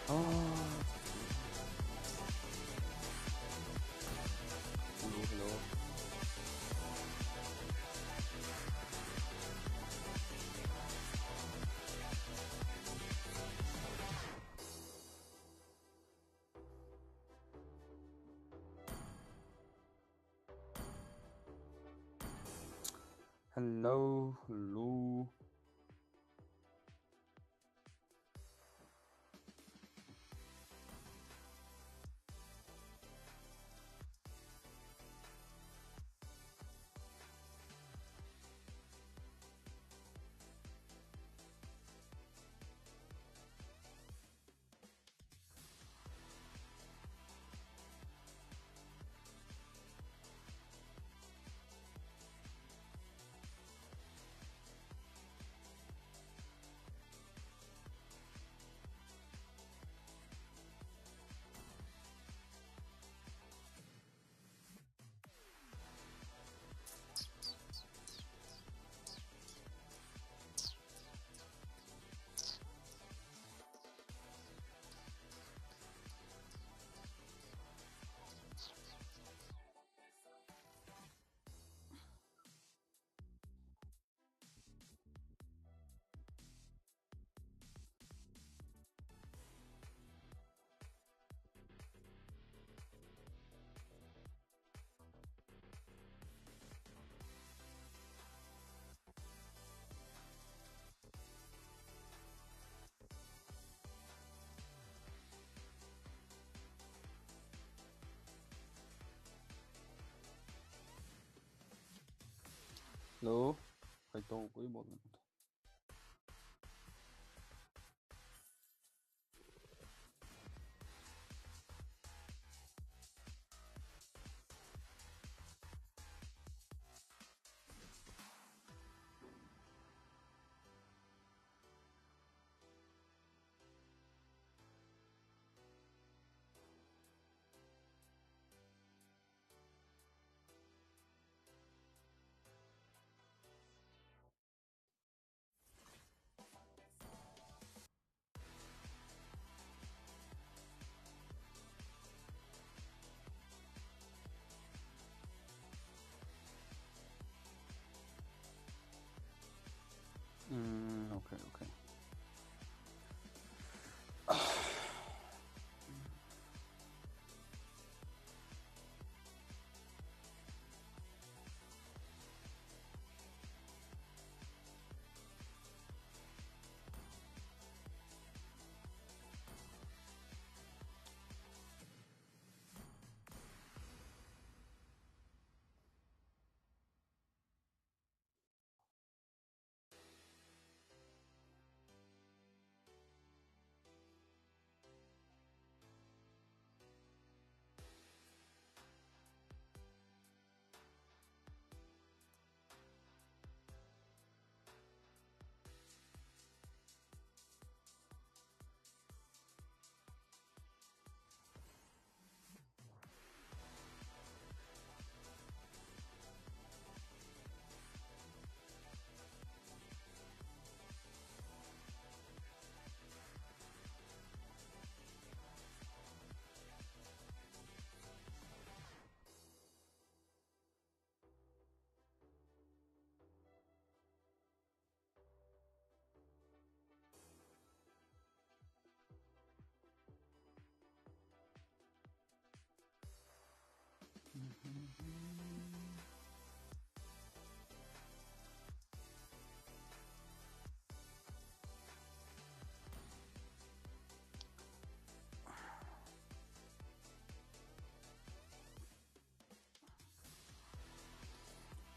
Oh, hello, hello. Hello, hello. Hello. Tôi một. Okay, okay.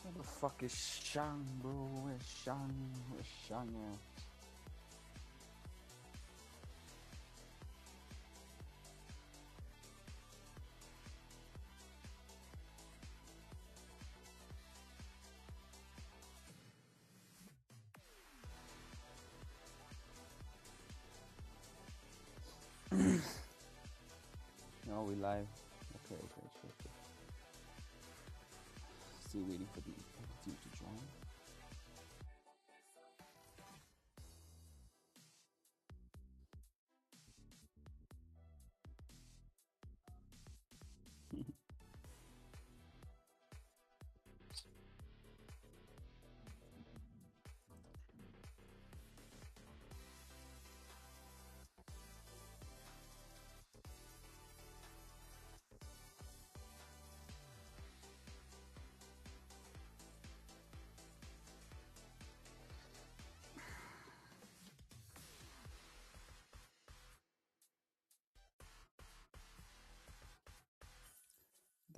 What the fuck is Shang, bro? Where's Shang? Where's Shang at? No, we live. Okay, okay, sure, sure. Still waiting for the team to join.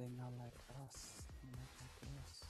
something I like us. Like us.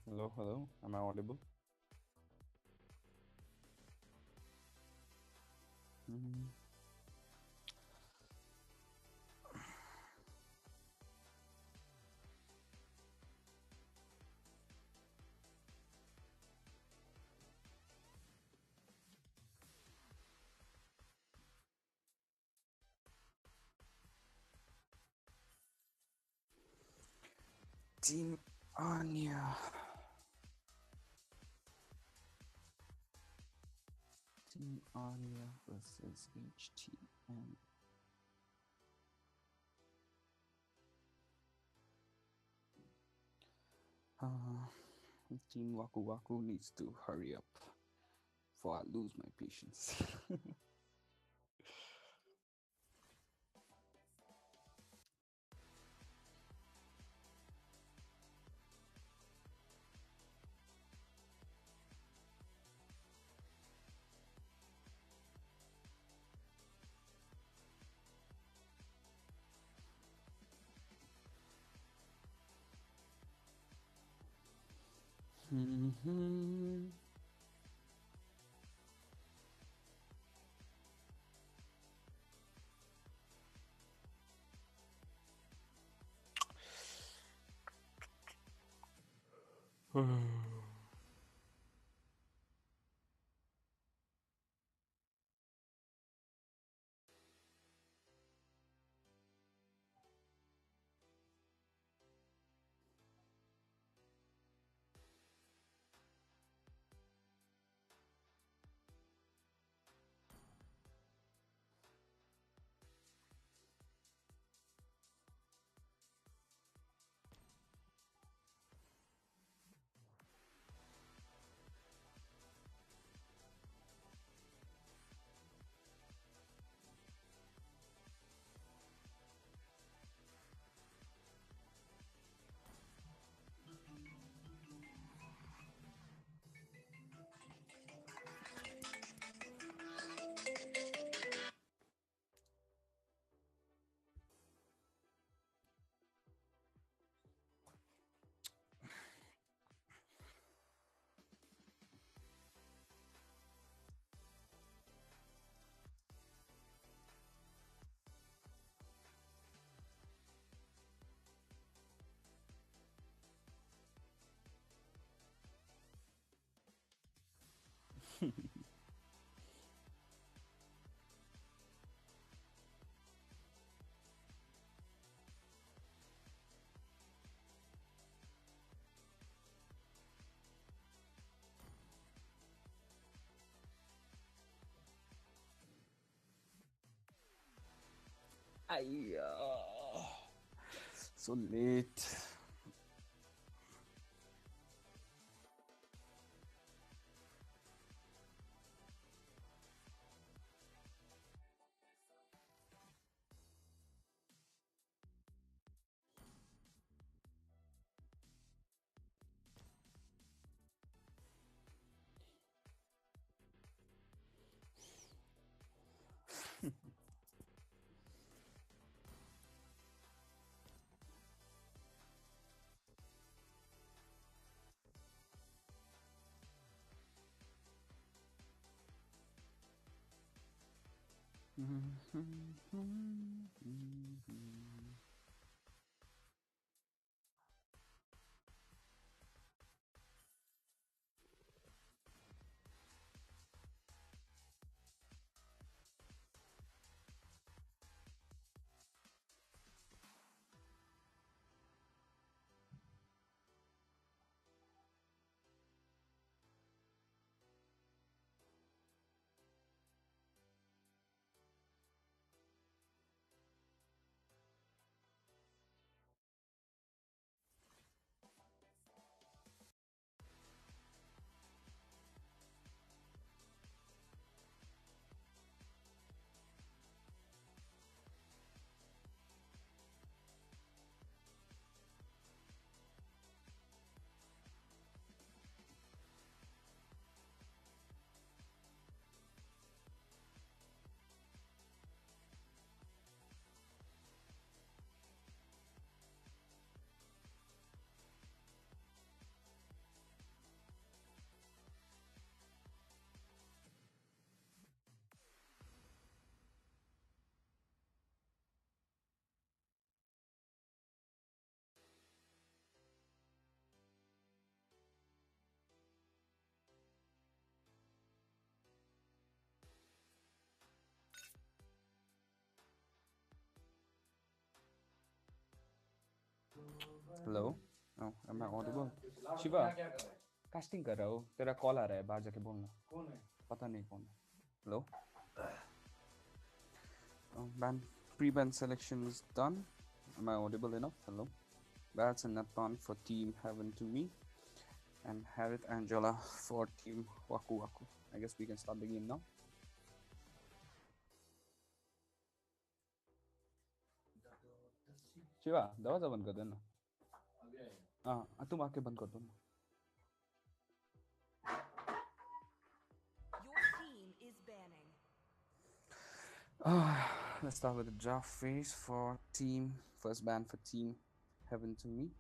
Hello, hello. Am I audible? Mm. Team Anya. Team Anya versus HTM. Uh, Team Waku Waku needs to hurry up before I lose my patience. Mhm. I so late. Hello am I audible? Shiva casting कर रहा हो तेरा call आ रहा है बाहर जाके बोलना कौन है पता नहीं कौन है hello band pre-band selection is done. Am I audible enough? Hello. That's a Nathan for Team Heaven to Me and Harriet Angela for Team Waku Waku. I guess we can start the game now. Shiva दरवाजा बंद कर देना हाँ तुम आके बंद कर दो ना let's start with the draft phase for team first band for Team Heaven to Me.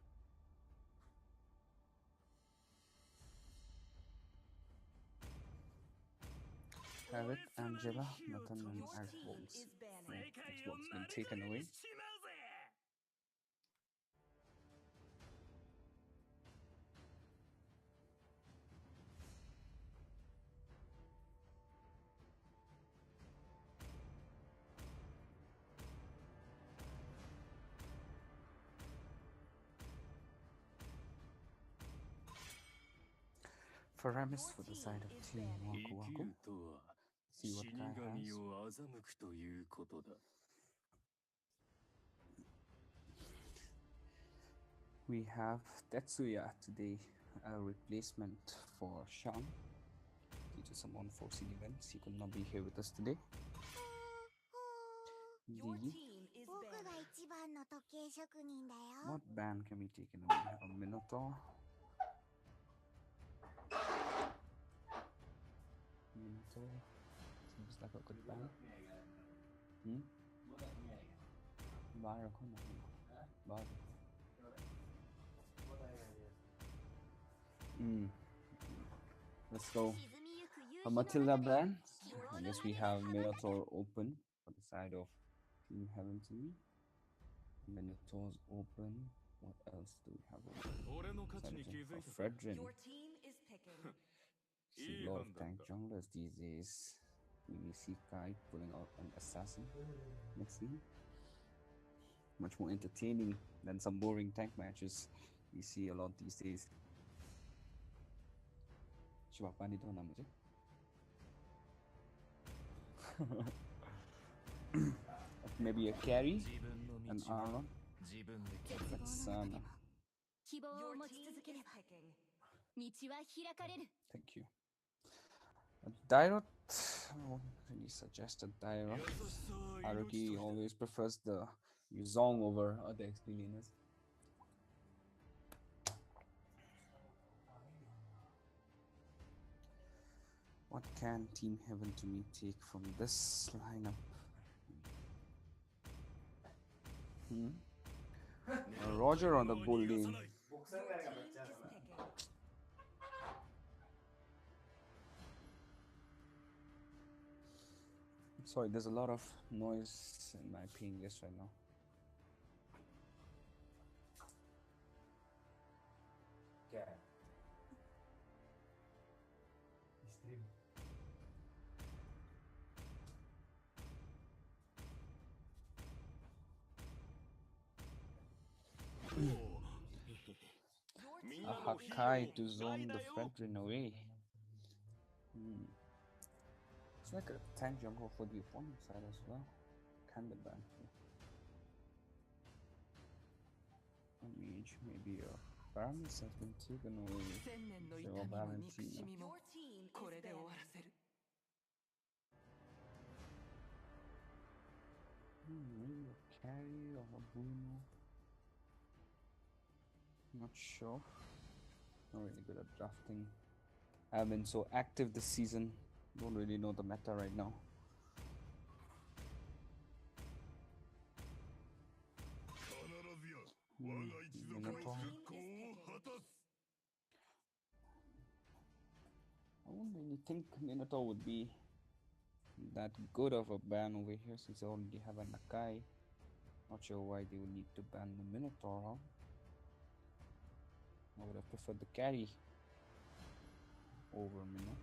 Harriet, Angela, Nathan, and Xbox. Xbox been taken away. Paramis for the side of Team Waku Waku. See what Kai has. We have Tetsuya today, a replacement for Sean due to some unforeseen events. He could not be here with us today. What band can we take in? We have a Minotaur. Minotaur seems like a good band. Let's go. A Matilda band. I guess we have Minotaur open for the side of Team Heaven to Me. Minotaur's open. What else do we have open? Fredrin. Your team is picking. See a lot of tank junglers these days. We see Kai pulling out an assassin next to him. Much more entertaining than some boring tank matches we see a lot these days. Siapa dito namanya? Maybe a carry, an Aaron. That's thank you. A Dairot, I won't really suggest a Dairot. Haruki always prefers the Yuzong over other XP laners. What can Team Heaven to me take from this lineup? Roger on the bull lane. Sorry, there's a lot of noise in my ping list right now. A Hakai to zone the Fredrin away. It's like a tank jungle for the opponent side as well. Can be banned here. A mage, maybe a Paramis has been taken away. So Valentina. Maybe a carry or a Bruno. Not sure. Not really good at drafting. I have been so active this season. Don't really know the meta right now. Minotaur. I wouldn't really think Minotaur would be that good of a ban over here since they already have an Akai. Not sure why they would need to ban the Minotaur, huh? I would have preferred the carry over Minnow.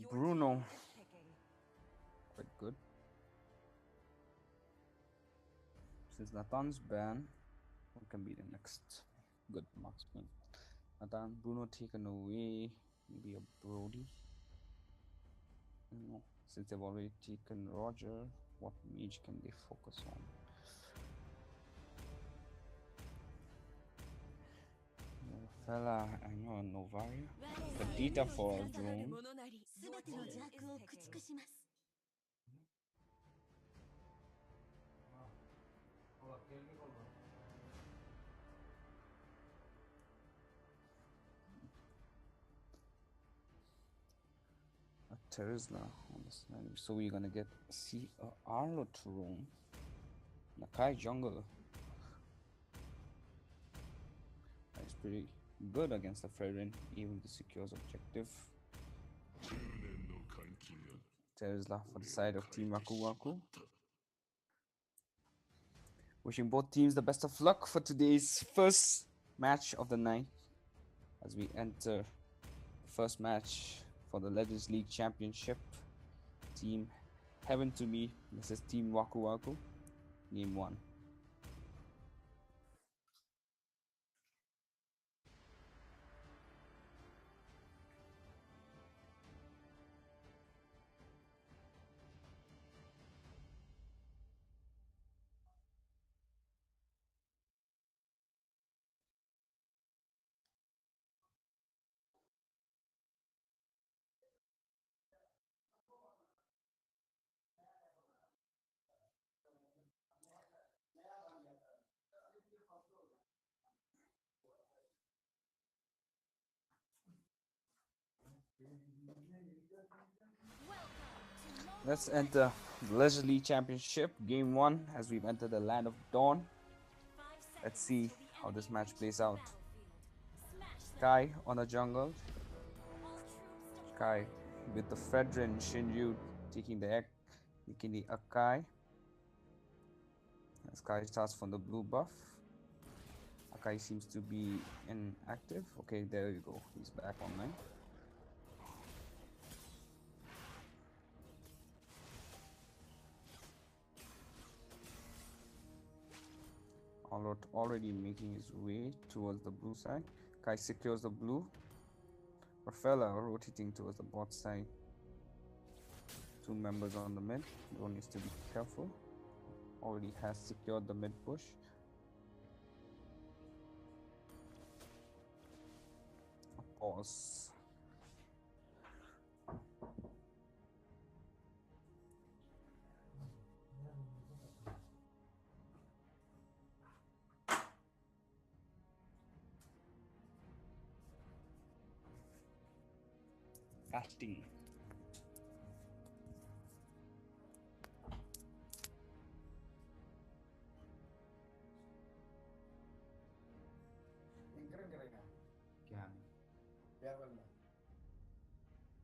Bruno, quite good. Since Nathan's banned, what can be the next good marksman? Nathan, Bruno taken away, maybe a Brody. No, since they've already taken Roger, what mage can they focus on? Fella, I know a Novaria. Kadita for a drone. A Tesla on this line. So we're gonna get see a Arlo drone. Nakai jungle. That's pretty good against the Fredrin, even the secures objective. Tesla for the side of Team Waku. Wishing both teams the best of luck for today's first match of the night as we enter the first match for the Legends League Championship. Team Heaven to Me versus Team Waku. Game 1. Let's enter the Legends League Championship, Game 1, as we've entered the Land of Dawn. Let's see how this match plays out. Kai on the jungle. Kai with the Fredrin Shinju taking the egg, taking the Akai. Sky starts from the blue buff. Akai seems to be inactive. Okay, there you go. He's back online. Already making his way towards the blue side. Kai secures the blue. Rafaela rotating towards the bot side. Two members on the mid. One needs to be careful. Already has secured the mid push. Pause. Casting. क्या प्यार वाला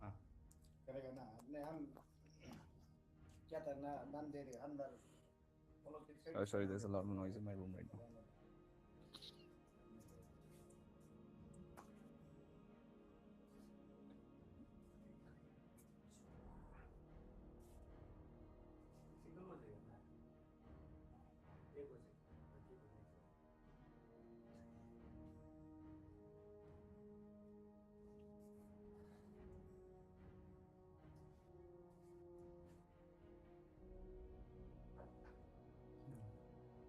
हाँ करेगा ना नहीं हम क्या था ना नाम दे रहे अंदर Oh, sorry, there's a lot of noise in my room right now.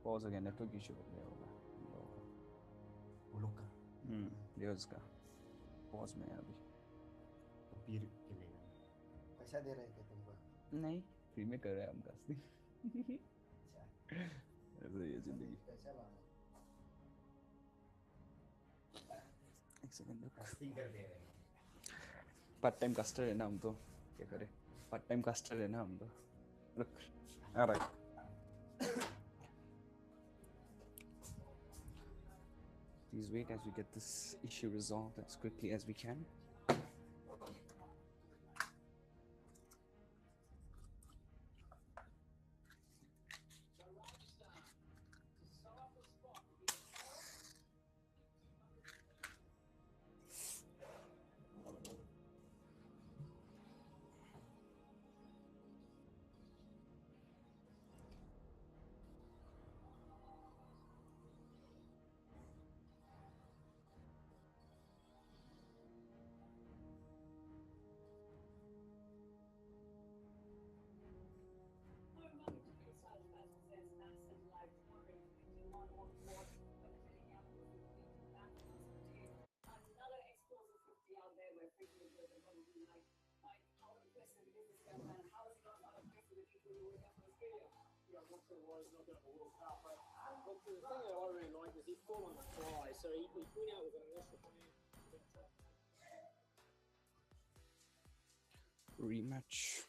Pause again, network issue हो गया होगा वो लोग का ये उसका pause में है अभी पीर खेलेगा पैसा दे रहे थे तुमको नहीं फ्री में कर रहे हैं हम कास्टिंग ऐसे ही है जिंदगी पैसा लाना एक सेकंड रुक कास्टिंग कर दे रहे हैं पार्ट टाइम कास्टर है ना हम तो क्या करें पार्ट टाइम कास्टर है ना हम तो रुक alright please wait as we get this issue resolved as quickly as we can. Rematch.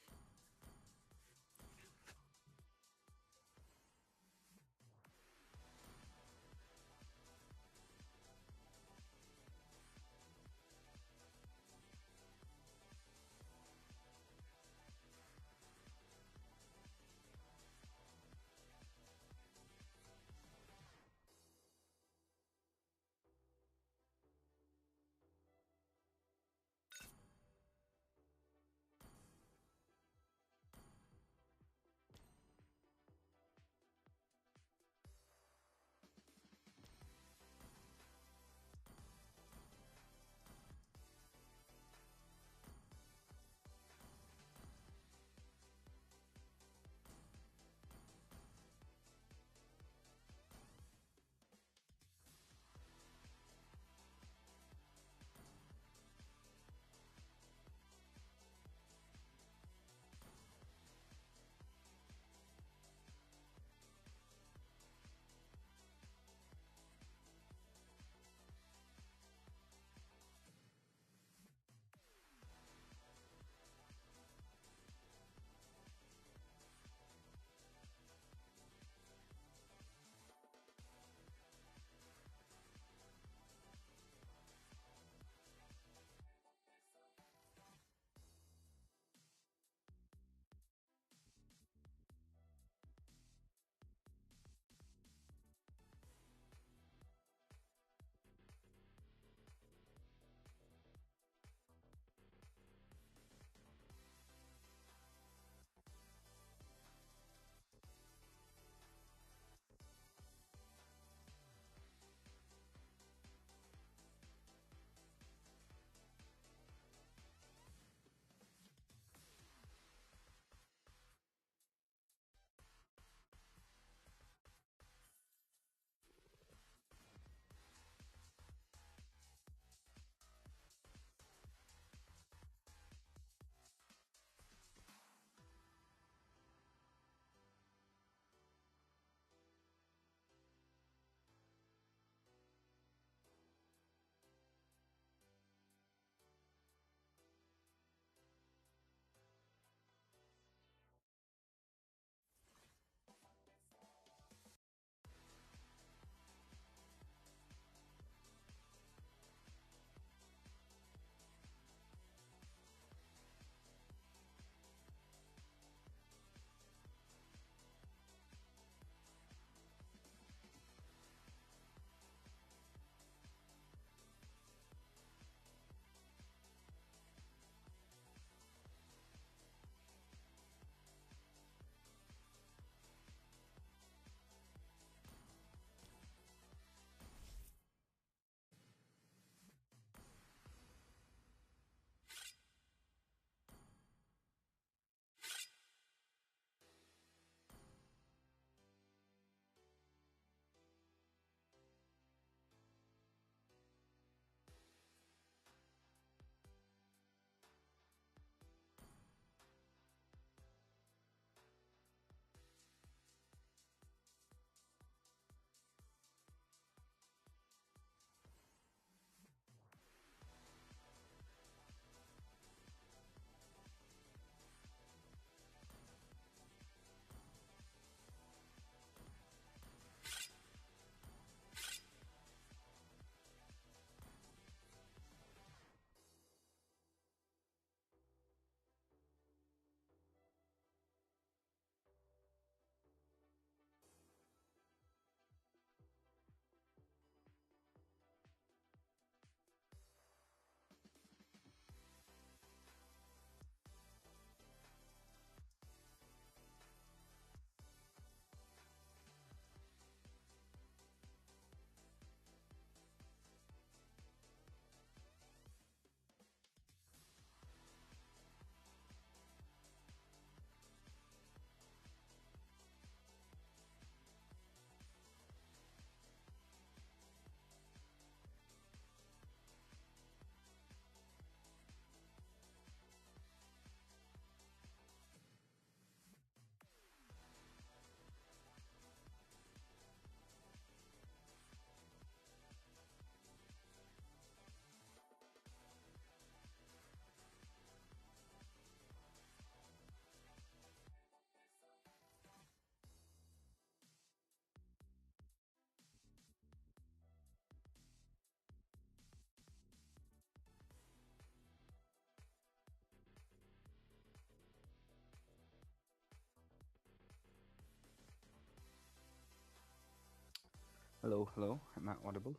Hello, hello. Am I audible?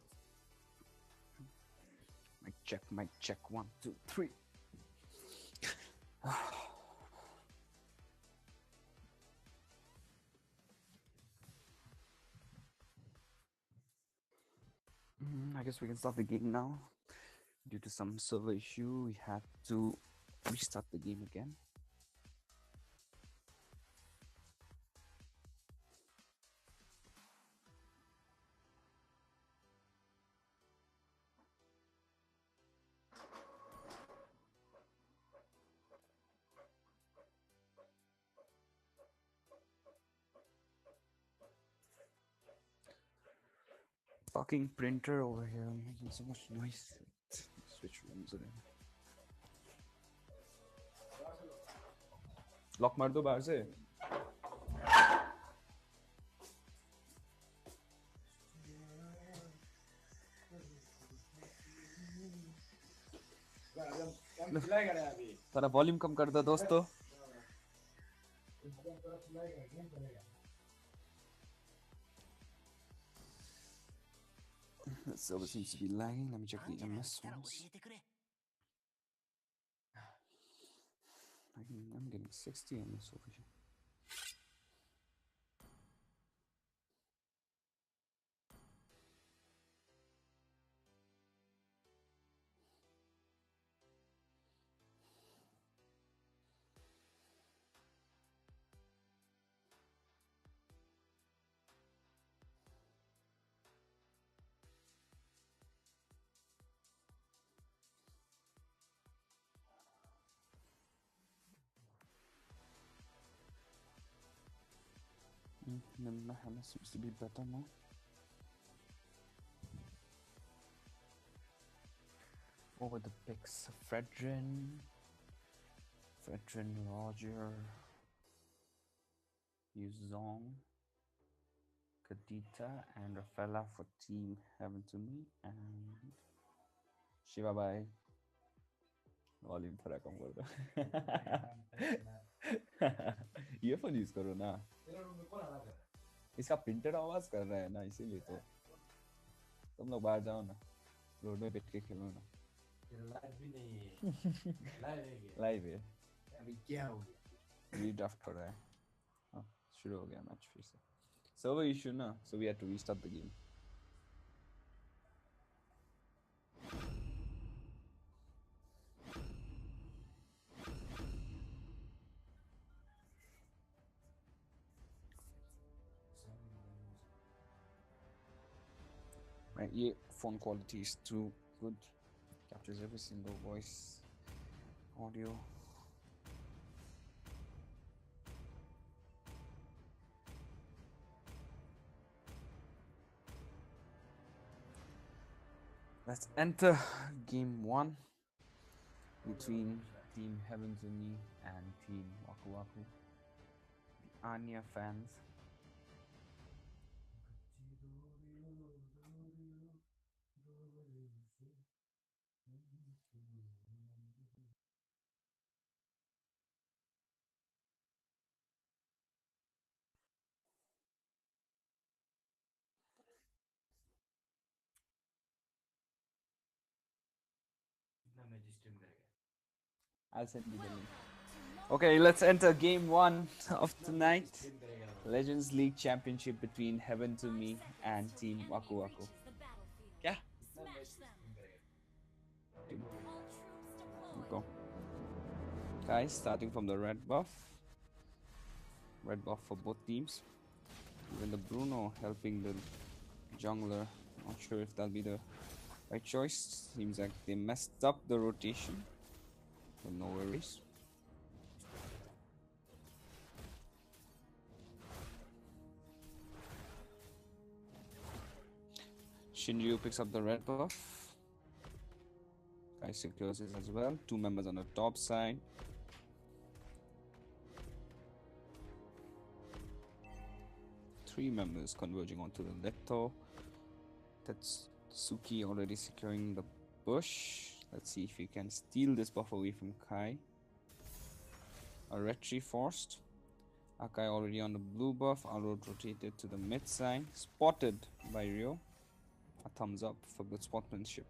Mic check, mic check. 1, 2, 3. I guess we can start the game now. Due to some server issue, we had to restart the game again. Fucking printer over here making so much noise. Switch rooms again. Lock मार दो बाहर से. थोड़ा volume कम कर दो दोस्तों. The server seems to be lagging. Let me check the MS ones. I'm getting 60 MS over here. My MS seems to be better now. Over the picks, Fredrin, Roger, Yuzong, Kadita, and Rafaela for Team Heaven to Me, and Shiva Bhai. Volume थोड़ा कम कर दो. Earphone use करो ना. इसका printer आवाज कर रहा है ना, इसीलिए तो. तुम लोग बाहर जाओ ना, रोड में बैठ के खेलो ना. लाइव भी नहीं है. लाइव है. अभी क्या हो गया? रीड्राफ्ट हो रहा है. हाँ, शुरू हो गया मैच फिर से. सर्वर इशू ना, so we had to restart the game. Right, yeah, phone quality is too good. Captures every single voice, audio. Let's enter game 1 between Team Heaven to Me and Team Waku Waku. The Anya fans. I'll send you the link. Okay, let's enter game 1 of tonight. Legends League Championship between Heaven to Me and Team Waku Waku. Yeah. Go. Guys, starting from the red buff. Red buff for both teams. Even the Bruno helping the jungler. Not sure if that'll be the right choice. Seems like they messed up the rotation. But no worries. Shinryu picks up the red buff. Guy secures it as well. 2 members on the top side. Three members converging onto the Leto. Tatsuki already securing the bush. Let's see if he can steal this buff away from Kai. A retreat forced. Akai already on the blue buff. Alrod rotated to the mid side. Spotted by Ryo. A thumbs up for good sportsmanship.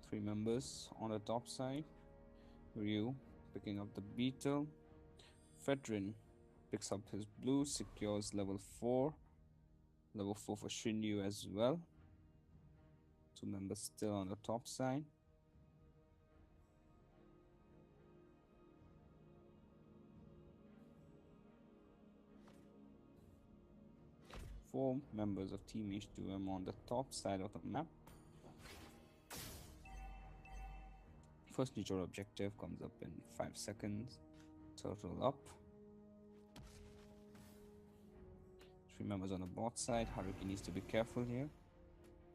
Three members on the top side. Ryu picking up the beetle. Fedrin picks up his blue, secures level 4. Level 4 for Shinryu as well. Two members still on the top side. Four members of Team H2M on the top side of the map. First neutral objective comes up in 5 seconds. Turtle up. Three members on the bot side. Haruki needs to be careful here.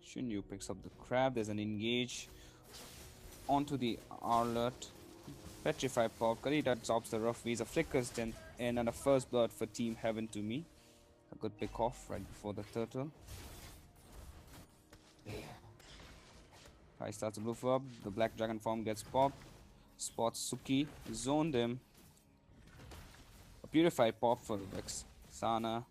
Shinryu picks up the crab. There's an engage onto the alert. Petrify pop. Karita absorbs the rough ways. A flickers then in and a first blood for Team Heaven to me. A good pick off right before the turtle. Kai starts to blue up. The black dragon form gets popped. Spots Suki. Zoned him. A purify pop for Vexana.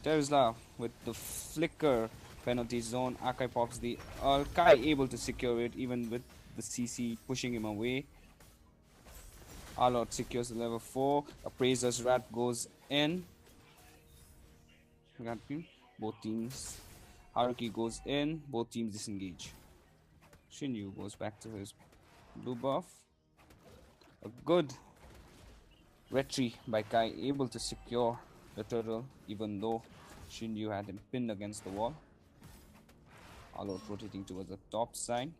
Terizla with the flicker penalty zone. Akai pops the Kai able to secure it even with the CC pushing him away. Arlord secures the level 4. Appraiser's rat goes in. Both teams. Haruki goes in. Both teams disengage. Shinryu goes back to his blue buff. A good retreat by Kai, able to secure the turtle even though Shinryu had him pinned against the wall. Arlord rotating towards the top side.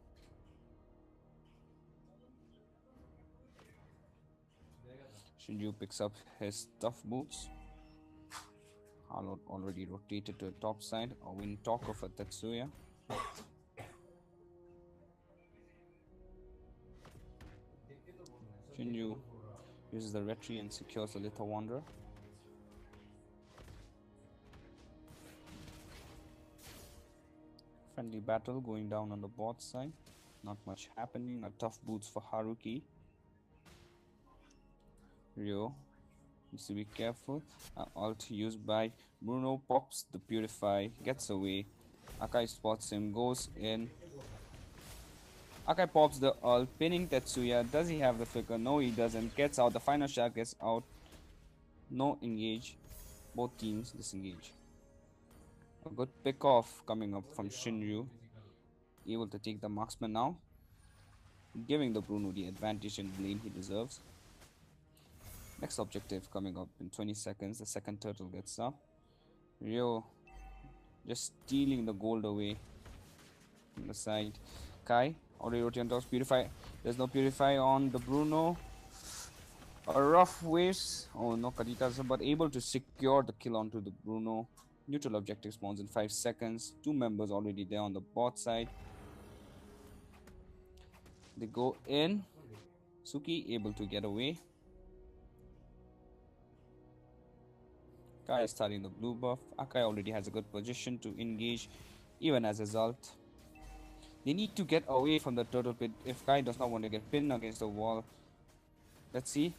Shinryu picks up his tough boots. Arlord already rotated to the top side. A win talker for Tetsuya. Shinryu uses the retreat and secures the Little Wanderer. Friendly battle going down on the bot side. Not much happening. A tough boots for Haruki. Ryo needs to be careful. Ult used by Bruno pops the purify, gets away. Akai spots him, goes in. Akai pops the ult, pinning Tetsuya. Does he have the flicker? No, he doesn't. Gets out. The final shot gets out. No engage. Both teams disengage. A good pick off coming up from Shinryu. Able to take the marksman now. Giving the Bruno the advantage in lane he deserves. Next objective coming up in 20 seconds. The second turtle gets up. Ryo just stealing the gold away from the side. Kai already rotating on top. Purify. There's no purify on the Bruno. A rough waves. Oh no, Kadita's but able to secure the kill onto the Bruno. Neutral objective spawns in 5 seconds. Two members already there on the bot side. They go in. Suki able to get away. Kai is starting the blue buff. Akai already has a good position to engage even as a result. They need to get away from the turtle pit if Kai does not want to get pinned against the wall. Let's see.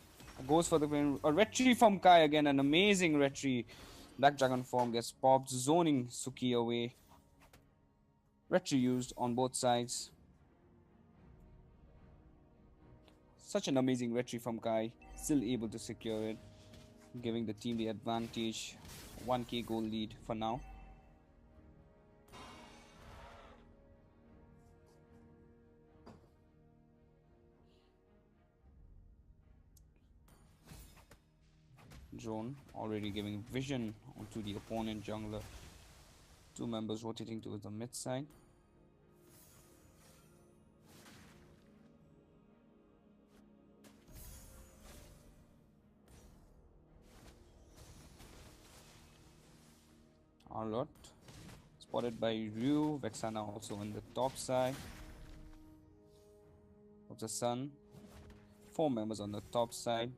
Goes for the win. A retreat from Kai again. An amazing retreat. Black dragon form gets popped, zoning Suki away. Retreat used on both sides. Such an amazing retreat from Kai. Still able to secure it, giving the team the advantage. 1k goal lead for now. Drone already giving vision onto the opponent jungler. Two members rotating towards the mid side. Arlot spotted by Ryu. Vexana also on the top side of the sun. Four members on the top side.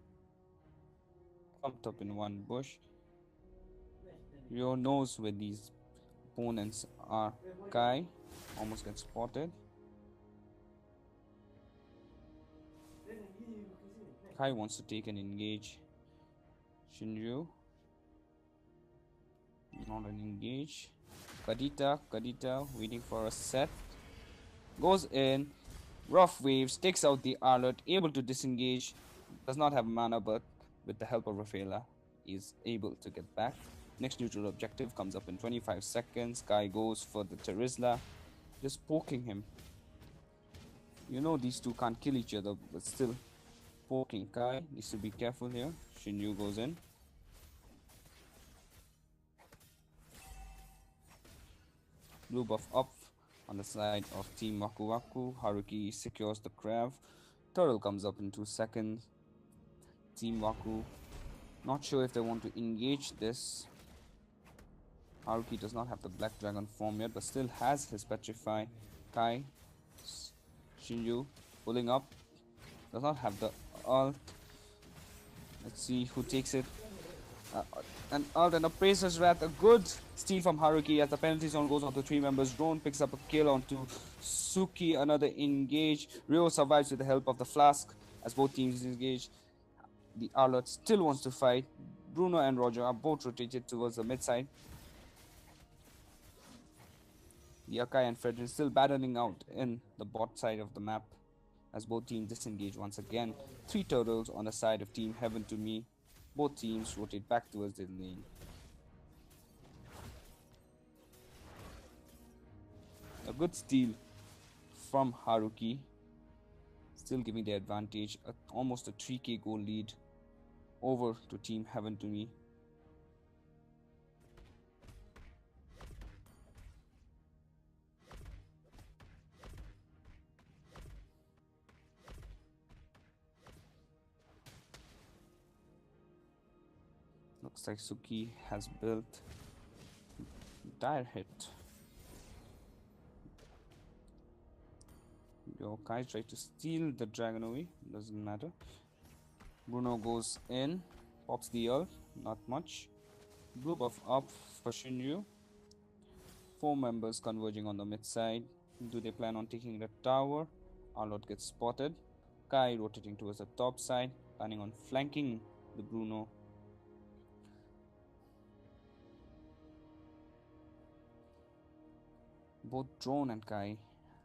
Clumped up in one bush. Ryu knows where these opponents are. Kai almost gets spotted. Kai wants to take an engage. Shinryu, not an engage. Kadita waiting for a set. Goes in. Rough waves, takes out the Arlot, able to disengage. Does not have mana, but with the help of Rafaela, is able to get back. Next neutral objective comes up in 25 seconds. Kai goes for the Terizla, just poking him. You know these two can't kill each other, but still poking. Kai needs to be careful here. Shinryu goes in. Blue buff up on the side of Team Waku Waku. Haruki secures the crab. Turtle comes up in 2 seconds. Team Waku, not sure if they want to engage this. Haruki does not have the Black Dragon form yet, but still has his Petrify. Kai, Shinryu pulling up. Does not have the ult. Let's see who takes it. An ult and a Praiser's Wrath. A good steal from Haruki as the penalty zone goes on to 3 members. Drone picks up a kill onto Suki. Another engage. Ryo survives with the help of the flask as both teams engage. The Arlot still wants to fight. Bruno and Roger are both rotated towards the mid side. The Akai and Fredrin still battling out in the bot side of the map as both teams disengage once again. 3 turtles on the side of Team Heaven to Me. Both teams rotate back towards the lane. A good steal from Haruki, still giving the advantage, almost a 3k goal lead over to Team Heaven to Me. Looks like Suki has built dire hit. Kai tries to steal the dragon away, doesn't matter. Bruno goes in, pops the ult, not much. Blue buff up for Shinryu. 4 members converging on the mid side. Do they plan on taking the tower? Arlot gets spotted. Kai rotating towards the top side, planning on flanking the Bruno. Both Drone and Kai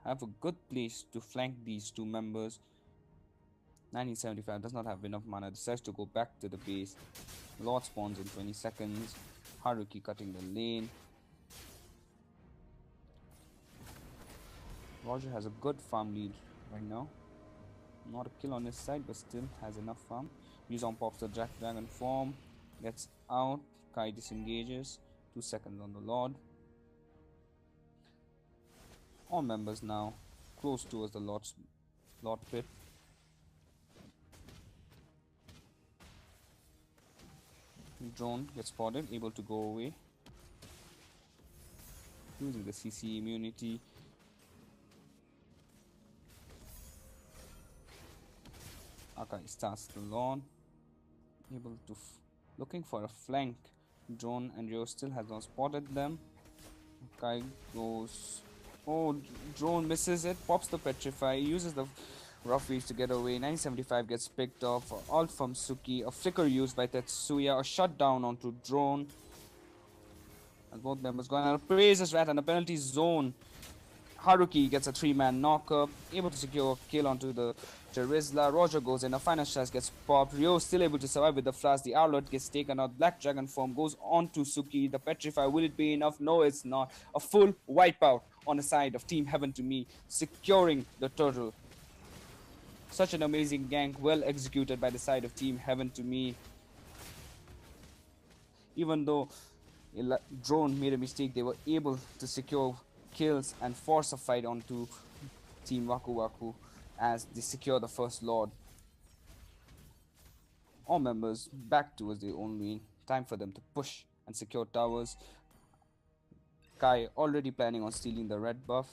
have a good place to flank these 2 members. 1975 does not have enough mana, decides to go back to the base. Lord spawns in 20 seconds. Haruki cutting the lane. Roger has a good farm lead right now. Not a kill on his side, but still has enough farm. Yuzong pops the Dragon form, gets out. Kai disengages. 2 seconds on the Lord. All members now close towards the Lord pit. Drone gets spotted, able to go away. Using the CC immunity. Akai starts the lawn. Able to looking for a flank. Drone and Rio still has not spotted them. Akai goes. Oh, Drone misses it. Pops the Petrify. Uses the rough waves to get away. 975 gets picked off. Ult from Suki. A flicker used by Tetsuya. A shutdown onto Drone. As both members go on a Praiser's Wrath and a penalty zone. Haruki gets a 3-man knockup, able to secure a kill onto the Terizla. Roger goes in, a final strike gets popped. Ryo still able to survive with the flash. The Arlot gets taken out. Black Dragon form goes on to Suki. The Petrify, will it be enough? No, it's not. A full wipeout on the side of Team Heaven to Me, securing the turtle. Such an amazing gank, well executed by the side of Team Heaven to Me. Even though Drone made a mistake, they were able to secure kills and force a fight onto Team Waku Waku as they secure the first Lord. All members back towards their own lane. Time for them to push and secure towers. Kai already planning on stealing the red buff.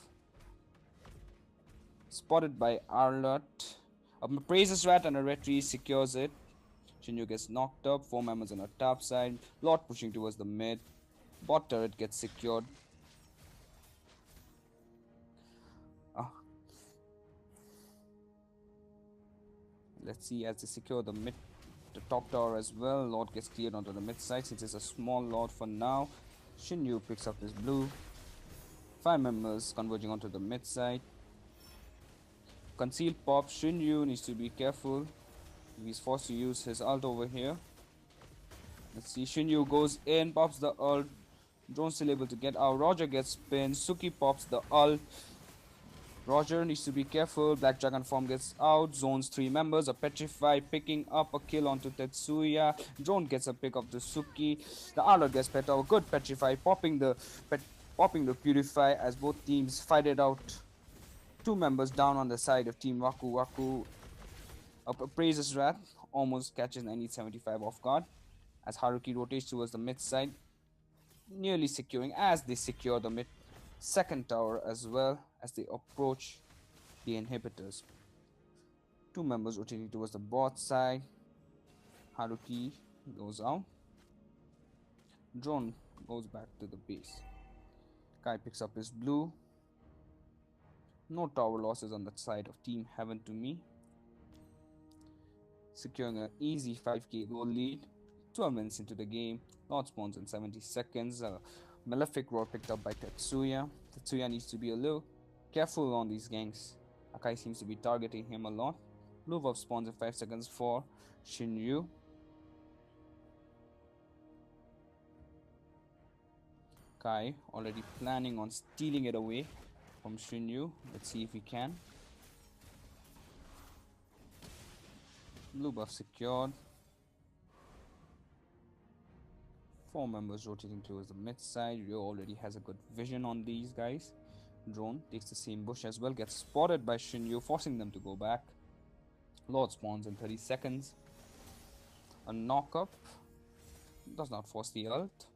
Spotted by Arlot. A Praiser's Rat and a Retry secures it. Shinryu gets knocked up. 4 members on the top side. Lord pushing towards the mid. Bot turret gets secured. Let's see as they secure the top tower as well. Lord gets cleared onto the mid side since it's a small Lord for now. Shinryu picks up his blue. 5 members converging onto the mid side. Concealed pop. Shinryu needs to be careful. He's forced to use his ult over here. Let's see. Shinryu goes in, pops the ult. Drone still able to get out. Roger gets pinned. Suki pops the ult. Roger needs to be careful. Black Dragon form gets out. Zones 3 members. A Petrify picking up a kill onto Tetsuya. Drone gets a pick of the Suki. The Arlor gets pet out. Good Petrify popping the Purify as both teams fight it out. 2 members down on the side of Team Waku. Waku appraises Wrath. Almost catches 975 off guard as Haruki rotates towards the mid side. Nearly securing as they secure the mid second tower as well as they approach the inhibitors. 2 members rotating towards the bot side. Haruki goes out. Drone goes back to the base. Kai picks up his blue. No tower losses on the side of Team Heaven to me. Securing an easy 5k goal lead. 12 minutes into the game. Lord spawns in 70 seconds. Malefic Roar picked up by Tetsuya. Tetsuya needs to be a little careful on these ganks. Akai seems to be targeting him a lot. Blue Wolf spawns in 5 seconds for Shinryu. Kai already planning on stealing it away from Shinryu. Let's see if he can. Blue buff secured. 4 members rotating towards the mid side. Ryo already has a good vision on these guys. Drone takes the same bush as well. Gets spotted by Shinryu, forcing them to go back. Lord spawns in 30 seconds. A knock up. Does not force the ult.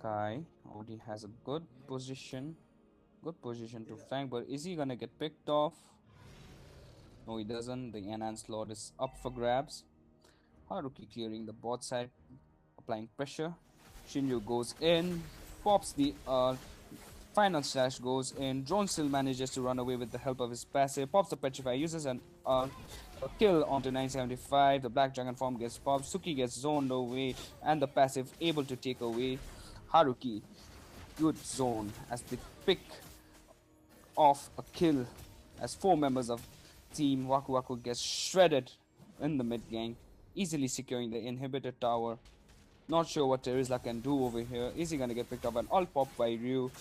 Kai already has a good position to flank, but is he gonna get picked off? No, he doesn't. The enhanced Lord is up for grabs. Haruki clearing the bot side, applying pressure. Shinryu goes in, pops the final slash goes in. Drone still manages to run away with the help of his passive. Pops the Petrify, uses an a kill onto 975. The Black Dragon form gets popped. Suki gets zoned away, and the passive able to take away Haruki. Good zone as they pick off a kill as 4 members of Team Waku Waku gets shredded in the mid gank, easily securing the inhibitor tower. Not sure what Terizla can do over here. Is he gonna get picked up? An ult pop by Ryu.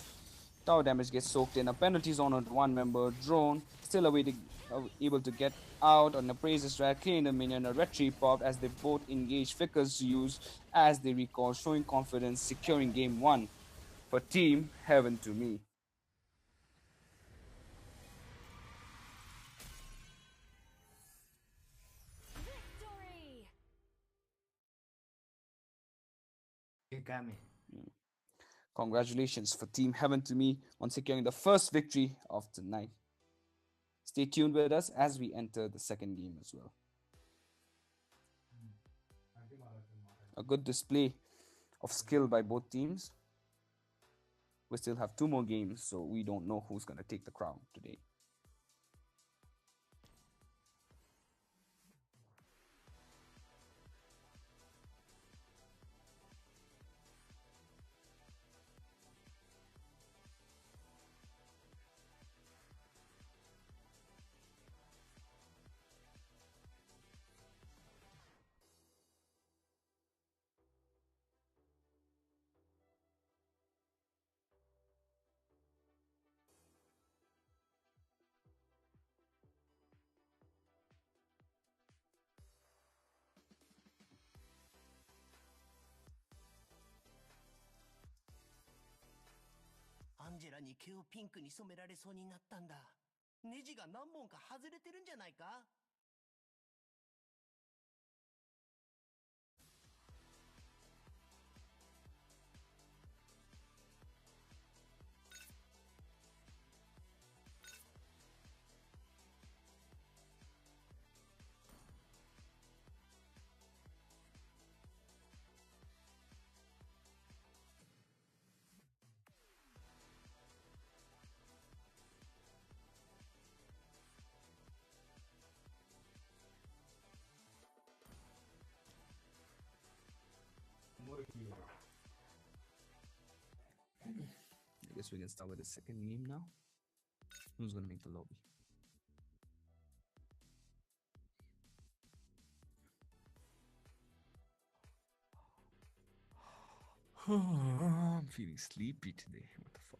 Tower damage gets soaked in. A penalty zone on 1 member. Drone still able to get out on the praises rat, clearing the minion. A retreat popped as they both engage Flicker's use as they recall, showing confidence, securing game 1 for Team Heaven to me. Congratulations for Team Heaven to me on securing the first victory of tonight. Stay tuned with us as we enter the second game as well. A good display of skill by both teams. We still have 2 more games, so we don't know who's going to take the crown today. Angela に毛をピンクに染められそうになったんだ。ネジが何本か外れてるんじゃないか？ I guess we can start with the second game now. Who's gonna make the lobby? I'm feeling sleepy today. What the fuck?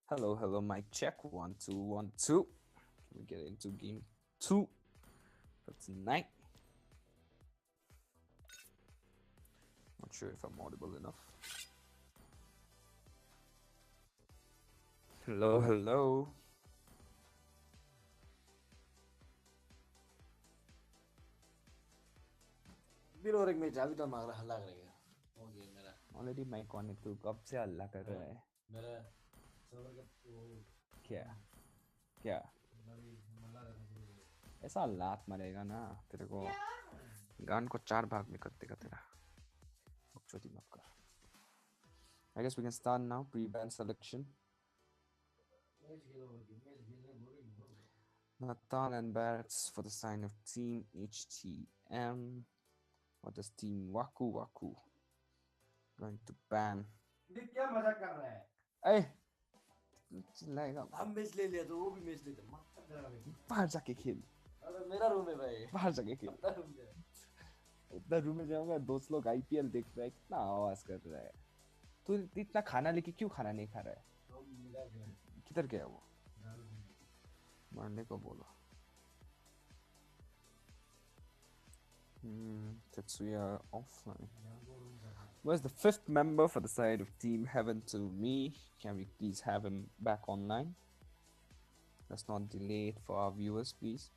Hello, hello, mic check. 1, 2, 1, 2. Can we get into game 2 for tonight? Not sure if I'm audible enough. Hello, hello. Already mic on है, तू कब से हल्ला कर रहा है? क्या क्या ऐसा लात मारेगा ना तेरे को, गान को 4 भाग में कर देगा तेरा। बकचोदी मत कर। I guess we can start now. Pre-band selection. Nathan and Barretts for the sign of Team HTM. What does Team Waku Waku going to ban? क्या मजाक कर रहा है? Hey, चिल्लाएगा। हम मैच ले लिया तो वो भी मैच लेते। बाहर जाके खेल। अरे मेरा रूम है भाई। बाहर जाके खेल। उधर रूम में जाऊंगा, दोस्त लोग IPL देख रहे हैं, कितना आवाज कर रहा है। तू इतना खाना लेके क्यों खाना नहीं खा रहा है? किधर गया वो? मारने को बोला. Tetsuya offline. Where's the fifth member for the side of Team Heaven to me? Can we please have him back online? Let's not delay it for our viewers, please.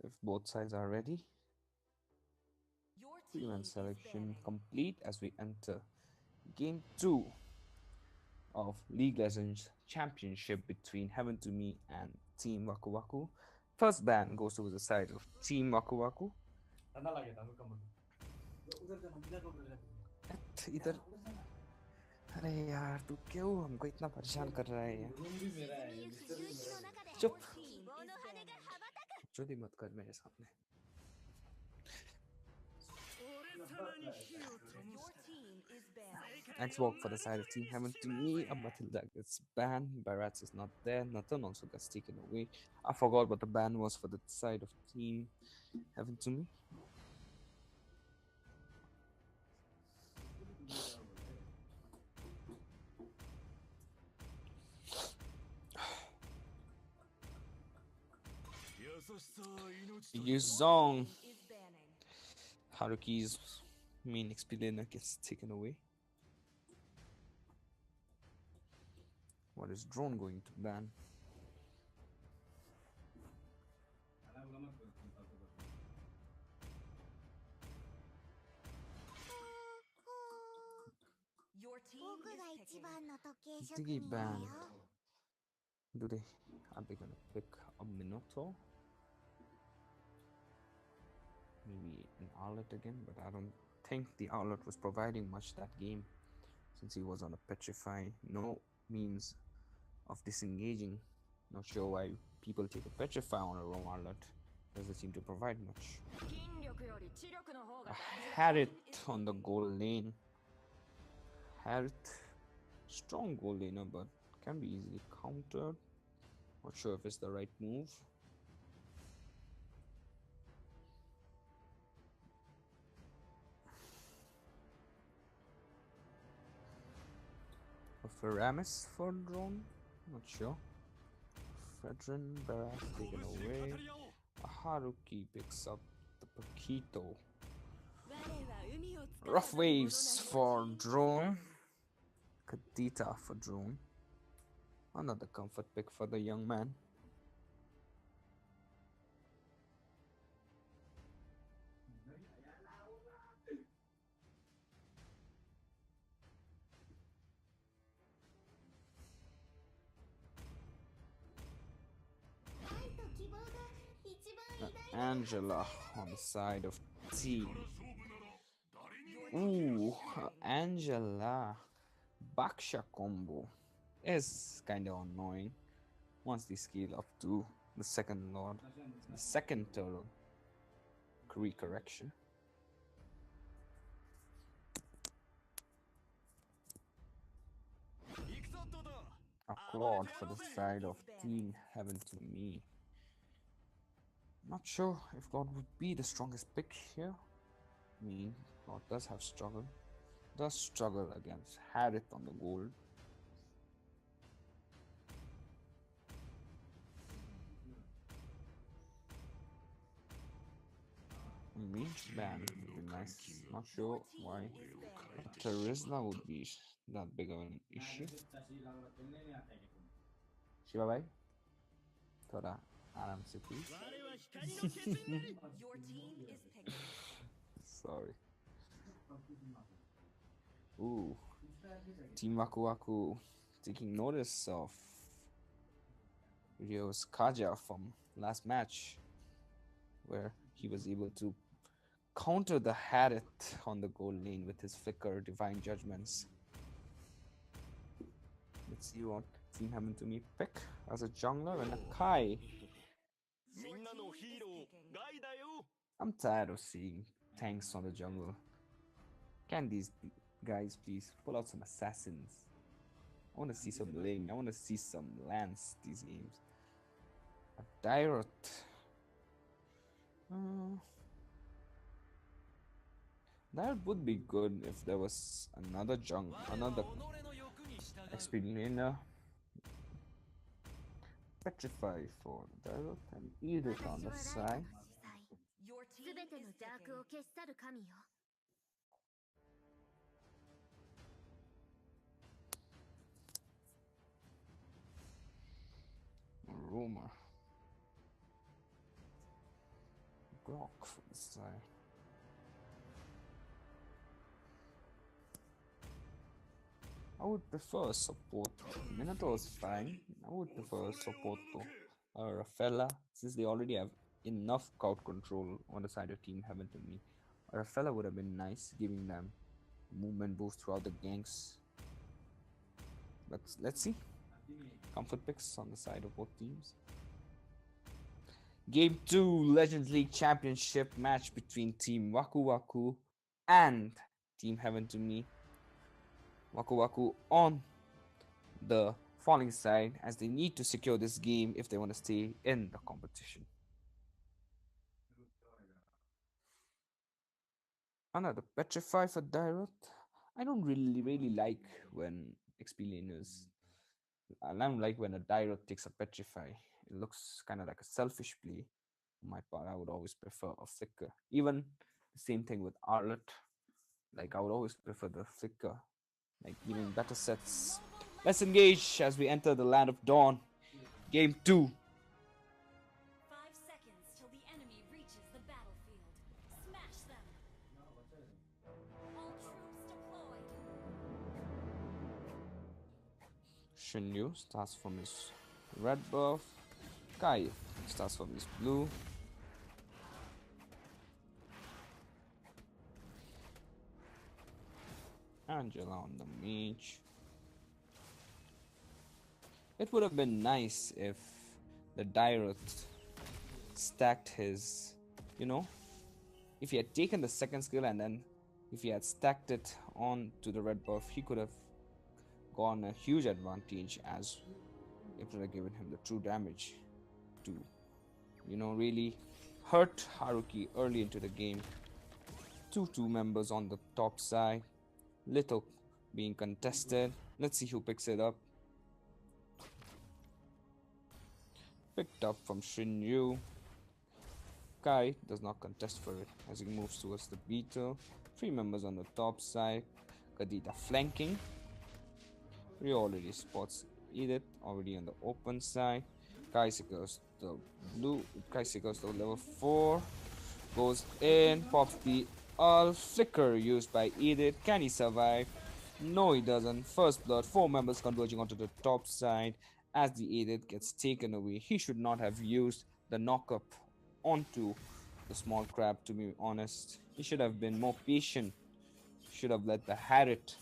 If both sides are ready, three-man selection complete as we enter Game 2 of League Legends Championship between Heaven to Me and Team Waku Waku. First ban goes to the side of Team Waku Waku. इधर अरे यार तू क्यों हमको इतना परेशान कर रहा है यार? चुप चोरी मत कर मेरे सामने. Xbox for the side of Team Heaven to me. Matilda gets banned. Barats is not there. Nathan also gets taken away. I forgot what the ban was for the side of Team Heaven to me. Yuzong. Haruki's main explainer gets taken away. What is drone going to ban? Diggy banned. Do they? Are they gonna pick a Minotaur? Maybe an outlet again, but I don't think the outlet was providing much that game since he was on a petrify. No means of disengaging. Not sure why people take a petrify on a roam outlet. Doesn't seem to provide much. Harriet on the goal lane. Harriet, strong goal laner, but can be easily countered. Not sure if it's the right move. Feramis for drone? Not sure. Fredrin, Barras taken away. Haruki picks up the Paquito. Rough waves for drone. Kadita for drone. Another comfort pick for the young man. Angela on the side of team. Ooh, Angela. Baksha combo is kind of annoying once they scale up to the second lord, the second turtle correction. A Claude for the side of Team Heaven to me. Not sure if Claude would be the strongest pick here. I mean, Claude does have struggle. Does struggle against Harith on the gold. Mage ban would be nice. Not sure why Terizla would be that big of an issue. Shiva bhai, thoda aram se please. Sorry. Ooh, Team Waku Waku taking notice of Ryo's Kaja from last match, where he was able to counter the Harriet on the goal lane with his flicker divine judgments. Let's see what Team Heaven to Me pick as a jungler and a Kai. I'm tired of seeing tanks on the jungle. Can these guys please pull out some assassins? I want to see some Ling. I want to see some Lance these games. A Dyrot. That would be good if there was another another experience. Petrify for Dyrot and Edith on the side. Rumor. Glock for the side. I would prefer support. Minotaur is fine. I would prefer support though. Rafaela, since they already have enough crowd control on the side of Team Heaven to me. Rafaela would have been nice, giving them movement boost throughout the ganks. But let's see. Comfort picks on the side of both teams. Game 2 Legends League Championship match between Team Waku Waku and Team Heaven to Me. Waku Waku on the falling side as they need to secure this game if they want to stay in the competition. Another Petrify for Dyrot. I don't really like when XP laners. I don't like when a Dyrot takes a Petrify. It looks kind of like a selfish play. On my part, I would always prefer a Flicker. Even the same thing with Arlet. Like, I would always prefer the Flicker. Like, giving better sets. Let's engage as we enter the land of Dawn. Game 2. 5 seconds till the enemy reaches the battlefield. Smash them. All troops deployed. Shinryu starts from his red buff. Kai starts from his blue. Angela on the mage. It would have been nice if the Dyrot stacked his, if he had taken the second skill and then if he had stacked it on to the red buff, he could have gotten a huge advantage as it would have given him the true damage to, really hurt Haruki early into the game. 2 members on the top side. Little being contested. Let's see who picks it up. Picked up from Shinryu. Kai does not contest for it as he moves towards the beetle. 3 members on the top side. Kadita flanking. Ryo already spots Edith already on the open side. Kai secures the blue. Kai secures the level 4. Goes in. Pops the flicker used by Edith. Can he survive? No, he doesn't. First blood. 4 members converging onto the top side as the Edith gets taken away. He should not have used the knock-up onto the small crab, to be honest. He should have been more patient. Should have let the Harriet,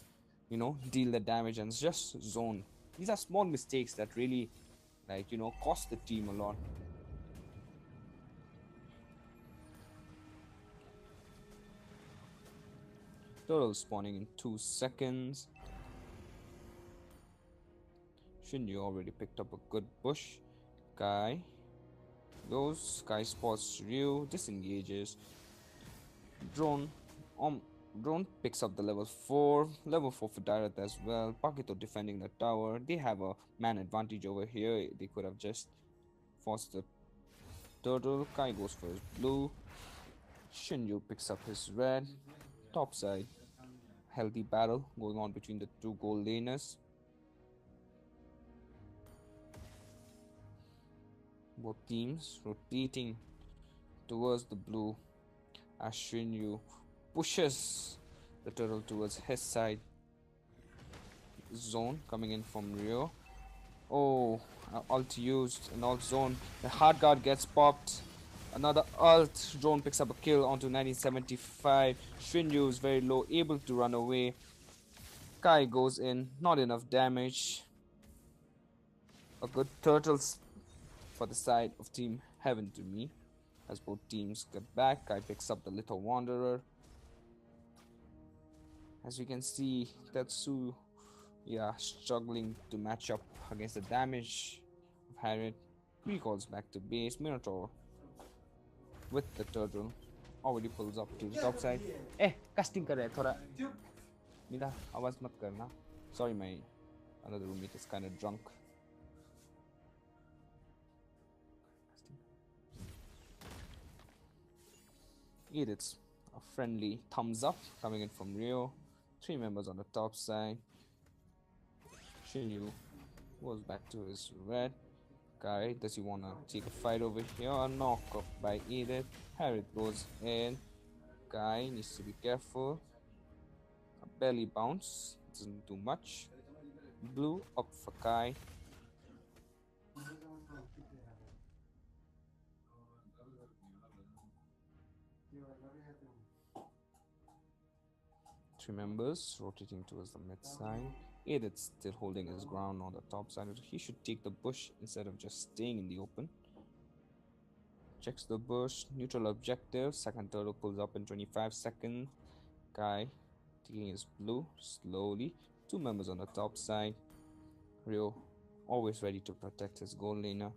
deal the damage and just zone. These are small mistakes that really, cost the team a lot. Turtle spawning in 2 seconds. Shinryu already picked up a good bush. Kai goes. Kai spots Ryu. Disengages. Drone picks up the level 4. Level 4 for Dyrot as well. Pakito defending the tower. They have a man advantage over here. They could have just forced the turtle. Kai goes for his blue. Shinryu picks up his red. Top side. Healthy battle going on between the 2 gold laners. Both teams rotating towards the blue as Shinryu pushes the turtle towards his side. zone coming in from Rio. Oh, ult used, an ult zone. The hard guard gets popped. Another ult. Drone picks up a kill onto 1975. Shinju is very low, able to run away. Kai goes in, not enough damage. A good turtles for the side of Team Heaven to me. As both teams get back, Kai picks up the Little Wanderer. As we can see, Tatsu, struggling to match up against the damage of Harriet. Recalls back to base. Minotaur with the turtle already pulls up to the top side. Casting कर रहा है थोड़ा. मीरा आवाज मत करना. Sorry, my another roommate is kind of drunk. Edith's a friendly thumbs up coming in from Rio. 3 members on the top side. Shinju goes back to his red. Kai, does he wanna take a fight over here? A knock off by Edith. Harriet goes in. Kai needs to be careful. A belly bounce doesn't do much. Blue up for Kai. Three members rotating towards the mid side. Edith still holding his ground on the top side. He should take the bush instead of just staying in the open. Checks the bush. Neutral objective. Second turtle pulls up in 25 seconds. Kai taking his blue slowly. 2 members on the top side. Rio always ready to protect his gold laner.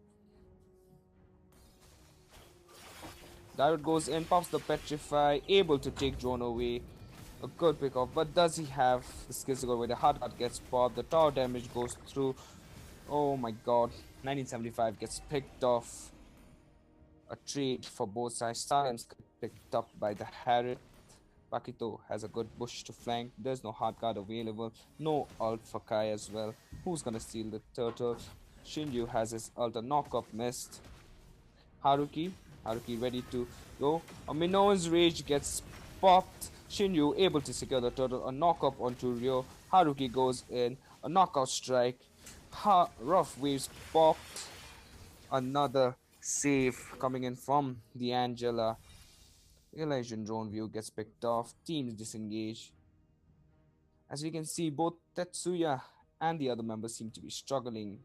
Direct goes in, pops the petrify, able to take drone away. A good pick off, but does he have the skills to go away? The hard guard gets popped, the tower damage goes through. Oh my god, 1975 gets picked off. A trade for both sides. Silence picked up by the Harriet. Pakito has a good bush to flank. There's no hard guard available. No ult for Kai as well. Who's gonna steal the turtle? Shinju has his ult. A knock-up missed. Haruki ready to go. A Minoan's rage gets popped. Shinju able to secure the turtle. A knock-up onto Ryo. Haruki goes in. A knockout strike. Rough waves popped. Another save coming in from the Angela. Elysian drone view gets picked off. Teams disengage. As we can see, both Tetsuya and the other members seem to be struggling.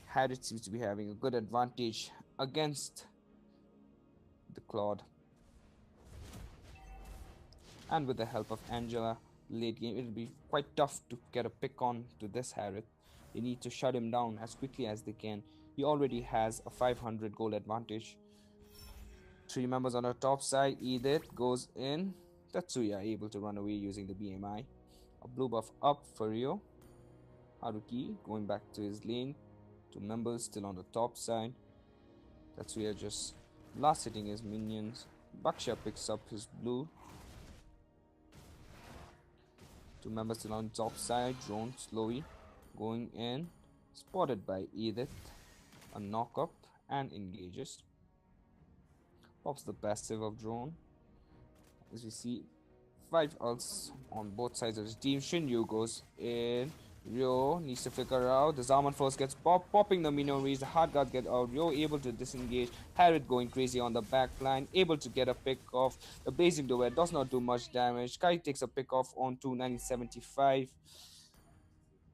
Harriet seems to be having a good advantage against the Claude. And with the help of Angela, late game, it'll be quite tough to get a pick on to this Harriet. They need to shut him down as quickly as they can. He already has a 500 goal advantage. 3 members on the top side. Edith goes in. Tatsuya able to run away using the BMI. A blue buff up for Ryo. Haruki going back to his lane. 2 members still on the top side. Tatsuya just last hitting his minions. Baksha picks up his blue. 2 members still on top side. Drone slowly going in. Spotted by Edith. A knock up and engages. Pops the passive of drone. As we see, 5 ults on both sides of the team. Shinju goes in. Ryo needs to figure out. The Zaman force gets popping the Minories. The hard guards get out. Ryo able to disengage. Harriet going crazy on the back line. Able to get a pick off. The blazing duel does not do much damage. Kai takes a pick off onto 1975.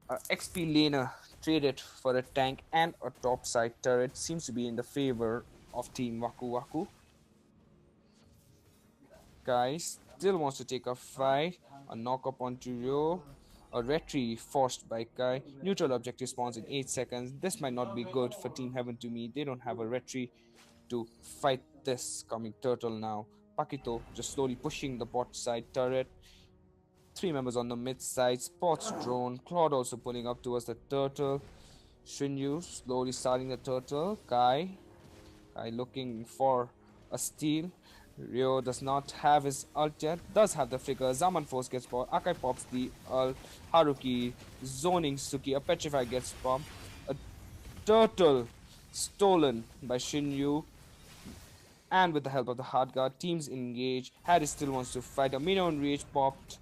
XP laner traded for a tank and a topside turret. Seems to be in the favor of Team Waku Waku. Kai still wants to take a fight. A knock up onto Ryo. A retreat forced by Kai. Neutral objective spawns in 8 seconds. This might not be good for Team Heaven to me. They don't have a retreat to fight this coming turtle now. Pakito just slowly pushing the bot side turret. 3 members on the mid side. Spots drone. Claude also pulling up towards the turtle. Shinju slowly starting the turtle. Kai looking for a steal. Ryo does not have his ult yet. Does have the flicker. Zaman force gets popped. Akai pops the ult. Haruki zoning Suki. A petrify gets popped. A turtle stolen by Shinju. And with the help of the hard guard, teams engage. Harris still wants to fight. A Minion rage popped.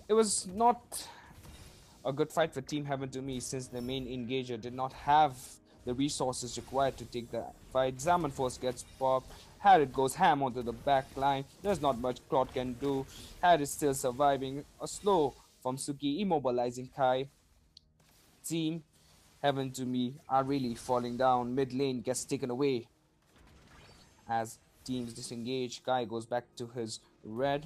It was not A good fight for Team Heaven to me, since the main engager did not have the resources required to take the fight. Zaman Force gets popped. Harriet goes ham onto the back line. There's not much Claude can do. Harriet still surviving. A slow from Suki immobilizing Kai. Team Heaven to me are really falling down. Mid lane gets taken away. As teams disengage, Kai goes back to his red.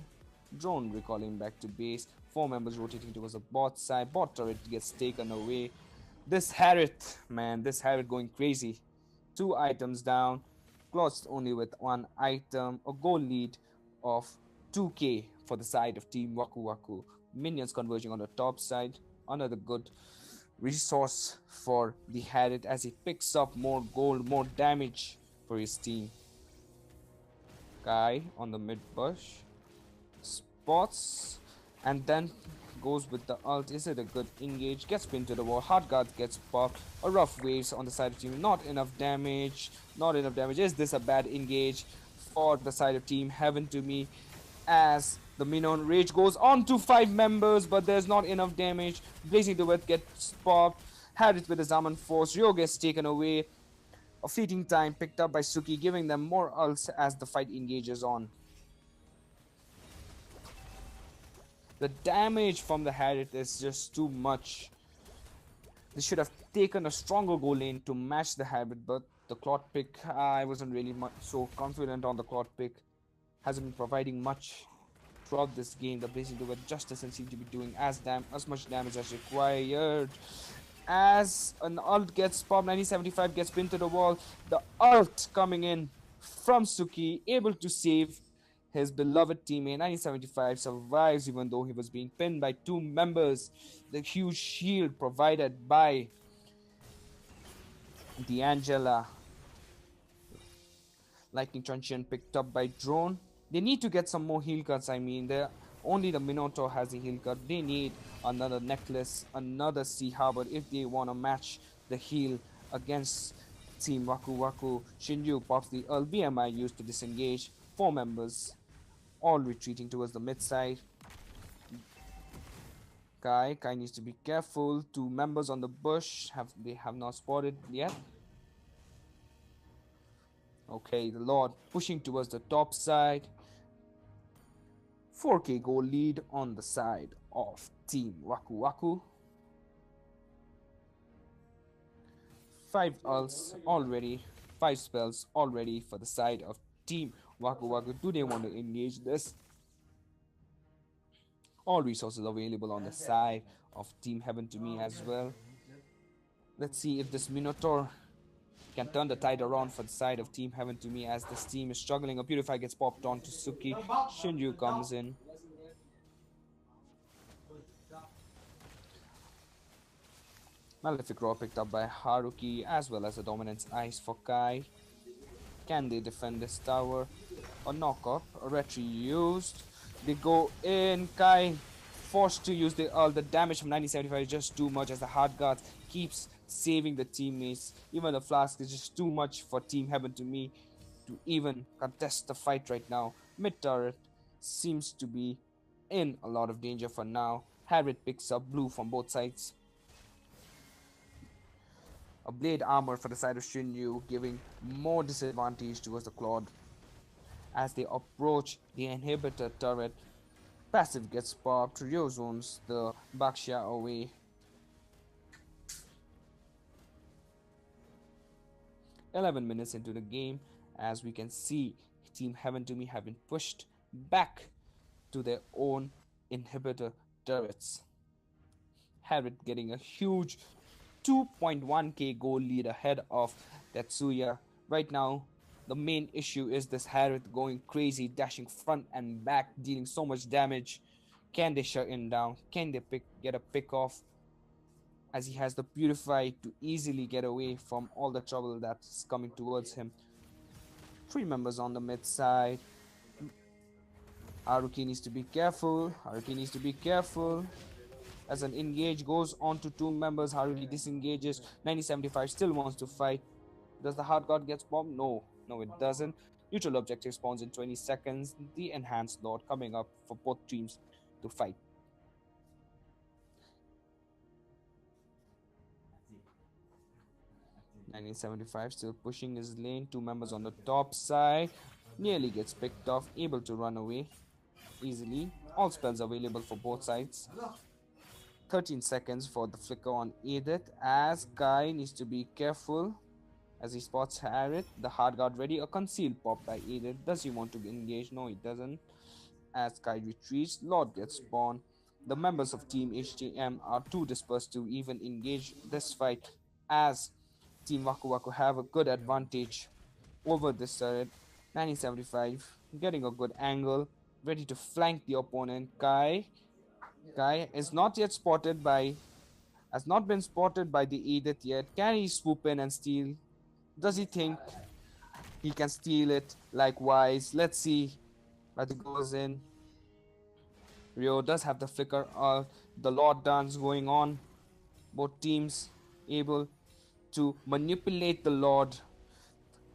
Drone recalling back to base. 4 members rotating towards the bot side. Bot turret gets taken away. This Harriet, man, this Harriet going crazy. 2 items down. Closed only with 1 item. A goal lead of 2k for the side of Team Waku Waku. Minions converging on the top side. Another good resource for the Harriet as he picks up more gold, more damage for his team. Guy on the mid bush spots and then goes with the ult. Is it a good engage? Gets pinned to the wall. Hard guard gets popped. A rough waves on the side of team. Not enough damage. Not enough damage. Is this a bad engage for the side of Team Heaven to me? As the Minon Rage goes on to 5 members, but there's not enough damage. Blazing the Wet gets popped. Had it with the Zaman Force. Ryo gets taken away. A fleeting time picked up by Suki, giving them more ults as the fight engages on. The damage from the Harriet is just too much. They should have taken a stronger goal lane to match the Harriet, but the Claude pick, I wasn't really so confident on the Claude pick. Hasn't been providing much throughout this game. The Blazing Duet just doesn't seem to be doing as much damage as required. As an ult gets popped, 9075 gets pinned to the wall. The ult coming in from Suki, able to save his beloved teammate. 9075 survives even though he was being pinned by 2 members. The huge shield provided by the Angela. Lightning Truncheon picked up by Drone. They need to get some more heal cards. I mean, only the Minotaur has a heal card. They need another necklace, another Sea Harbor if they want to match the heal against Team Waku Waku. Shinju pops the ult. BMI used to disengage. 4 members all retreating towards the mid side. Kai needs to be careful. 2 members on the bush. They have not spotted yet. Okay, the Lord pushing towards the top side. 4k goal lead on the side of Team Waku Waku. 5 ults already, 5 spells already for the side of Team Waku Waku. Do they want to engage this? All resources available on the side of Team Heaven to me as well. Let's see if this Minotaur can turn the tide around for the side of Team Heaven to me as this team is struggling. A Purify gets popped on to Suki. Shinju comes in. Malefic Roar picked up by Haruki as well as a Dominance Ice for Kai. Can they defend this tower? A knock-up, a retry used. They go in. Kai forced to use the ult. The damage from 9075 is just too much as the Hard Guard keeps saving the teammates. Even the Flask is just too much for Team Heaven to me to even contest the fight right now. Mid turret seems to be in a lot of danger for now. Harriet picks up blue from both sides. A blade armor for the side of Shinju, giving more disadvantage towards the Claude. As they approach the inhibitor turret, passive gets popped. Ryo zones the Baxia away. "11 minutes into the game, as we can see, Team Heaven to me have been pushed back to their own inhibitor turrets. Harriet getting a huge 2.1k goal lead ahead of Tetsuya. Right now, the main issue is this Harriet going crazy, dashing front and back, dealing so much damage. Can they shut him down? Can they get a pick off? As he has the Purify to easily get away from all the trouble that's coming towards him. 3 members on the mid side. Haruki needs to be careful. As an engage goes on to 2 members, Haruki disengages. 9075 still wants to fight. Does the Hard God get bombed? No, it doesn't. Neutral objective spawns in 20 seconds. The Enhanced Lord coming up for both teams to fight. 1975 still pushing his lane. 2 members on the top side. Nearly gets picked off. Able to run away easily. All spells available for both sides. 13 seconds for the flicker on Edith, as Kai needs to be careful as he spots Harriet. The hard guard ready. A concealed pop by Edith. Does he want to engage? No, he doesn't. As Kai retreats, Lord gets spawned. The members of Team HTM are too dispersed to even engage this fight, as Team Waku Waku have a good advantage over this turret. 1975 getting a good angle, ready to flank the opponent. Kai is not yet spotted by, has not been spotted by the Edith yet. Can he swoop in and steal? Does he think he can steal it? Likewise, let's see. But it goes in. Rio does have the flicker. The Lord dance going on. Both teams able to manipulate the Lord.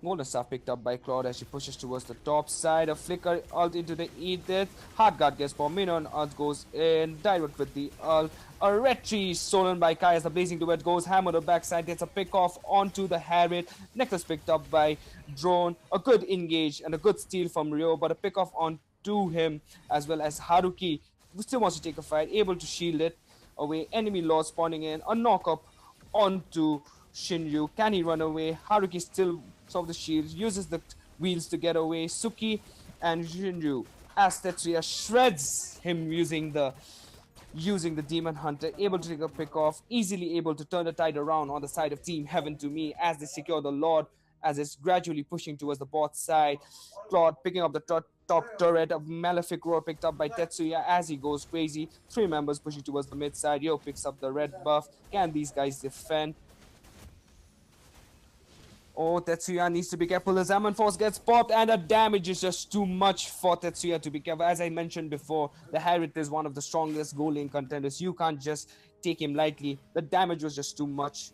Golden Staff picked up by Claude as she pushes towards the top side. A flicker ult into the Edith. Hard guard gets for Mino and ult goes in. Direct with the ult. A retreat stolen by Kai as the blazing duet goes. Hammer the backside gets a pick off onto the Harriet. Necklace picked up by Drone. A good engage and a good steal from Rio, but a pick off onto him as well as Haruki, who still wants to take a fight, able to shield it away. Enemy Lord spawning in. A knock up onto Shinryu. Can he run away? Haruki still of the shield, uses the wheels to get away. Suki and Shinryu, as Tetsuya shreds him using the Demon Hunter, able to take a pick off, easily able to turn the tide around on the side of Team Heaven to Me as they secure the Lord, as it's gradually pushing towards the bot side. Claude picking up the top turret. Of Malefic Roar picked up by Tetsuya as he goes crazy. 3 members pushing towards the mid side. Yo picks up the red buff. Can these guys defend? Oh, Tetsuya needs to be careful. The Zaman Force gets popped and the damage is just too much for Tetsuya to be careful. As I mentioned before, the Harriet is one of the strongest goal lane contenders. You can't just take him lightly. The damage was just too much.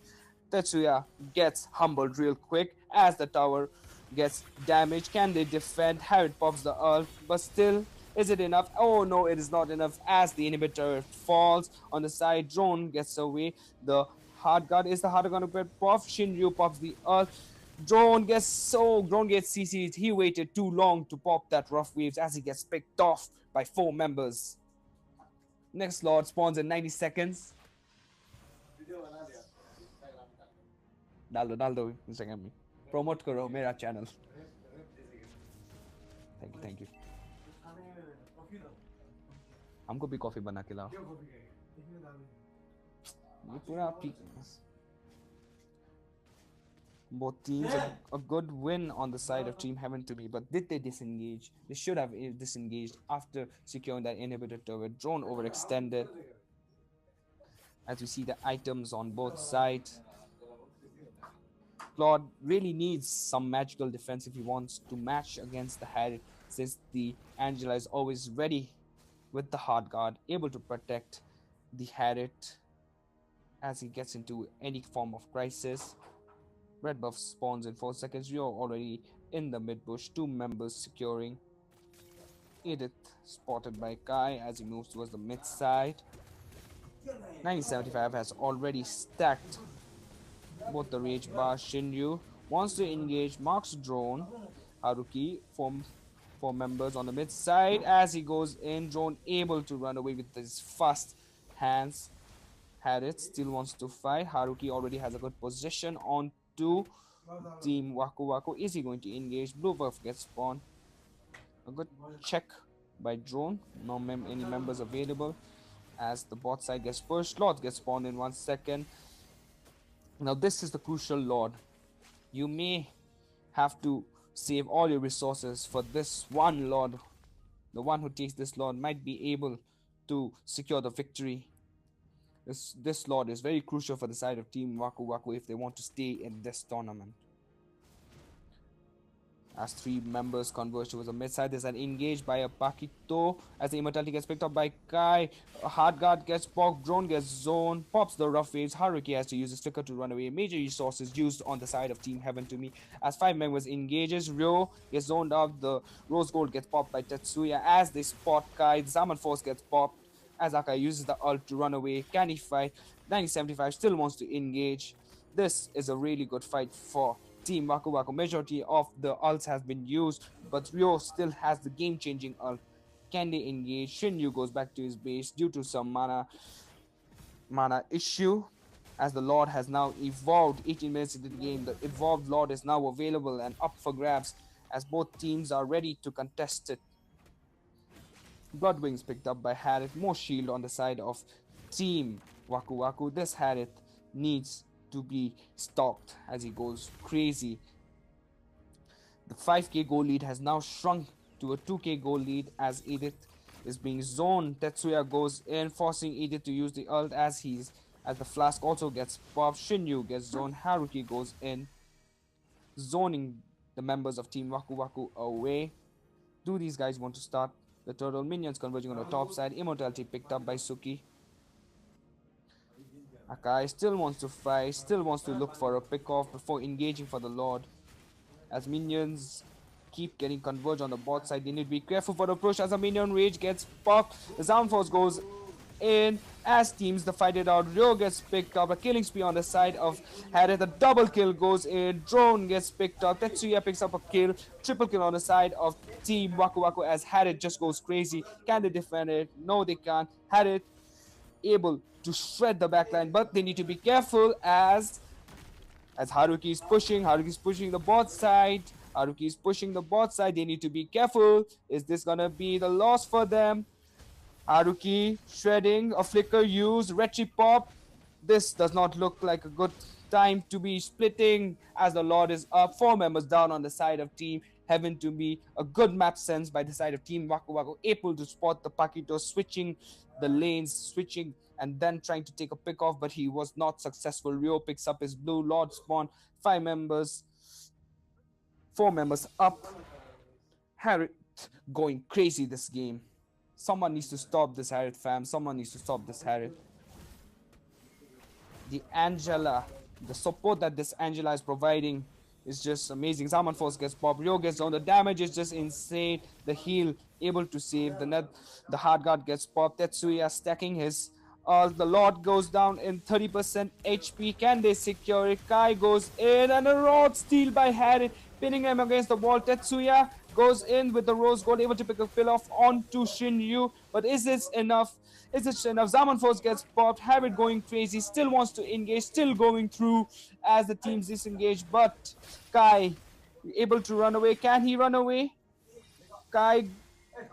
Tetsuya gets humbled real quick as the tower gets damaged. Can they defend? Harriet pops the ult, but still, is it enough? Oh no, it is not enough as the inhibitor falls on the side. Drone gets away. The hard guard is the hard guard to get popped. Shinryu pops the ult. Drone gets CC'd. He waited too long to pop that rough waves as he gets picked off by 4 members. Next Lord spawns in 90 seconds. डाल दो Instagram में. Promote करो मेरा channel. Thank you. हमको भी coffee बना के लाओ. ये पूरा both teams a good win on the side of Team Heaven to Me, but did they disengage? They should have disengaged after securing that inhibitor turret. Drone overextended. As we see the items on both sides. Claude really needs some magical defense if he wants to match against the Harriet, since the Angela is always ready with the hard guard, able to protect the Harriet as he gets into any form of crisis. Red buff spawns in 4 seconds. You're already in the mid bush. 2 members securing. Edith spotted by Kai as he moves towards the mid side. 1975 has already stacked both the rage bar. Shinryu wants to engage, marks Drone. Haruki from 4 members on the mid side as he goes in. Drone able to run away with his fast hands. Harriet still wants to fight. Haruki already has a good position on to Team Waku Waku. Is he going to engage? Blue buff gets spawned. A good check by Drone. No any members available as the bot side gets pushed. Lord gets spawned in 1 second. Now this is the crucial Lord. You may have to save all your resources for this one Lord. The one who takes this Lord might be able to secure the victory. This Lord is very crucial for the side of Team Waku Waku if they want to stay in this tournament. As 3 members converge towards the mid side, there's an engage by a Pakito as the immortality gets picked up by Kai. A hard guard gets poked, Drone gets zoned, pops the rough waves. Haruki has to use his flicker to run away. Major resources used on the side of Team Heaven to Me as 5 members engages. Ryo gets zoned out. The rose gold gets popped by Tetsuya as they spot Kai. The Zaman Force gets popped as Akai uses the ult to run away. Can he fight? 1975 still wants to engage. This is a really good fight for Team Waku Waku. Majority of the ults has been used, but Ryo still has the game-changing ult. Can they engage? Shinryu goes back to his base due to some mana issue, as the Lord has now evolved 18 minutes into the game. The evolved Lord is now available and up for grabs as both teams are ready to contest it. Bloodwings picked up by Harith. More shield on the side of Team Waku Waku. This Harith needs to be stopped as he goes crazy. The 5k goal lead has now shrunk to a 2k goal lead as Edith is being zoned. Tetsuya goes in, forcing Edith to use the ult as the flask also gets popped. Shinryu gets zoned. Haruki goes in, zoning the members of Team Waku Waku away. Do these guys want to start the turtle? Minions converging on the top side. Immortality picked up by Suki. Akai still wants to fight, still wants to look for a pick off before engaging for the Lord. As minions keep getting converged on the bot side, they need to be careful for the approach as a minion rage gets popped. The Sound Force goes in as teams the fight it out. Ryo gets picked up. A killing spree on the side of Harith. A double kill goes in. Drone gets picked up. Tetsuya picks up a kill. Triple kill on the side of Team Waku Waku as Harith just goes crazy. Can they defend it? No, they can't. Harith able to shred the backline, but they need to be careful as Haruki is pushing the bot side. Haruki is pushing the bot side. They need to be careful. Is this gonna be the loss for them? Haruki shredding, a flicker used, retry pop. This does not look like a good time to be splitting as the Lord is up. 4 members down on the side of Team Heaven to be a good map sense by the side of Team Waku Waku, able to spot the Pakito switching the lanes, switching and then trying to take a pick off, but he was not successful. Ryo picks up his blue. Lord spawn. 4 members up. Harith going crazy this game. Someone needs to stop this Harith, fam. Someone needs to stop this Harith. The support that this Angela is providing is just amazing. Zaman Force gets popped. Ryo gets on. The damage is just insane. The heal able to save. The hard guard gets popped. Tetsuya stacking his. The Lord goes down in 30% HP. Can they secure it? Kai goes in and a rod steal by Harith, pinning him against the wall. Tetsuya goes in with the rose gold, able to pick a kill off onto Shinryu. But is this enough? Is it enough? Zaman Force gets popped. Harith going crazy. Still wants to engage. Still going through as the teams disengage. But Kai able to run away. Can he run away? Kai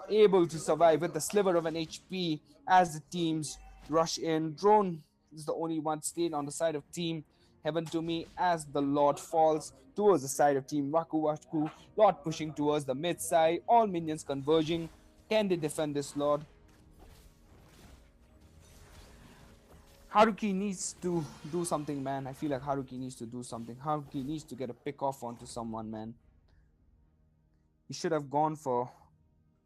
able to survive with the sliver of an HP as the teams rush in. Drone is the only one staying on the side of Team Heaven to me as the Lord falls towards the side of Team Waku Waku. Lord pushing towards the mid side. All minions converging. Can they defend this Lord? Haruki needs to do something, man. I feel like Haruki needs to do something. Haruki needs to get a pick off onto someone, man. He should have gone for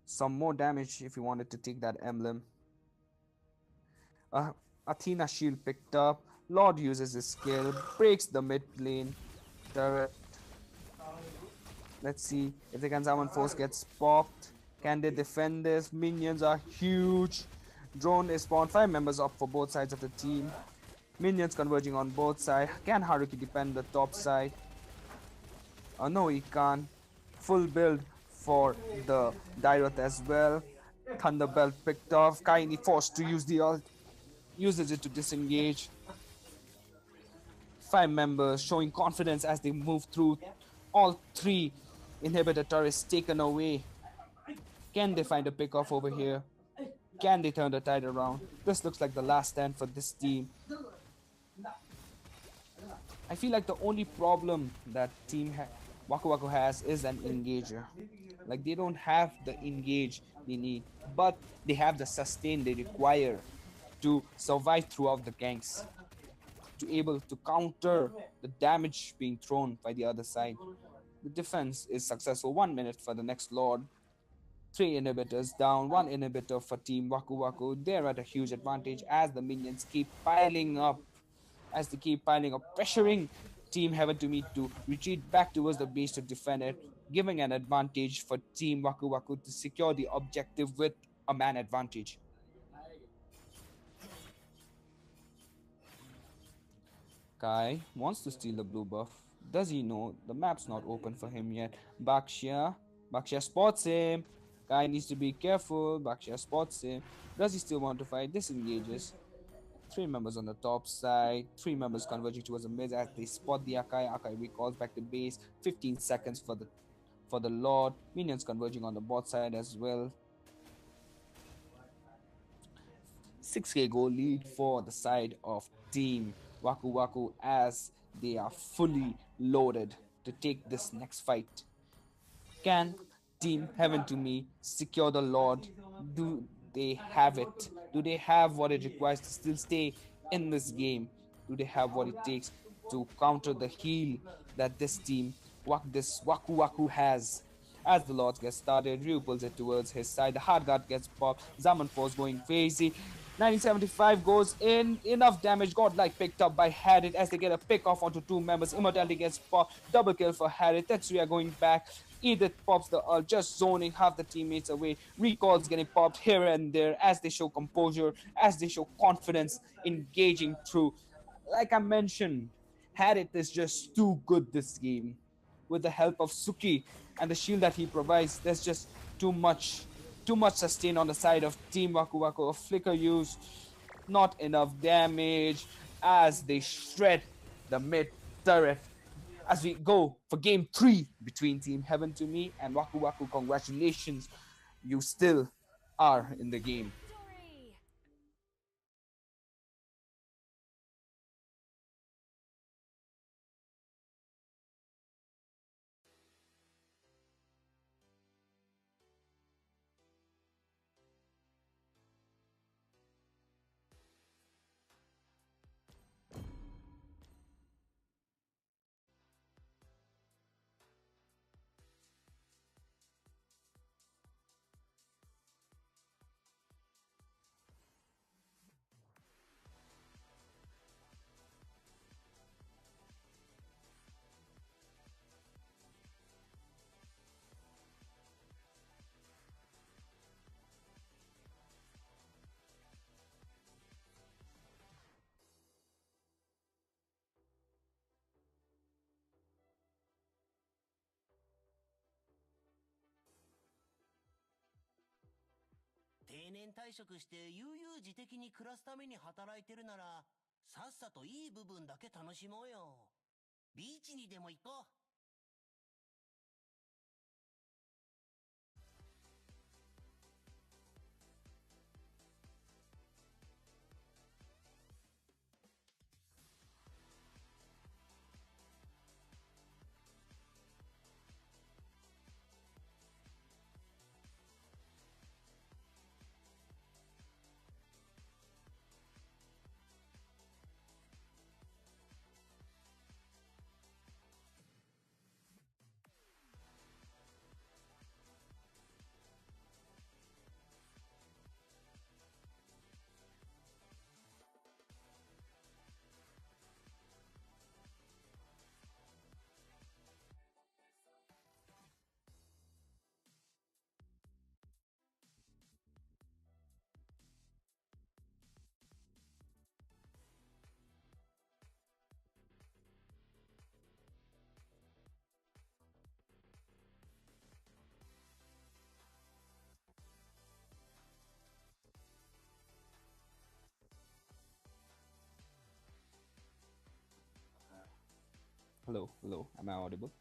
some more damage if he wanted to take that emblem. Athena shield picked up. Lord uses his skill, breaks the mid lane turret. Let's see if the Ganzaman Force gets popped. Can they defend this? Minions are huge. Drone is spawned. 5 members up for both sides of the team. Minions converging on both sides. Can Haruki defend the top side? No, he can't. Full build for the Dairoth as well. Thunderbelt picked off. Kaini forced to use the ult. Uses it to disengage. 5 members showing confidence as they move through. All 3 inhibitor turrets taken away. Can they find a pick off over here? Can they turn the tide around? This looks like the last stand for this team. I feel like the only problem that Team Waku Waku has is an engager. Like, they don't have the engage they need, but they have the sustain they require to survive throughout the ganks, to able to counter the damage being thrown by the other side. The defense is successful. 1 minute for the next Lord. 3 inhibitors down, 1 inhibitor for Team Waku Waku. They're at a huge advantage as the minions keep piling up. Pressuring Team Heaven to meet to retreat back towards the base to defend it, giving an advantage for Team Waku Waku to secure the objective with a man advantage. Akai wants to steal the blue buff. Does he know the map's not open for him yet? Bakshia spots him. Kai needs to be careful. Bakshia spots him. Does he still want to fight? Disengages. Three members on the top side. Three members converging towards the mid as they spot the Akai. Akai recalls back to base. 15 seconds for the Lord. Minions converging on the bot side as well. 6k goal lead for the side of Team Waku Waku as they are fully loaded to take this next fight. Can Team Heaven to Me secure the Lord? Do they have it? Do they have what it requires to still stay in this game? Do they have what it takes to counter the heal that this team, this Waku Waku has? As the Lords get started, Ryu pulls it towards his side. The hard guard gets popped. Zaman Force going crazy. 1975 goes in. Enough damage. Godlike picked up by Harriet as they get a pick off onto two members. Immortality gets popped. Double kill for Harriet. Tetsuya going back. Edith pops the ult, just zoning half the teammates away. Recalls getting popped here and there as they show composure, as they show confidence, engaging through. Like I mentioned, Harriet is just too good this game. With the help of Suki and the shield that he provides, there's just too much sustain on the side of Team Waku Waku. A flicker use, not enough damage as they shred the mid turret. As we go for game 3 between Team Heaven to Me and Waku Waku, congratulations, you still are in the game. Victory!定年退職して悠々自適に暮らすために働いてるなら、さっさといい部分だけ楽しもうよ。ビーチにでも行こう。Hello, hello, am I audible?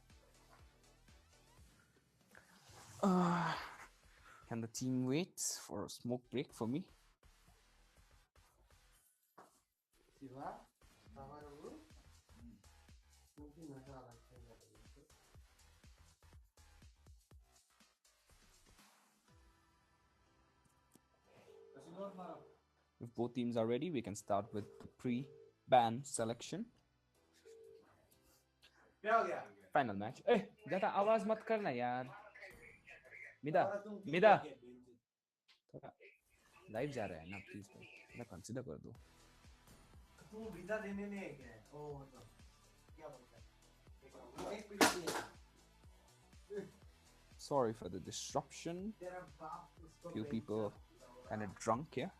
Can the team wait for a smoke break for me? Siva, sabar dulu. Mungkin masalah saya nggak begitu. Masih normal. If both teams are ready, we can start with the pre-ban selection. Final match. ज़्यादा आवाज मत करना यार. मिदा थोड़ा live जा रहा है ना, प्लीज भाई थोड़ा कंसीडर कर दो. तुम वीजा देने नहीं है क्या? ओह मतलब क्या बोलता है? एक minute. Sorry for the disruption. तेरा बाप उसको Few people kind of drunk here.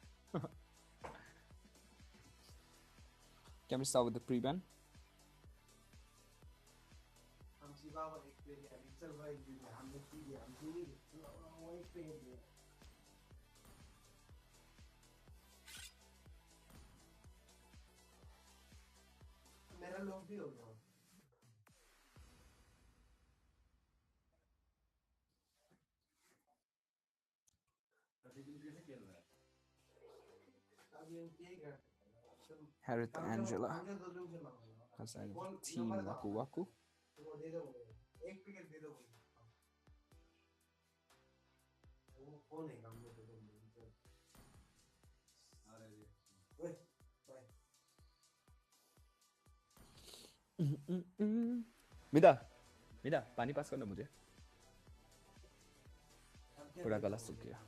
Can we start with the pre-ban? Bravo, experience. It's a very good. I'm the PD. I'm doing it. Experience. मेरा लोग भी हो गया Harith Angela. Aside of Team Waku Waku. वो दे दो एक picket दे दो वो कौन है काम में दे दो ओए मिदा पानी पास करना मुझे पूरा गला सूख गया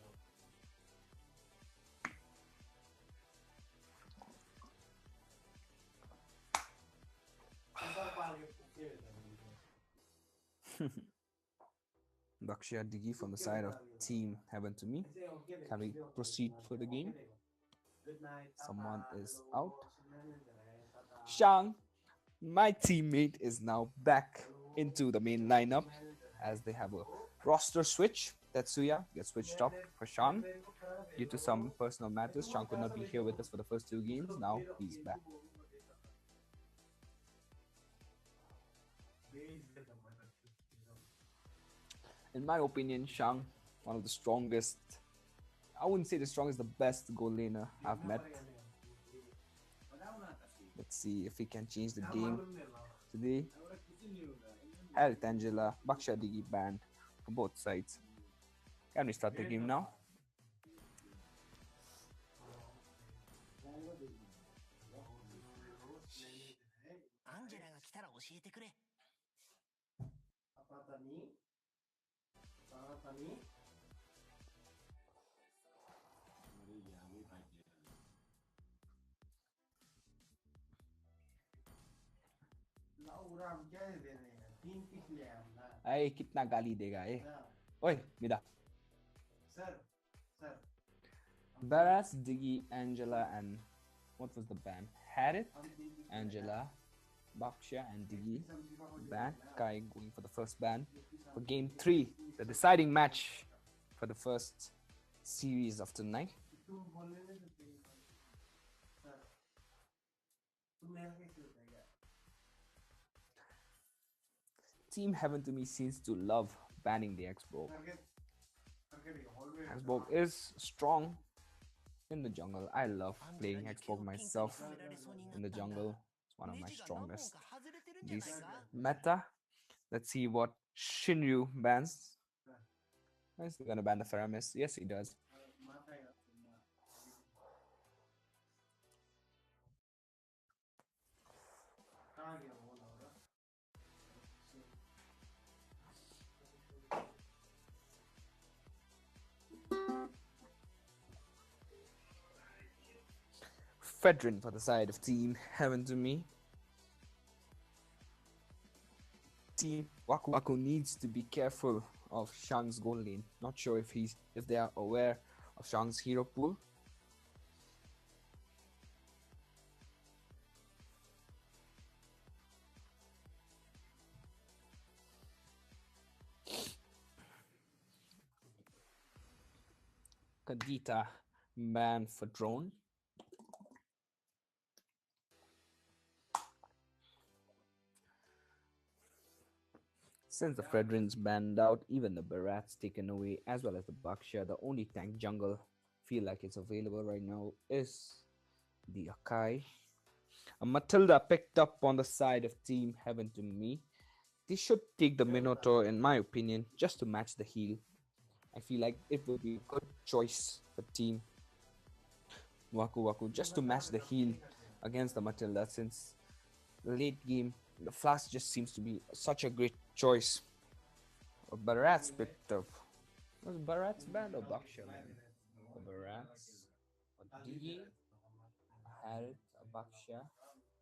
Bakshia Digi from the side of Team Heaven to Me. Can we proceed for the game? Someone is out. Shang, my teammate, is now back into the main lineup as they have a roster switch. Tetsuya gets switched up for Shang. Due to some personal matters, Shang could not be here with us for the first two games. Now he's back. In my opinion, Shang, one of the strongest, I wouldn't say the strongest, the best goal laner I've met. Let's see if he can change the game today. Harith Angela, Baksha Digi banned for both sides. Can we start the game now? Hey, कितना गाली देगा ये? ओए, मिदा. Sir. Baras, Diggy, Angela, and what was the ban? Harith, Angela, Baksha, and Diggy ban. Kai going for the first ban for game 3, the deciding match for the first series of tonight. Team Heaven to me seems to love banning the Xborg. Xborg is strong in the jungle. I love playing Xborg myself in the jungle. It's one of my strongest. This meta. Let's see what Shinryu bans. Is he gonna ban the Faramis? Yes, he does. Fedrin for the side of Team Heaven to me. Team Waku Waku needs to be careful of Shang's goal lane. Not sure if they are aware of Shang's hero pool. Kadita banned for drone. Since the Fredrin's banned out, even the Barat's taken away, as well as the Baksha, the only tank jungle feel like it's available right now is the Akai. A Matilda picked up on the side of Team Heaven to me. They should take the Minotaur, in my opinion, just to match the heal. I feel like it would be a good choice for Team Waku Waku, just to match the heal against the Matilda, since the late game, the Flask just seems to be such a great choice. Barat's picked up. Was Barat's banned or Baksha banned? Barat's, Digi, Harith, Baksha.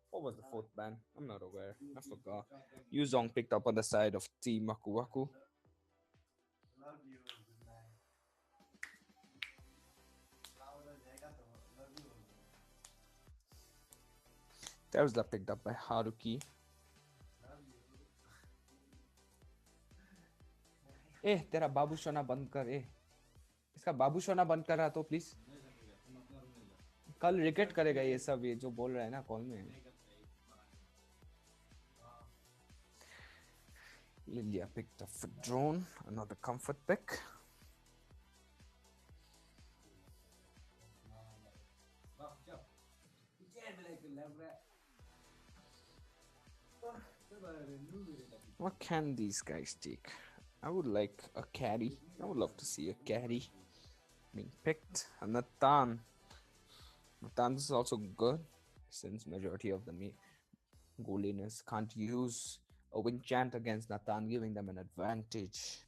What was the fourth ban? I'm not aware. I forgot. Yuzong picked up on the side of Team Waku Waku. Tesla picked up by Haruki. ए तेरा बाबू सोना बंद कर ए इसका बाबू सोना बंद कर रहा तो प्लीज कल रिकेट करेगा ये सब ये जो बोल रहा है ना कॉल में Lilia picked up a drone, another comfort pick. What can these guys take? I would like a carry. I would love to see a carry being picked. And Nathan. Nathan is also good since majority of the goal can't use a wind chant against Nathan, giving them an advantage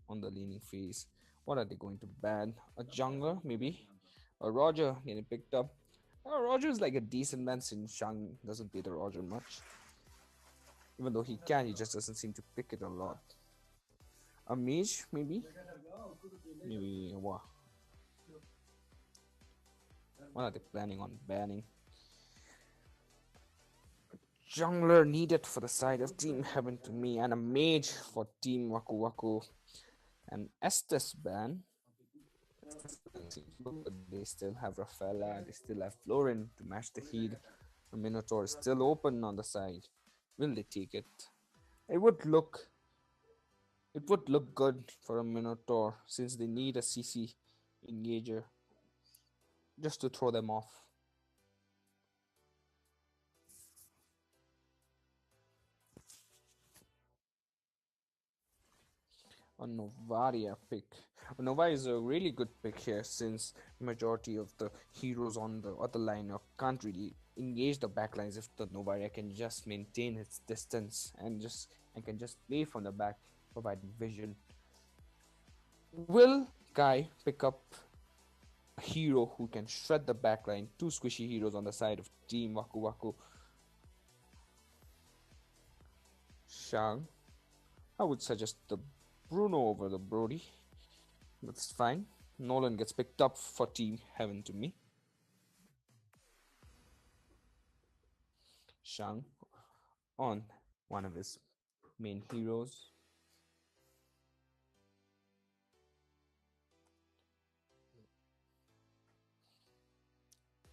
on the leaning phase. What are they going to ban? A jungler, maybe? A Roger getting picked up. Roger is like a decent man since Shang doesn't play the Roger much. Even though he can, he just doesn't seem to pick it a lot. A mage, maybe? Maybe what? What are they planning on banning? Jungler needed for the side of Team Heaven to me, and a mage for Team Waku Waku. And Estes ban. They still have Rafaela, they still have Florin to match the heal. The Minotaur is still open on the side. Will they take it? It would look good for a Minotaur since they need a CC engager just to throw them off. A Novaria pick. Nova is a really good pick here since majority of the heroes on the other line can't really engage the backlines if the Novaria can just maintain its distance and can just play from the back, providing vision. Will Guy pick up a hero who can shred the backline? Two squishy heroes on the side of Team Waku Waku. Shang. I would suggest the Bruno over the Brody. That's fine. Nolan gets picked up for Team Heaven to me. Shang on one of his main heroes.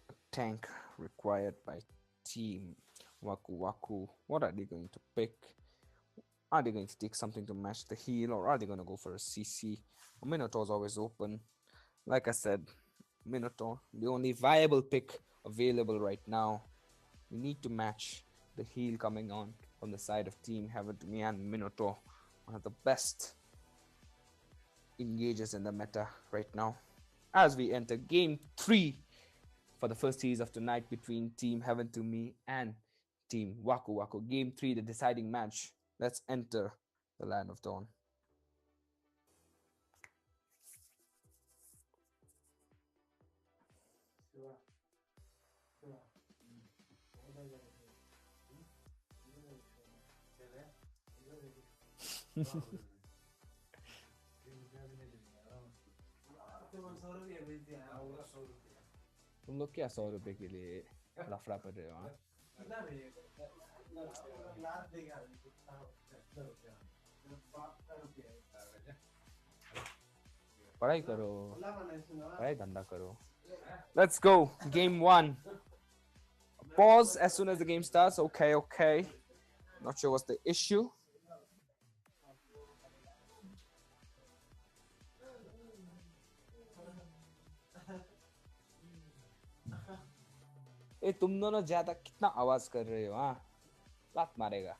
A tank required by Team Waku Waku. What are they going to pick? Are they going to take something to match the heal, or are they going to go for a CC? Minotaur is always open. Like I said, Minotaur, the only viable pick available right now. We need to match the heal coming on from the side of Team Heaven to me, and Minotaur, one of the best engages in the meta right now. As we enter Game 3 for the first series of tonight between Team Heaven to me and Team Waku Waku. Game 3, the deciding match. Let's enter the Land of Dawn. तुम लोग क्या 100 रुपए के लिए लफड़ा पड़ रहे हो हाँ? पढ़ाई करो पढ़ाई धंधा करो. Let's go. Game 1. Pause as soon as the game starts. Okay. Not sure what's the issue. ए तुम दोनों ज्यादा कितना आवाज कर रहे हो हाँ लात मारेगा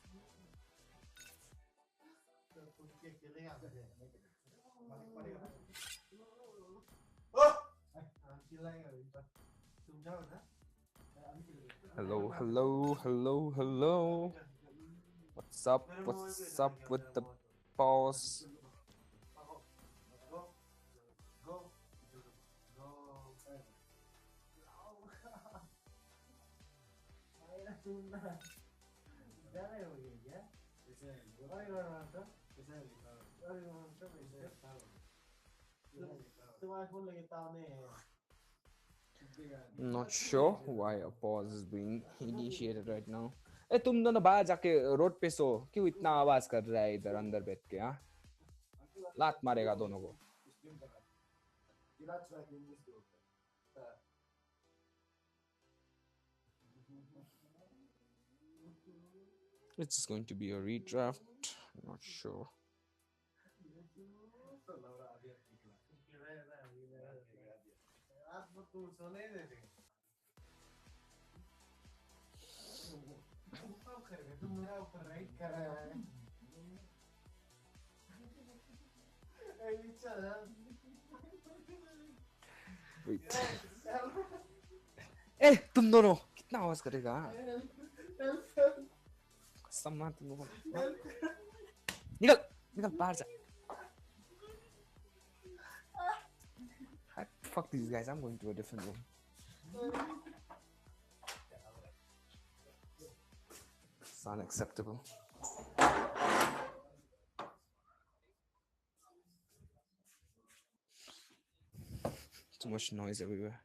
Hello. What's up with the pause? Not sure why a pause is being initiated right now. ए तुम दोनों बाहर जाके रोड पे सो क्यों इतना आवाज कर रहा है इधर अंदर बैठ के हाँ लात मारेगा दोनों को. Stream कर रहा है. You're not tracking this group. हाँ. It's going to be a redraft. Not sure. रात को तू सोने ही नहीं देगा. कब करेगा तू मेरा ऊपर राइट कर रहा है. ऐ चल. Wait. Eh, तुम दोनों कितना आवाज करेगा? सम्मान तुम लोगों. निकल निकल बाहर जा. Fuck these guys, I'm going to a different room. It's unacceptable. Too much noise everywhere.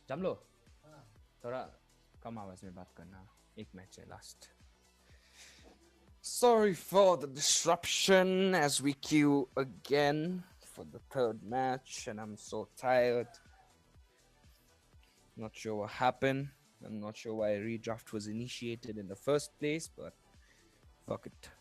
जम लो. थोड़ा कम आवाज में बात करना. एक मैच है last. Sorry for the disruption as we queue again for the third match, and I'm so tired. Not sure what happened. I'm not sure why a redraft was initiated in the first place, but fuck it.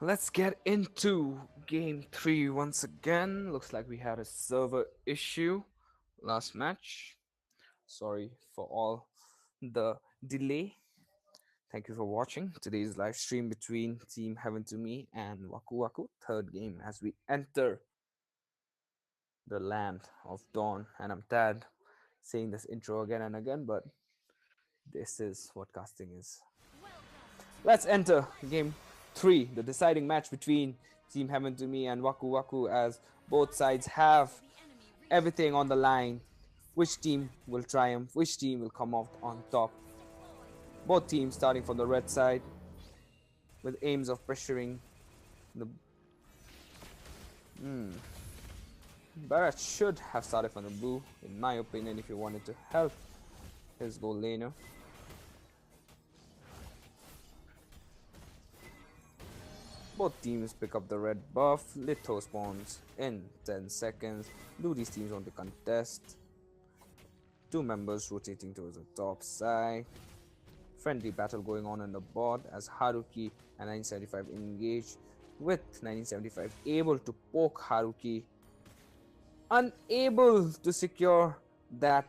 Let's get into game 3 once again. Looks like we had a server issue last match. Sorry for all the delay. Thank you for watching today's live stream between Team Heaven to Me and Waku Waku. Third game as we enter the land of dawn. And I'm tired saying this intro again and again, but this is what casting is. Let's enter game 3, the deciding match between Team Heaven to Me and Waku Waku, as both sides have everything on the line. Which team will triumph? Which team will come out on top? Both teams starting from the red side with aims of pressuring the... Barrett should have started from the blue, in my opinion, if he wanted to help his goal laner. Both teams pick up the red buff. Litho spawns in 10 seconds. Do these teams want to contest? Two members rotating towards the top side. Friendly battle going on the board as Haruki and 1975 engage, with 1975 able to poke Haruki, unable to secure that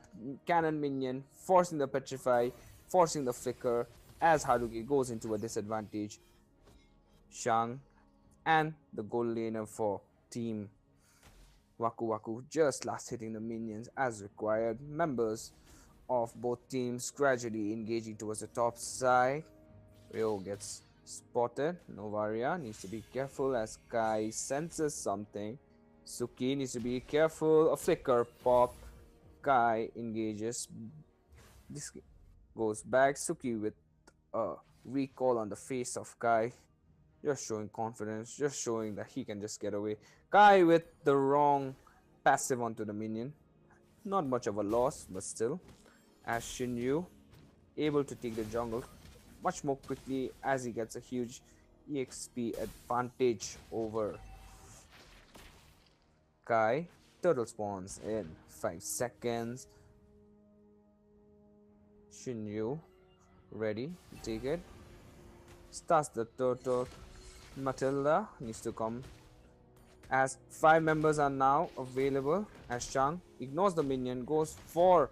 cannon minion, forcing the petrify, forcing the flicker as Haruki goes into a disadvantage. Shang and the gold laner for team Waku Waku just last hitting the minions as required. Members of both teams gradually engaging towards the top side. Ryo gets spotted. Novaria needs to be careful as Kai senses something. Suki needs to be careful. A flicker pop. Kai engages. This goes back. Suki with a recall on the face of Kai. Just showing confidence. Just showing that he can just get away. Kai with the wrong passive onto the minion. Not much of a loss, but still. As Shinryu able to take the jungle much more quickly as he gets a huge EXP advantage over Kai. Turtle spawns in 5 seconds. Shinryu ready to take it. Starts the turtle. Matilda needs to come as 5 members are now available as Shang ignores the minion, goes for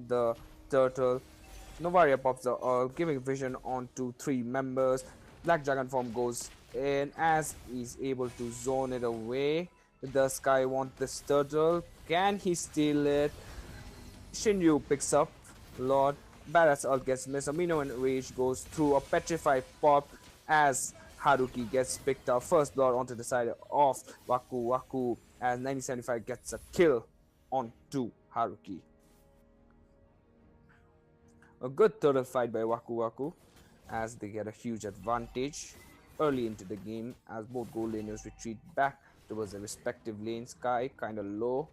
the turtle. Novaria pops the Earl, giving vision on to 3 members. Black Dragon form goes in as he's able to zone it away. The Sky wants this turtle. Can he steal it? Shinryu picks up Lord. Barrett's ult gets missed. Amino and Rage goes through a petrified pop as Haruki gets picked up. First blood onto the side of Waku Waku as 1975 gets a kill onto Haruki. A good turtle fight by Waku Waku as they get a huge advantage early into the game as both gold laners retreat back towards their respective lanes. Sky kinda low,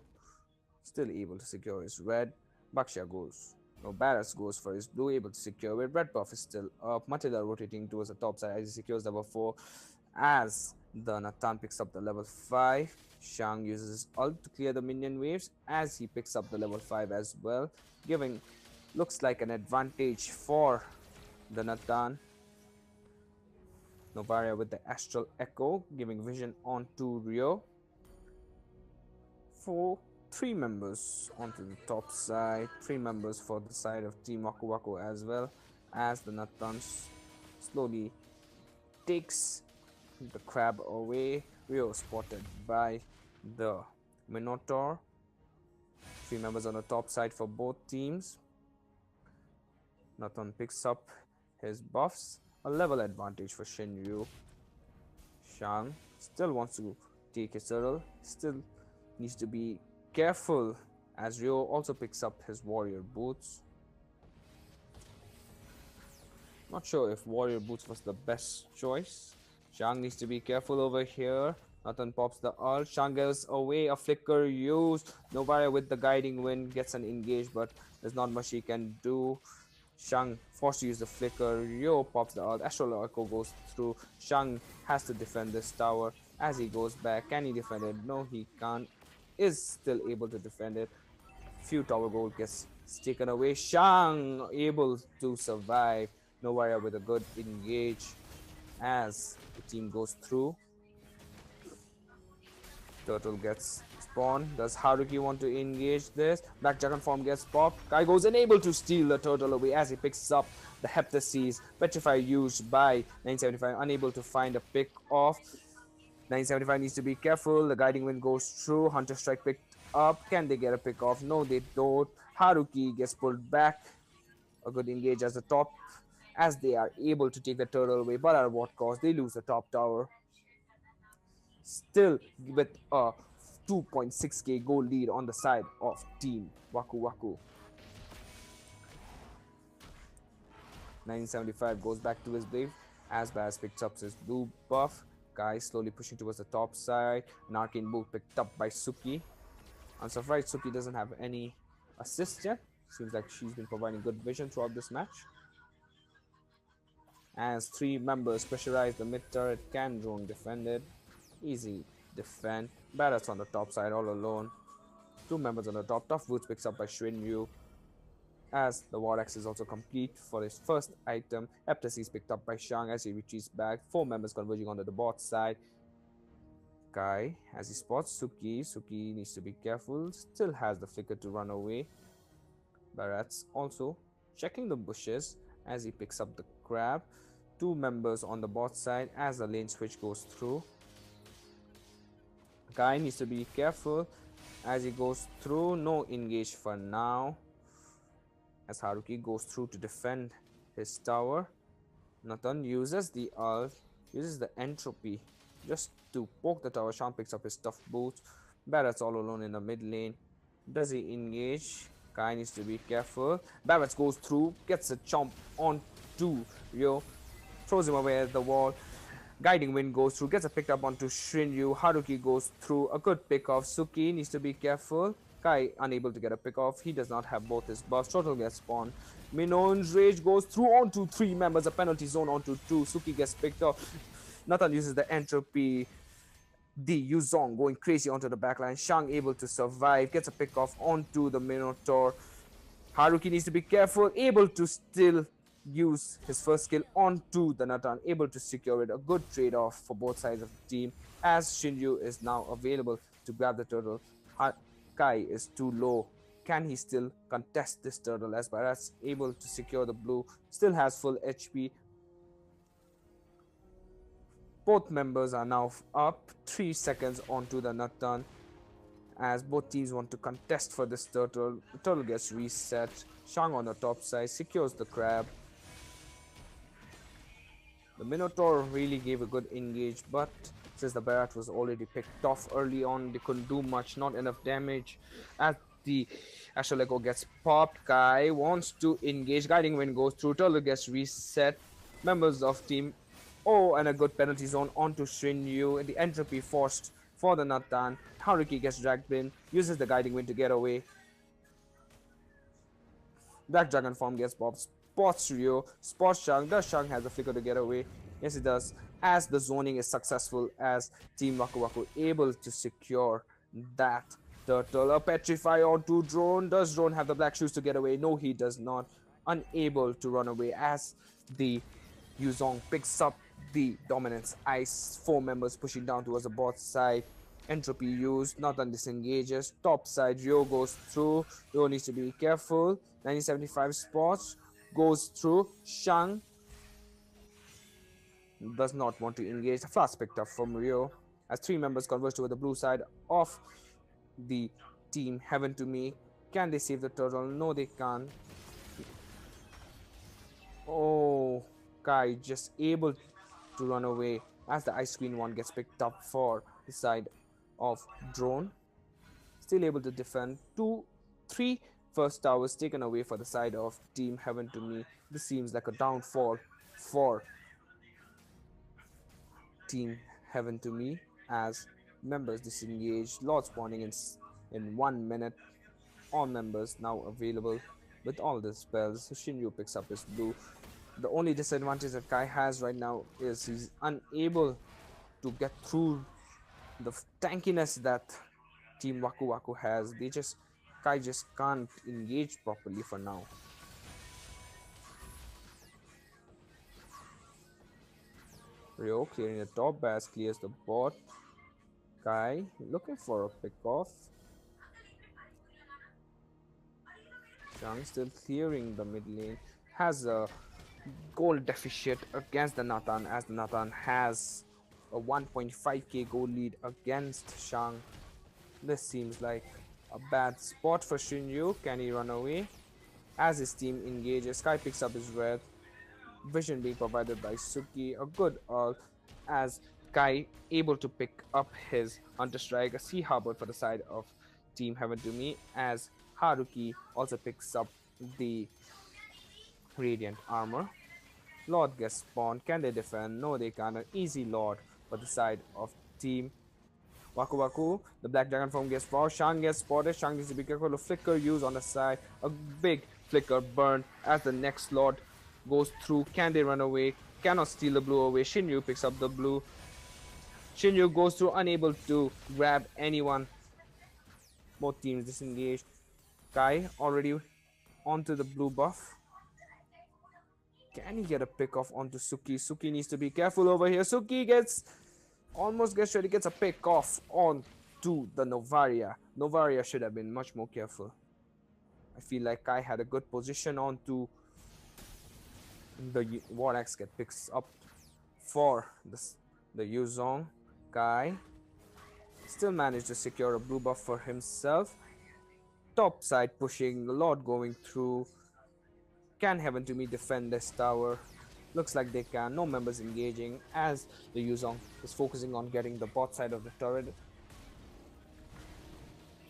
still able to secure his red. Bakshia goes. No, Barras goes for his blue, able to secure it. Red buff is still up. Matilda rotating towards the top side as he secures level 4. As the Nathan picks up the level 5. Shang uses his ult to clear the minion waves as he picks up the level 5 as well, giving looks like an advantage for the Nathan. Novaria with the Astral Echo, giving vision onto Ryo. 3 members onto the top side, 3 members for the side of Team Waku Waku as well, as the Nathan slowly takes the crab away. Ryo spotted by the Minotaur. 3 members on the top side for both teams. Nathan picks up his buffs, a level advantage for Shinryu. Shang still wants to take his turtle, still needs to be careful as Ryo also picks up his warrior boots. Not sure if warrior boots was the best choice. Shang needs to be careful over here. Nathan pops the ult. Shang goes away. A flicker used. Novaria with the guiding wind gets an engage, but there's not much he can do. Shang forced to use the flicker. Ryo pops the ult. Astral Echo goes through. Shang has to defend this tower as he goes back. Can he defend it? No, he can't. Is still able to defend it. Few tower gold gets taken away. Shang able to survive. Novaria with a good engage as the team goes through. Turtle gets spawned. Does Haruki want to engage this? Black Dragon form gets popped. Kai goes unable to steal the turtle away as he picks up the Heptaseas. Petrify used by 975, unable to find a pick off. 975 needs to be careful. The guiding wind goes through. Hunter strike picked up. Can they get a pick off? No, they don't. Haruki gets pulled back. A good engage as the top as they are able to take the turtle away, but at what cost? They lose the top tower. Still with a 2.6k goal lead on the side of Team Waku Waku. 975 goes back to his blade as Baz picks up his blue buff. Kai slowly pushing towards the top side. An arcane bolt picked up by Suki. I'm surprised Suki doesn't have any assist yet. Seems like she's been providing good vision throughout this match. As 3 members pressurize the mid turret, can drone defend it. Easy defend. Barrett's on the top side all alone. 2 members on the top. Tough Boots picks up by Shinryu. As the War Axe is also complete for his first item. Heptaseas picked up by Shang as he retreats back. 4 members converging onto the bot side. Kai, as he spots Suki, Suki needs to be careful, still has the flicker to run away. Barrett's also checking the bushes as he picks up the crab. Two members on the bot side as the lane switch goes through. Guy needs to be careful as he goes through. No engage for now as Haruki goes through to defend his tower. Nathan uses the ult, uses the entropy just to poke the tower. Sean picks up his stuffed boots. Barrett's all alone in the mid lane. Does he engage? Kai needs to be careful. Barrett's goes through, gets a chomp onto Ryo, throws him away at the wall. Guiding Wind goes through, gets a pick up onto Shinryu. Haruki goes through, a good pick off. Suki needs to be careful. Kai unable to get a pick off. He does not have both his buffs. Total gets spawned. Minon's Rage goes through onto 3 members. A penalty zone onto 2. Suki gets picked off. Nathan uses the entropy. The Yuzong going crazy onto the backline. Shang able to survive. Gets a pick off onto the Minotaur. Haruki needs to be careful. Able to still use his first skill onto the Natan, able to secure it. A good trade-off for both sides of the team as Shinryu is now available to grab the turtle. Kai is too low. Can he still contest this turtle as Bharat's able to secure the blue, still has full HP. Both members are now up 3 seconds onto the Natan as both teams want to contest for this turtle. The turtle gets reset. Shang on the top side secures the crab. The Minotaur really gave a good engage, but since the Barrat was already picked off early on, they couldn't do much, not enough damage. As the Astral Echo gets popped, Kai wants to engage. Guiding Wind goes through, turtle gets reset. Members of team, oh, and a good penalty zone onto Shinryu. The entropy forced for the Natan. Haruki gets dragged in, uses the Guiding Wind to get away. Black Dragon form gets popped. Spots Ryo, spots Shang. Does Shang has a flicker to get away? Yes, it does. As the zoning is successful, as Team Waku Waku able to secure that turtle. A petrify onto Drone. Does Drone have the black shoes to get away? No, he does not. Unable to run away as the Yuzong picks up the dominance ice. 4 members pushing down towards the bot side. Entropy used, Nathan disengages. Top side, Ryo goes through. Ryo needs to be careful. 1975 spots. Goes through. Shang does not want to engage. The flash picked up from Ryo as 3 members converge toward the blue side of the team. Heaven to me. Can they save the turtle? No, they can't. Oh, Kai just able to run away as the Ice Queen one gets picked up for the side of Drone. Still able to defend. 3 first towers taken away for the side of Team Heaven to me. This seems like a downfall for Team Heaven to me as members disengaged. Lord spawning in 1 minute. All members now available with all the spells. Shinryu picks up his blue. The only disadvantage that Kai has right now is he's unable to get through the tankiness that Team Waku Waku has. Kai just can't engage properly for now. Ryo clearing the top, Bass clears the bot. Kai looking for a pick off. Shang still clearing the mid lane. Has a gold deficit against the Nathan as the Nathan has a 1.5k gold lead against Shang. This seems like a bad spot for Shinryu. Can he run away? As his team engages, Kai picks up his red. Vision being provided by Suki. A good ult as Kai able to pick up his Hunter Strike. A Sea Harbor for the side of Team Heaven to me as Haruki also picks up the Radiant Armor. Lord gets spawned. Can they defend? No, they can't. An easy Lord for the side of Team Waku Waku. The Black Dragon form gets fouled. Shang gets spotted. Shang needs to be careful. A flicker used on the side. A big flicker burn as the next Lord goes through. Can they run away? Cannot steal the blue away. Shinryu picks up the blue. Shinryu goes through, unable to grab anyone. Both teams disengaged. Kai already onto the blue buff. Can he get a pick off onto Suki? Suki needs to be careful over here. Suki gets almost gets ready, gets a pick off on to the Novaria. Novaria should have been much more careful. I feel like Kai had a good position on to the War Axe get picks up for the Yuzong. Kai still managed to secure a blue buff for himself. Top side pushing, Lord going through. Can Heaven to Me defend this tower? Looks like they can. No members engaging as the Yuzong is focusing on getting the bot side of the turret.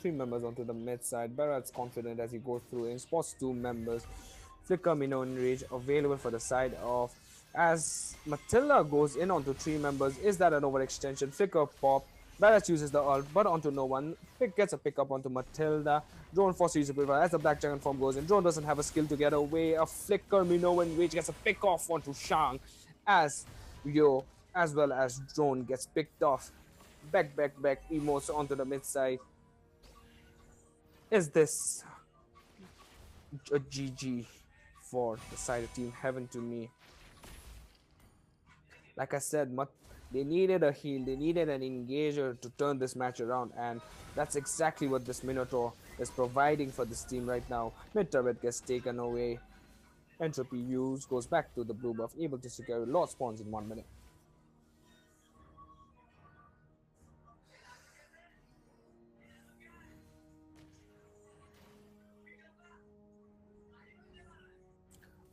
3 members onto the mid side. Barrett's confident as he goes through and spots 2 members. Flicker, Minnow, and Rage available for the side of. As Matilda goes in onto 3 members, is that an overextension? Flicker pop. Barrett uses the ult, but onto no one. Pick gets a pick up onto Matilda. Drone forces user prevail as the Black Dragon form goes in. Drone doesn't have a skill to get away. A Flicker, Minnow, and Rage gets a pick off onto Shang as Yo as well as Drone gets picked off. Back, emotes onto the mid side. Is this a GG for the side of Team Heaven to Me? Like I said, they needed a heal, they needed an engager to turn this match around, and that's exactly what this Minotaur is providing for this team right now. Mid turret gets taken away. Entropy used, goes back to the blue buff, able to secure Lord spawns in 1 minute.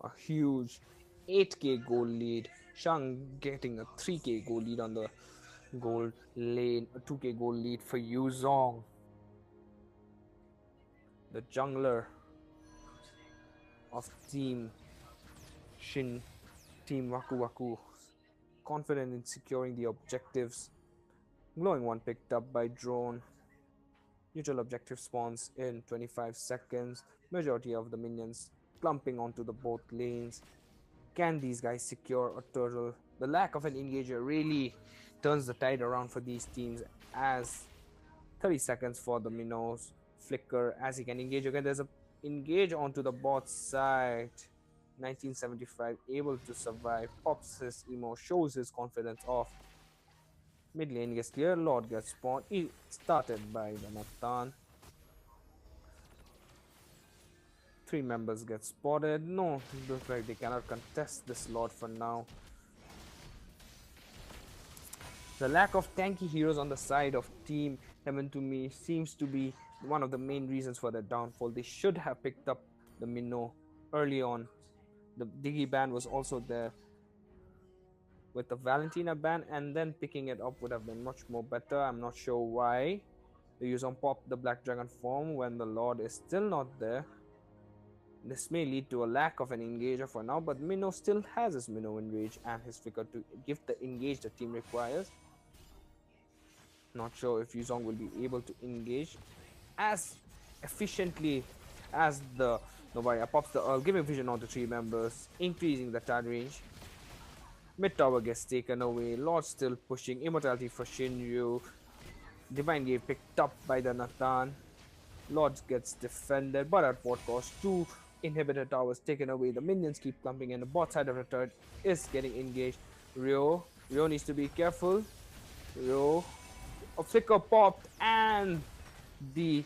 A huge 8k goal lead. Shang getting a 3k goal lead on the gold lane, a 2k goal lead for Yuzong, the jungler of Team Waku Waku, confident in securing the objectives. Glowing one picked up by drone. Neutral objective spawns in 25 seconds. Majority of the minions clumping onto the both lanes. Can these guys secure a turtle? The lack of an engager really turns the tide around for these teams, as 30 seconds for the minnows. Flicker as he can engage again. There's a engage onto the bot side. 1975 able to survive. Pops his emo, shows his confidence off. Mid lane gets clear. Lord gets spawned. He started by the Nathan. 3 members get spotted. No, looks like they cannot contest this Lord for now. The lack of tanky heroes on the side of Team Heaven to Me seems to be one of the main reasons for their downfall. They should have picked up the Minnow early on. The Diggy ban was also there with the Valentina ban, and then picking it up would have been much more better. I'm not sure why the Yuzong popped the Black Dragon form when the Lord is still not there. This may lead to a lack of an engager for now, but Minnow still has his Minnow Enrage and his figure to give the engage the team requires. Not sure if Yuzong will be able to engage as efficiently as the Novaria pops the Earl, giving vision on the 3 members, increasing the target range. Mid tower gets taken away. Lord still pushing. Immortality for Shinryu. Divine Gave picked up by the Nathan. Lord gets defended, but at what cost? 2 inhibitor towers taken away. The minions keep clumping, and the bot side of the turret is getting engaged. Ryo needs to be careful. Ryo, a flicker popped, and the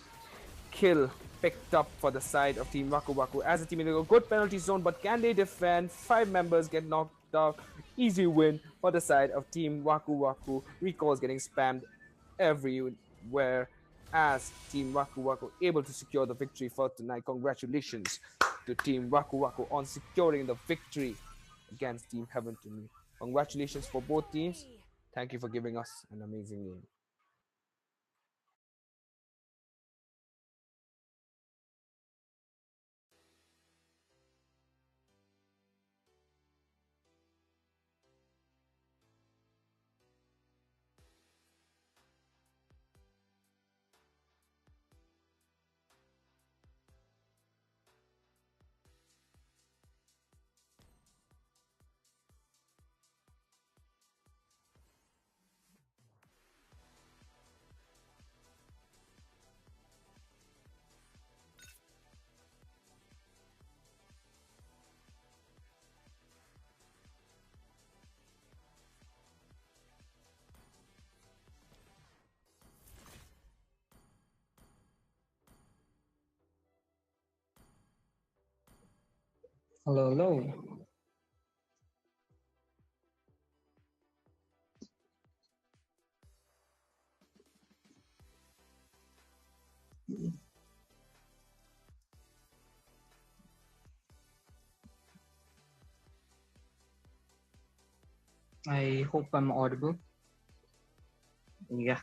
kill picked up for the side of Team Waku Waku as a team in a good penalty zone, but can they defend? 5 members get knocked out. Easy win for the side of Team Waku Waku. Recalls getting spammed everywhere as Team Waku Waku able to secure the victory for tonight. Congratulations to Team Waku Waku on securing the victory against Team Heaven to Me. Congratulations for both teams. Thank you for giving us an amazing game. Hello, hello. I hope I'm audible. Yeah.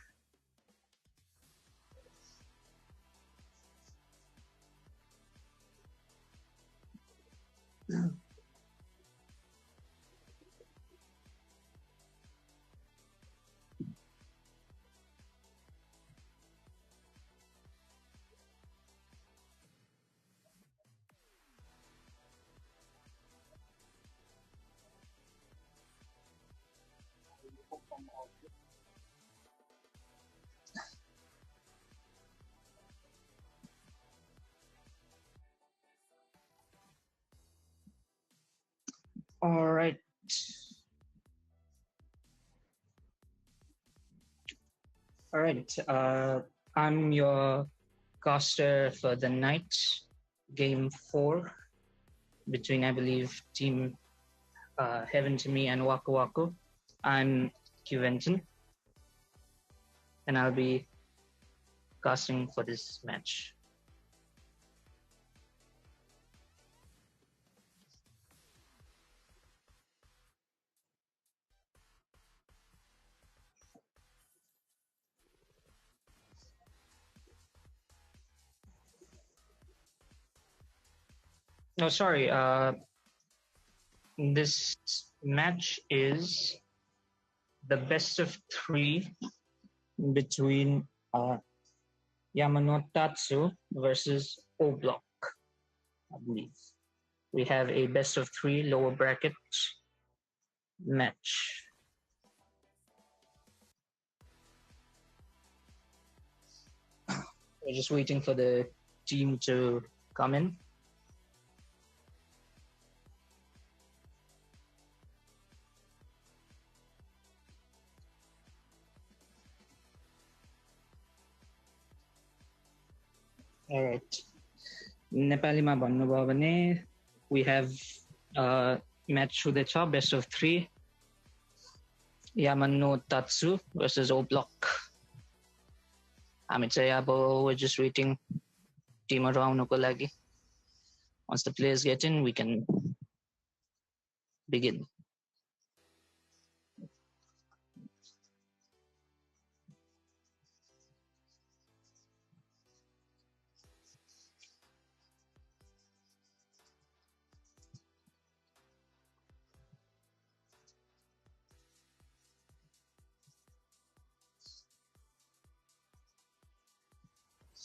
All right. All right. I'm your caster for the night. Game 4 between, I believe, Team Heaven to Me and Waku Waku. I'm Qventon, and I'll be casting for this match. No, sorry. This match is the best of 3 between Yama no Tatsu versus O Block, I believe. We have a best of 3 lower bracket match. We're just waiting for the team to come in. All right. नेपालीमा भन्नुभयो भने we have match हुँदैछ best of 3 Yama no Tatsu versus O Block. हामी चाहिँ अब we're just waiting टिमहरु आउनको लागि. Once the players get in, we can begin.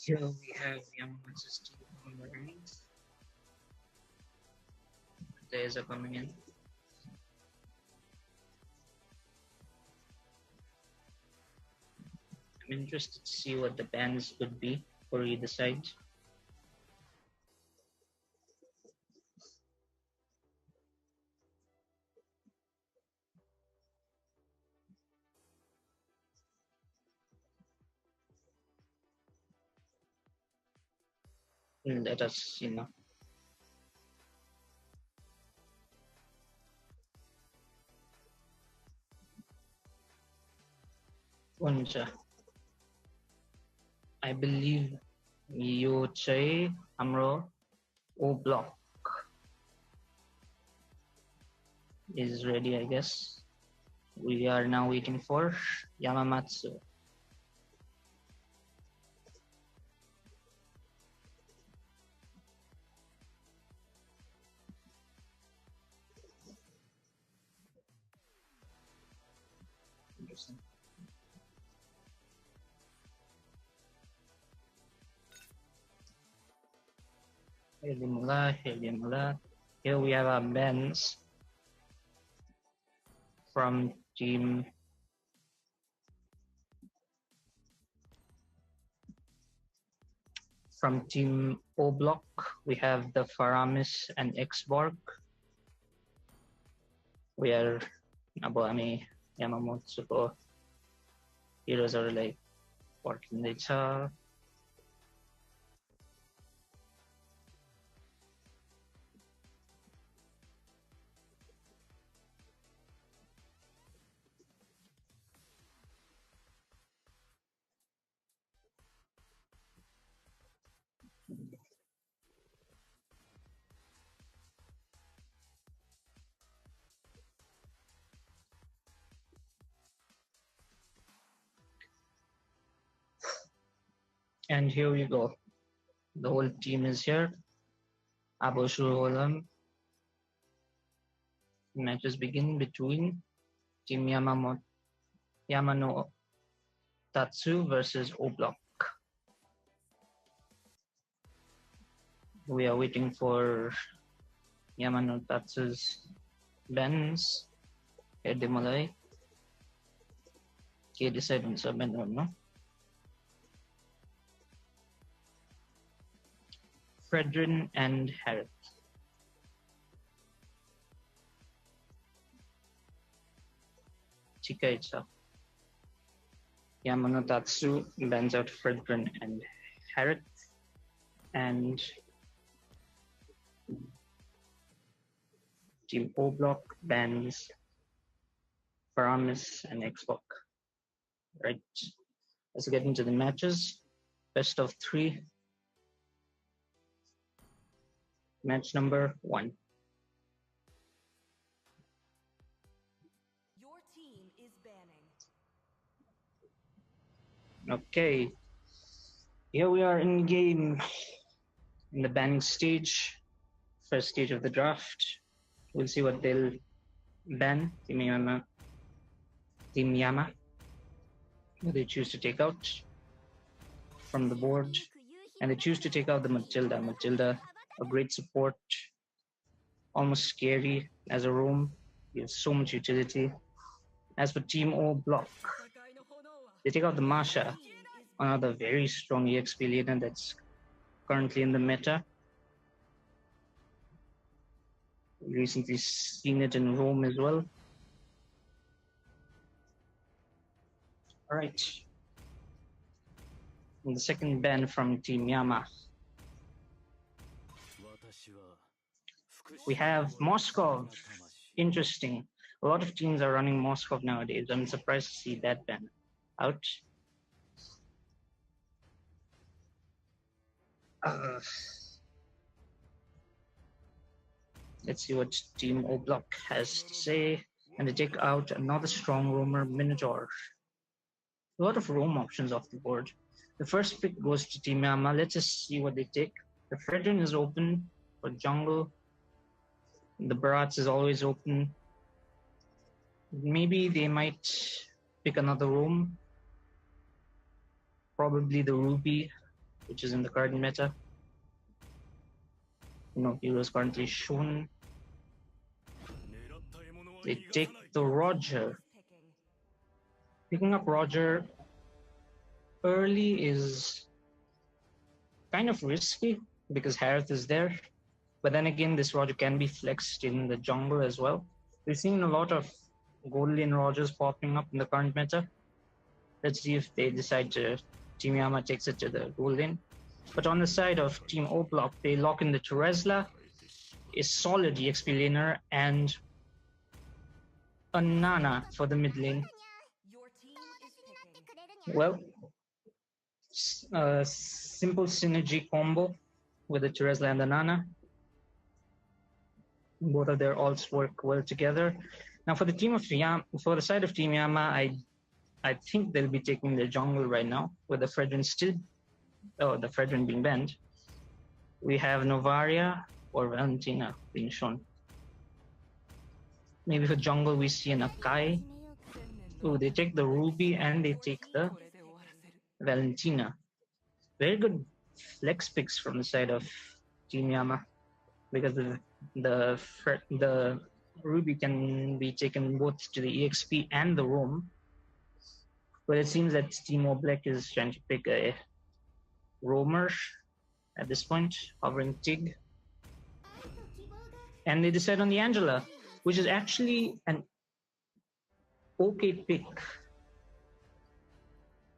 Here we have Yamamoto's team on the right. Players are coming in. I'm interested to see what the bans would be for either side. Let us, हुन्छ. I believe यो चाहिँ हाम्रो O Block is ready, I guess. We are now waiting for Yamamatsu. Interesting. Here we have our bans from team O Block. We have the Faramis and Xborg. We are Naboami Yamamoto heroes are like working nature. And here we go. The whole team is here. Aboshurolam. Matches begin between Team Yamano Tatsu versus O Block. We are waiting for Yamano Tatsu's bans. Edimolai. Okay, decide on subban or no. Fredrin and Harith. Chika itself. Yamano Tatsu bans out Fredrin and Harith. And Team O Block bans Paramis and Xbox. Right. Let's get into the matches. Best of 3. Match number 1. Your team is banning. Okay. Here we are in game. In the banning stage. First stage of the draft. We'll see what they'll ban. Team Yama. What they choose to take out from the board. And they choose to take out the Matilda. Matilda, a great support. Almost scary as a roam. He has so much utility. As for Team O Block, they take out the Masha, another very strong EXP leader that's currently in the meta. Recently seen it in Rome as well. All right. And the second ban from Team Yama. We have Moskov. Interesting. A lot of teams are running Moskov nowadays. I'm surprised to see that ban out. Let's see what Team O Block has to say. And they take out another strong roamer, Minotaur. A lot of roam options off the board. The first pick goes to Team Yama. Let's just see what they take. The Fredrin is open for jungle. The Barats is always open. Maybe they might pick another roam. Probably the Ruby, which is in the current meta. No hero is currently shown. They take the Roger. Picking up Roger early is kind of risky because Harith is there. But then again, this Roger can be flexed in the jungle as well. We've seen a lot of gold lane Rogers popping up in the current meta. Let's see if they decide to, Team Yama takes it to the gold lane. But on the side of Team O Block, they lock in the Teresla, a solid EXP laner, and a Nana for the mid lane. Your team is picking. Well, simple synergy combo with the Teresla and the Nana. Both of their alts work well together. Now for the team of for the side of Team Yama, I think they'll be taking the jungle right now with the Fredrin still, the Fredrin being banned. We have Novaria or Valentina being shown. Maybe for jungle we see an Akai. Oh, they take the Ruby and they take the Valentina. Very good flex picks from the side of Team Yama because the Ruby can be taken both to the EXP and the roam. But it seems that Team O Black is trying to pick a roamer at this point, hovering Tig. And they decide on the Angela, which is actually an okay pick.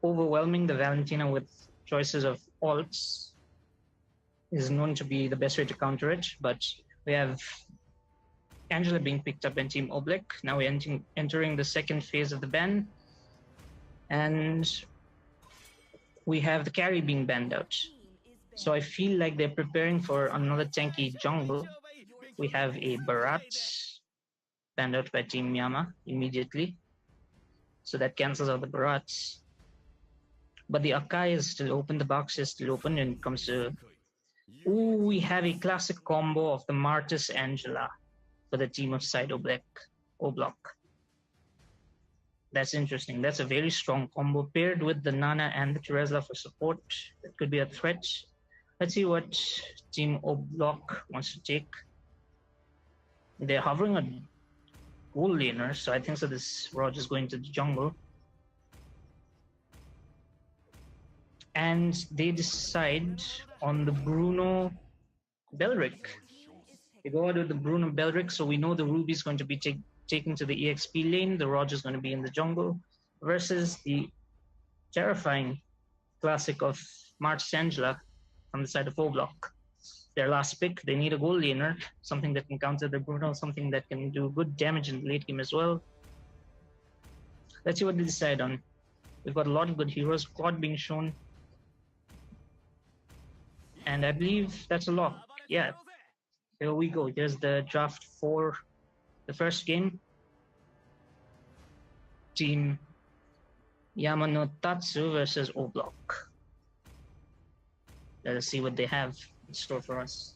Overwhelming the Valentina with choices of alts is known to be the best way to counter it, but we have Angela being picked up in Team Oblick. Now we're entering the second phase of the ban, and we have the carry being banned out. So I feel like they're preparing for another tanky jungle. We have a Barat banned out by Team Yama immediately. So that cancels out the Barats. But the Akai is still open, the box is still open when it comes to... Ooh, we have a classic combo of the Martis Angela for the team of Side Oblock. That's interesting. That's a very strong combo paired with the Nana and the Teresla for support. That could be a threat. Let's see what Team Oblock wants to take. They're hovering a gold laner, so I think so this Roger's going to the jungle. And they decide on the Bruno Belric. They go out with the Bruno Belric, so we know the Ruby's going to be taken to the EXP lane, the Roger's going to be in the jungle, versus the terrifying classic of March Angela from the side of Oblock. Their last pick, they need a gold laner, something that can counter the Bruno, something that can do good damage in the late game as well. Let's see what they decide on. We've got a lot of good heroes, Quad being shown. And I believe that's a lock. Yeah, here we go. Here's the draft for the first game. Team Yama no Tatsu versus Oblock. Let us see what they have in store for us.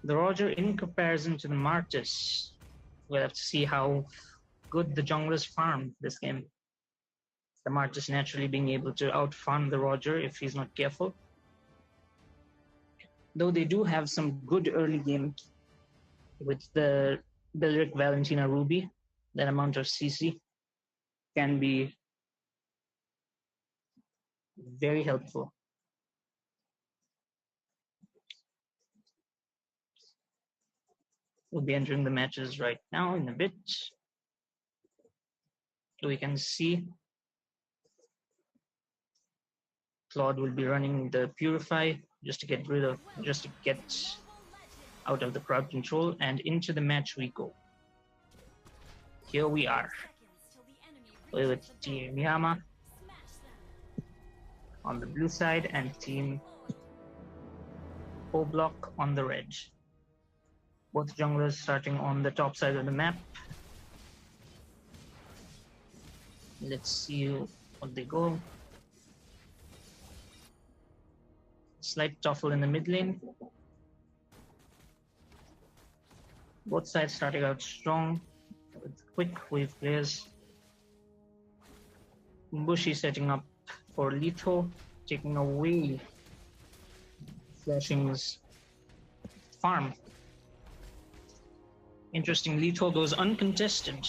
The Roger, in comparison to the Martis, we'll have to see how good the junglers farm this game. The Martis naturally being able to out-farm the Roger if he's not careful. Though they do have some good early game with the Belric Valentina Ruby, that amount of CC can be very helpful. We'll be entering the matches right now in a bit. So we can see Claude will be running the Purify just to get out of the crowd control, and into the match we go. Here we are with Team Yama on the blue side and Team Oblock on the red. Both junglers starting on the top side of the map. Let's see what they go. Slight tuffle in the mid lane. Both sides starting out strong with quick wave players. Bushi setting up for Litho, taking away Flashing's farm. Interesting, Litho goes uncontested.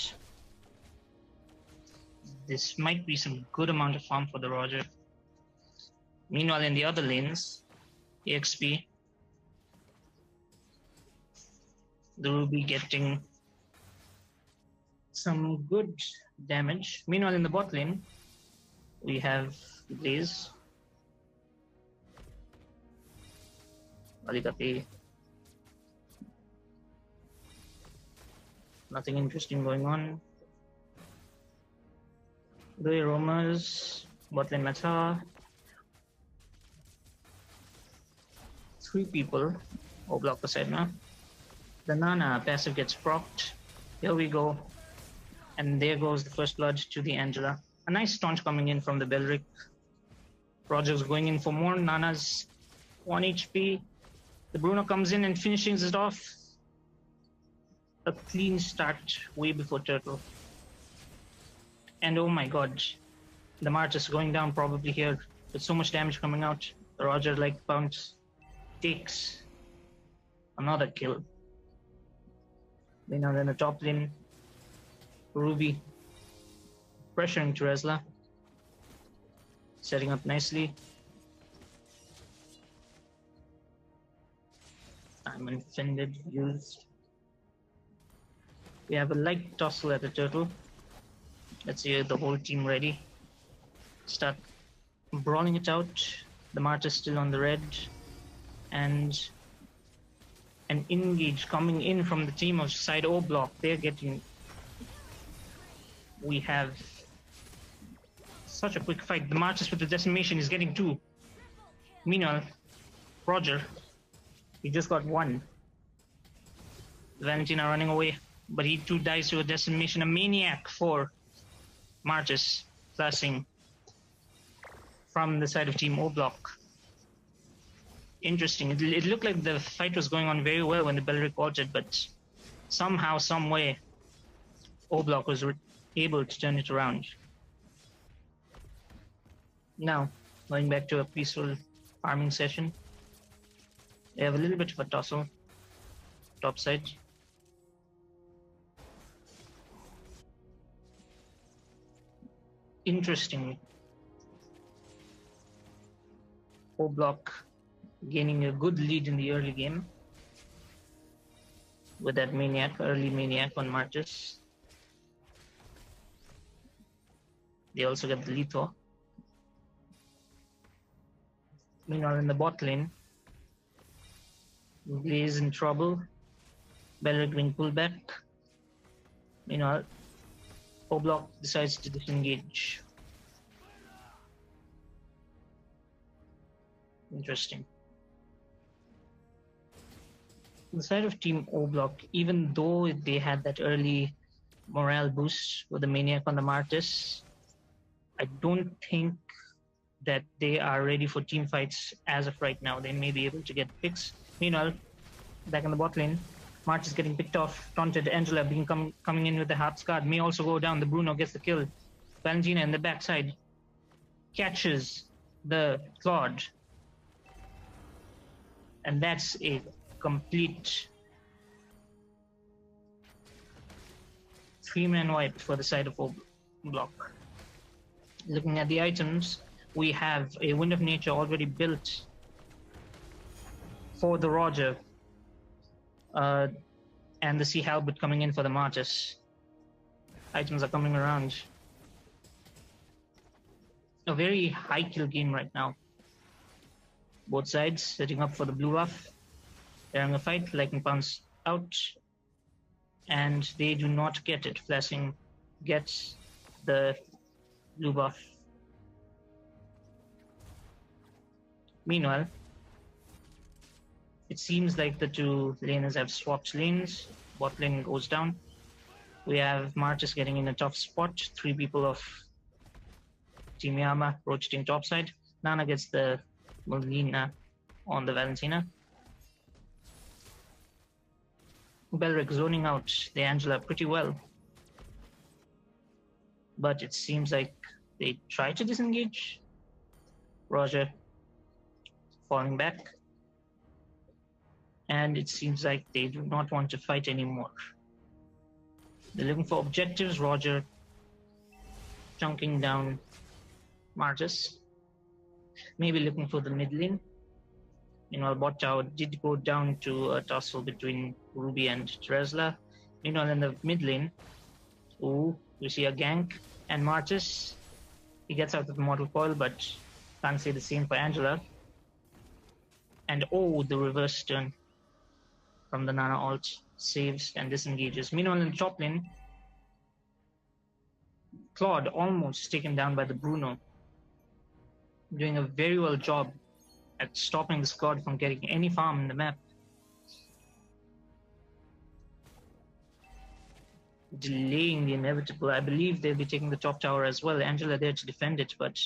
This might be some good amount of farm for the Roger. Meanwhile, in the other lanes, EXP, the Ruby getting some good damage. Meanwhile, in the bot lane, we have Blaze. Aligati. Nothing interesting going on. The Romas, bot lane Mata. 3 people. Oblock aside now. The Nana passive gets procced. Here we go. And there goes the first blood to the Angela. A nice taunt coming in from the Belric. Roger's going in for more. Nana's 1 HP. The Bruno comes in and finishes it off. A clean start way before Turtle. And oh my god. The March is going down probably here. With so much damage coming out. The Roger like bounce takes another kill. Then in the top lane, Ruby pressuring Teresla, setting up nicely. I'm offended, used. We have a light tussle at the turtle. Let's see the whole team ready. Start brawling it out. The March is still on the red. And an engage coming in from the team of Side Oblock. They're getting... We have such a quick fight. The Marches with the decimation is getting 2. Meanwhile, Roger, he just got 1. Valentina running away, but he too dies to a decimation. A maniac for Marches, flashing from the side of Team O Block. Interesting. It looked like the fight was going on very well when the Belric altered, but somehow, some way, O Block was able to turn it around. Now, going back to a peaceful farming session, they have a little bit of a tussle top side. Interesting. O Block gaining a good lead in the early game with that early maniac on Martis. They also get the lethal. Meanwhile, in the bot lane, Blaze in trouble. Belric being pulled back. Meanwhile, O Block decides to disengage. Interesting. On the side of Team O Block, even though they had that early morale boost with the Maniac on the Martis, I don't think that they are ready for team fights as of right now. They may be able to get picks. Meanwhile, back in the bot lane, March is getting picked off, taunted. Angela coming in with the Heart's Guard may also go down. The Bruno gets the kill. Valentina in the backside catches the Claude. And that's a complete 3-man wipe for the side of O Block. Looking at the items, we have a Wind of Nature already built for the Roger, and the Sea Halberd coming in for the Martis. Items are coming around. A very high kill game right now. Both sides setting up for the blue buff. They're having a fight. Lightning Pounce out, and they do not get it. Flashing gets the blue buff. Meanwhile, it seems like the two laners have swapped lanes. Bot lane goes down. We have Martis getting in a tough spot. 3 people of Team Yama rotating topside. Nana gets the Molina on the Valentina. Belric zoning out the Angela pretty well. But it seems like they try to disengage. Roger falling back. And it seems like they do not want to fight anymore. They're looking for objectives. Roger chunking down Martis. Maybe looking for the mid lane. Meanwhile, bot tower did go down to a tussle between Ruby and Tresla. Meanwhile, in the mid lane, we see a gank. And Martis, he gets out of the mortal coil, but can't say the same for Angela. And the reverse turn from the Nana ult saves and disengages. Meanwhile, in the top lane, Claude almost taken down by the Bruno, doing a very well job at stopping this Claude from getting any farm in the map. Delaying the inevitable. I believe they'll be taking the top tower as well. Angela there to defend it, but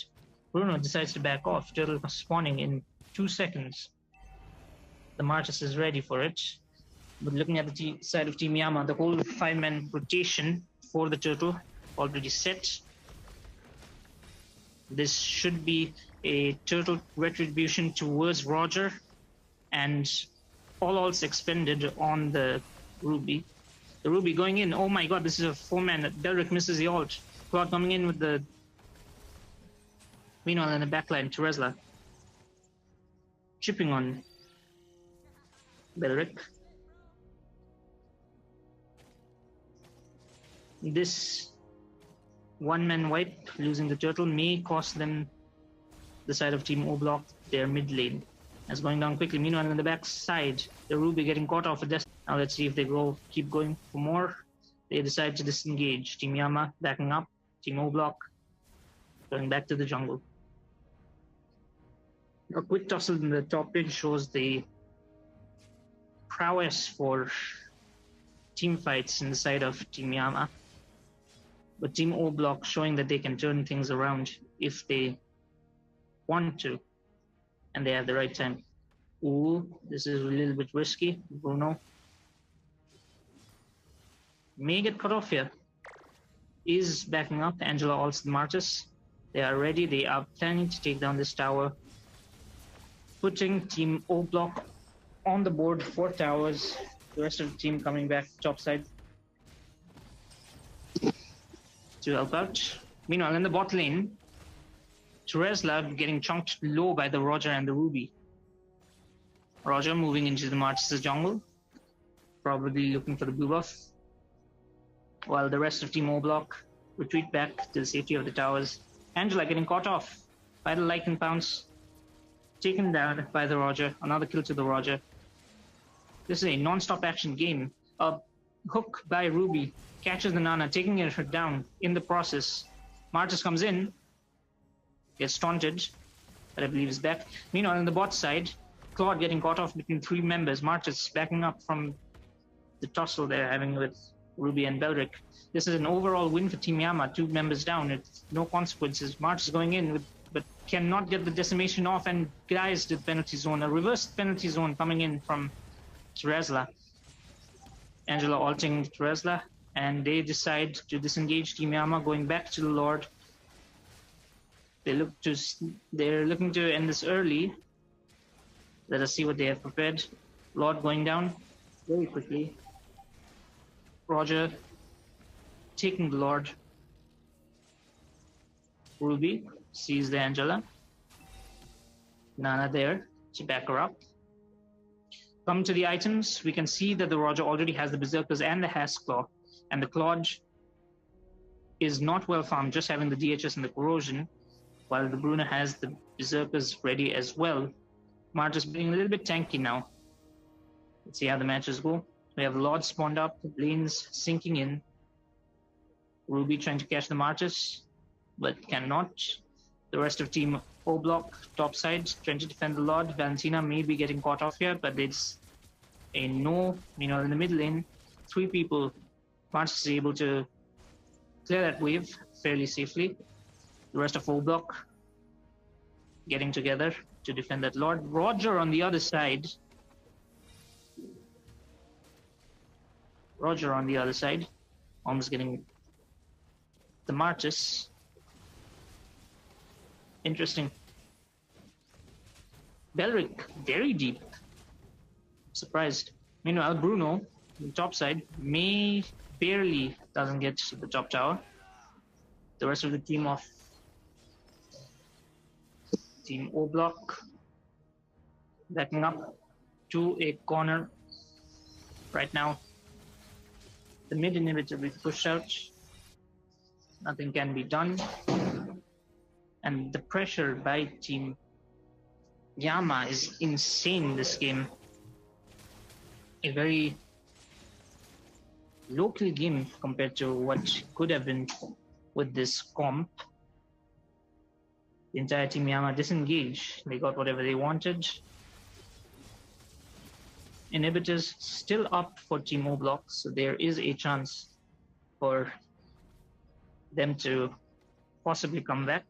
Bruno decides to back off. Turtle spawning in 2 seconds. The Martis is ready for it. But looking at the side of Team Yama, the whole 5-man rotation for the Turtle already set. This should be a Turtle retribution towards Roger, and all ults expended on the Ruby. The Ruby going in. Oh my god, this is a 4-man. Belric misses the ult. Claude coming in with the... Meanwhile, in the backline, Tresla chipping on Belric. This 1-man wipe, losing the Turtle, may cost them the side of Team O Block, their mid lane. That's going down quickly. Meanwhile, on the back side, the Ruby getting caught off a death. Now let's see if they keep going for more. They decide to disengage. Team Yama backing up. Team O Block going back to the jungle. A quick tussle in the top mid shows the prowess for team fights in the side of Team Yama. But Team O Block showing that they can turn things around if they want to, and they have the right time. Ooh, this is a little bit risky. Bruno may get cut off here. Is backing up. Angela ults the Martis. They are ready. They are planning to take down this tower, putting Team O Block on the board. 4 towers. The rest of the team coming back topside to help out. Meanwhile, in the bot lane, Teresla getting chunked low by the Roger and the Ruby. Roger moving into the Martis' jungle, probably looking for the blue buff, while the rest of Team O Block retreat back to the safety of the towers. Angela getting caught off by the Lycan Pounce, taken down by the Roger. Another kill to the Roger. This is a non-stop action game. A hook by Ruby catches the Nana, taking her down in the process. Martis comes in, gets taunted, but I believe is back. Meanwhile, on the bot side, Claude getting caught off between 3 members. Martis backing up from the tussle they're having with Ruby and Belric. This is an overall win for Team Yama. 2 members down. It's no consequences. Martis going in with, but cannot get the decimation off and guys to the penalty zone. A reversed penalty zone coming in from Teresla. Angela ulting Teresla, and they decide to disengage Team Yama, going back to the Lord. They're looking to end this early. Let us see what they have prepared. Lord going down very quickly. Roger taking the Lord. Ruby sees the Angela. Nana there to back her up. Come to the items, we can see that the Roger already has the Berserkers and the Has Claw, and the Claude is not well farmed, just having the DHS and the Corrosion, while the Bruno has the Berserkers ready as well. Martis being a little bit tanky now. Let's see how the matches go. We have Lord spawned up, lanes sinking in. Ruby trying to catch the Martis, but cannot. The rest of Team O Block, topside, trying to defend the Lord. Valentina may be getting caught off here, but it's a no. Meanwhile, in the mid lane, 3 people. Martis is able to clear that wave fairly safely. The rest of O Block getting together to defend that Lord. Roger on the other side. Almost getting the Martis. Interesting. Belric, very deep. Surprised. Meanwhile, Bruno, on the top side, barely doesn't get to the top tower. The rest of the team of Team O Block backing up to a corner right now. The mid inhibitor will be pushed out. Nothing can be done. And the pressure by Team Yama is insane this game. A very local game compared to what could have been with this comp. The entire Team Yama disengaged. They got whatever they wanted. Inhibitors still up for Team O Block, so there is a chance for them to possibly come back.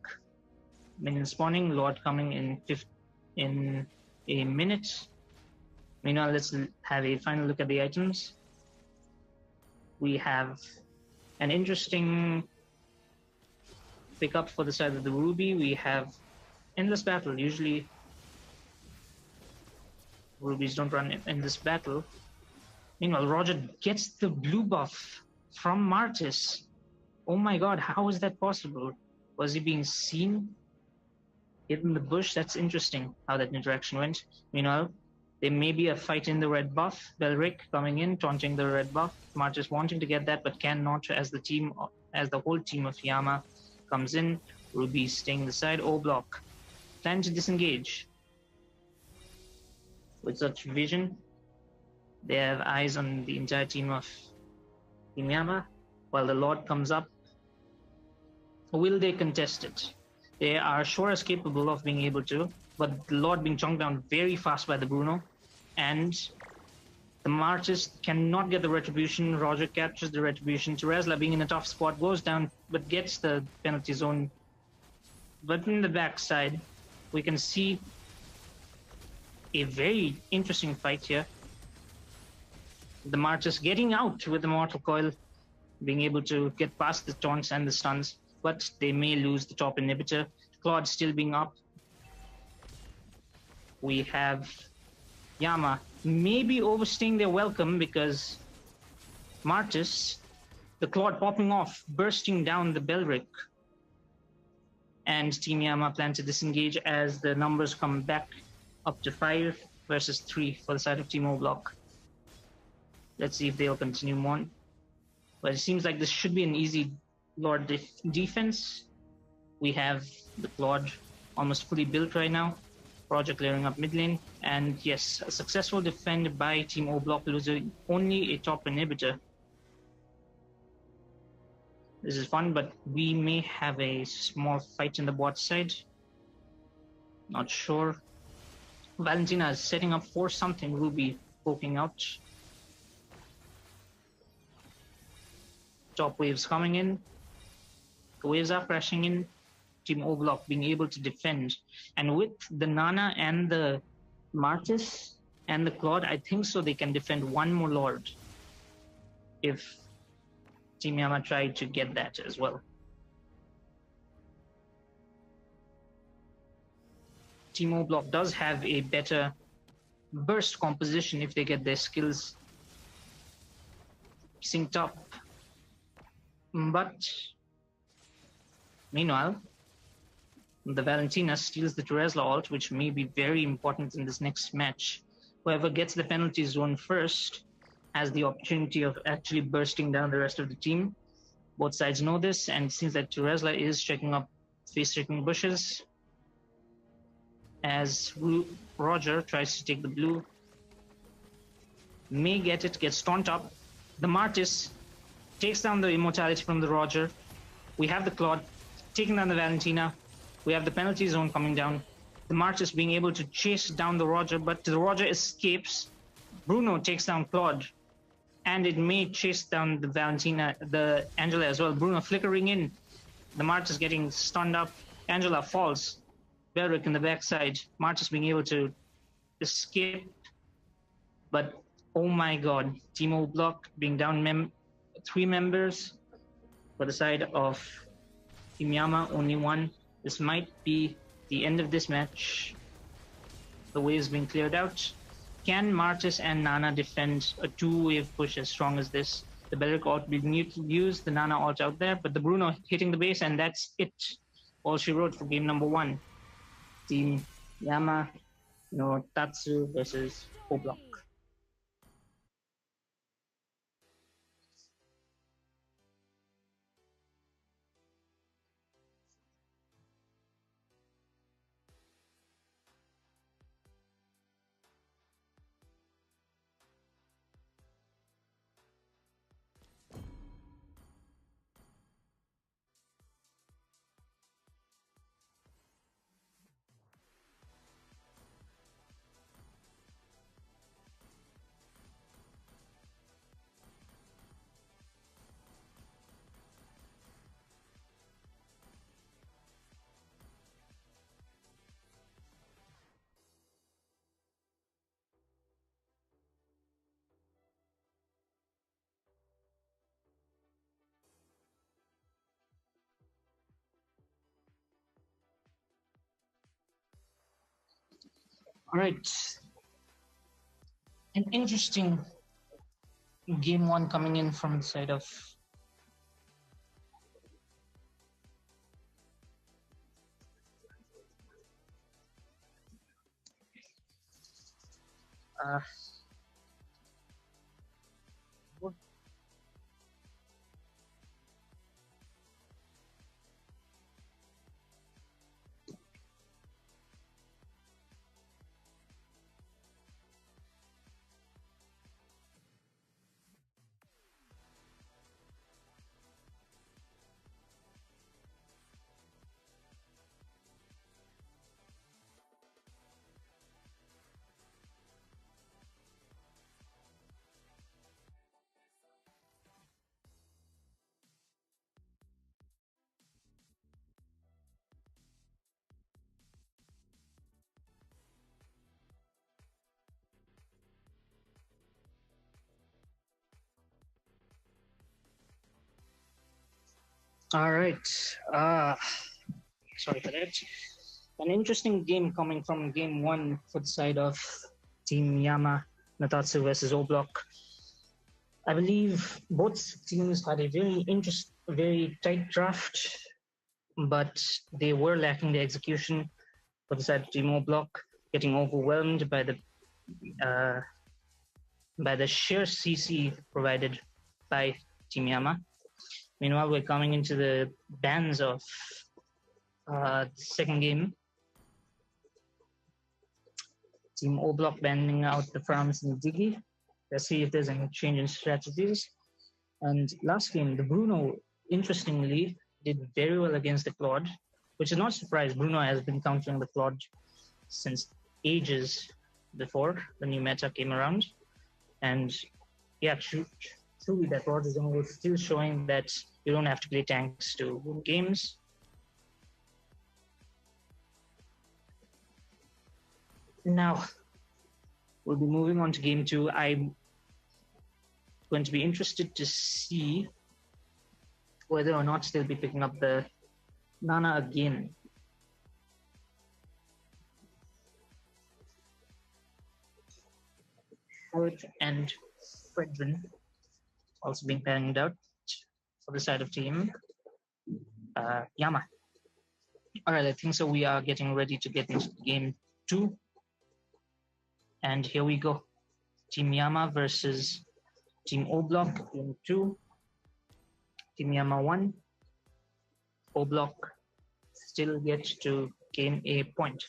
Minion spawning, Lord coming in a minute. Meanwhile, let's have a final look at the items. We have an interesting pickup for the side of the Ruby. We have Endless Battle. Usually Rubies don't run in this battle. Meanwhile, Roger gets the blue buff from Martis. Oh my god, how is that possible? Was he being seen? Hid in the bush? That's interesting how that interaction went. Meanwhile, there may be a fight in the red buff. Belric coming in, taunting the red buff. Martis wanting to get that, but cannot as the whole team of Yama comes in. Ruby staying the side. O Block plan to disengage. With such vision, they have eyes on the entire team of Team Yama. While the Lord comes up, will they contest it? They are sure as capable of being able to, but the Lord being chunked down very fast by the Bruno, and the Martis cannot get the retribution. Roger captures the retribution. Teresla being in a tough spot goes down, but gets the penalty zone. But in the backside, we can see a very interesting fight here. The Martyrs getting out with the Mortal Coil, being able to get past the taunts and the stuns, but they may lose the top inhibitor. Claude still being up. We have Yama maybe overstaying their welcome because Martyrs, the Claude popping off, bursting down the Belric. And Team Yama plan to disengage as the numbers come back up to 5 versus 3 for the side of Team O-Block. Let's see if they'll continue on. But it seems like this should be an easy Lord defense. We have the Claude almost fully built right now. Roger clearing up mid lane. And yes, a successful defend by Team O-Block, losing only a top inhibitor. This is fun, but we may have a small fight in the bot side. Not sure. Valentina is setting up for something. Ruby poking out. Top waves coming in. The waves are crashing in. Team O-Block being able to defend. And with the Nana and the Martis and the Claude, I think so they can defend one more Lord if Team Yama tried to get that as well. Team O-Block does have a better burst composition if they get their skills synced up. But meanwhile, the Valentina steals the Teresla ult, which may be very important in this next match. Whoever gets the penalty zone first has the opportunity of actually bursting down the rest of the team. Both sides know this, and it seems that Teresla is checking up face-checking bushes as Roger tries to take the blue. May get it, gets taunt up. The Martis takes down the immortality from the Roger. We have the Claude taking down the Valentina. We have the penalty zone coming down. The Martis being able to chase down the Roger, but the Roger escapes. Bruno takes down Claude, and it may chase down the Valentina, the Angela as well. Bruno flickering in. The Martis getting stunned up. Angela falls. Belric in the backside. Martis being able to escape. But oh my god, Team O-Block being down 3 members for the side of Team Yama, only 1. This might be the end of this match. The waves being cleared out. Can Martis and Nana defend a 2-wave push as strong as this? The Belric ult being used, the Nana ult out there, but the Bruno hitting the base, and that's it. All she wrote for game number 1. Team Yama, no Tatsu versus O-Block. All right. An interesting game 1 coming in from the side of All right. Sorry for that. An interesting game coming from game one for the side of Team Yama, Natatsu versus O Block. I believe both teams had a very tight draft, but they were lacking the execution for the side of Team O Block, getting overwhelmed uh, by the sheer CC provided by Team Yama. Meanwhile, we're coming into the bans of the second game. Team O Block banning out the France and Diggy. Let's see if there's any change in strategies. And last game, the Bruno, interestingly, did very well against the Claude, which is not a surprise. Bruno has been countering the Claude since ages before the new meta came around. And yeah, truly, that Claude is still showing that you don't have to play tanks to win games. Now, we'll be moving on to game two. I'm going to be interested to see whether or not they'll be picking up the Nana again. Howard and Fredrin also being panned out for the side of team Yama. All right, I think so. We are getting ready to get into game two. And here we go. Team Yama versus Team O Block, game two. Team Yama won. O Block still gets to gain a point.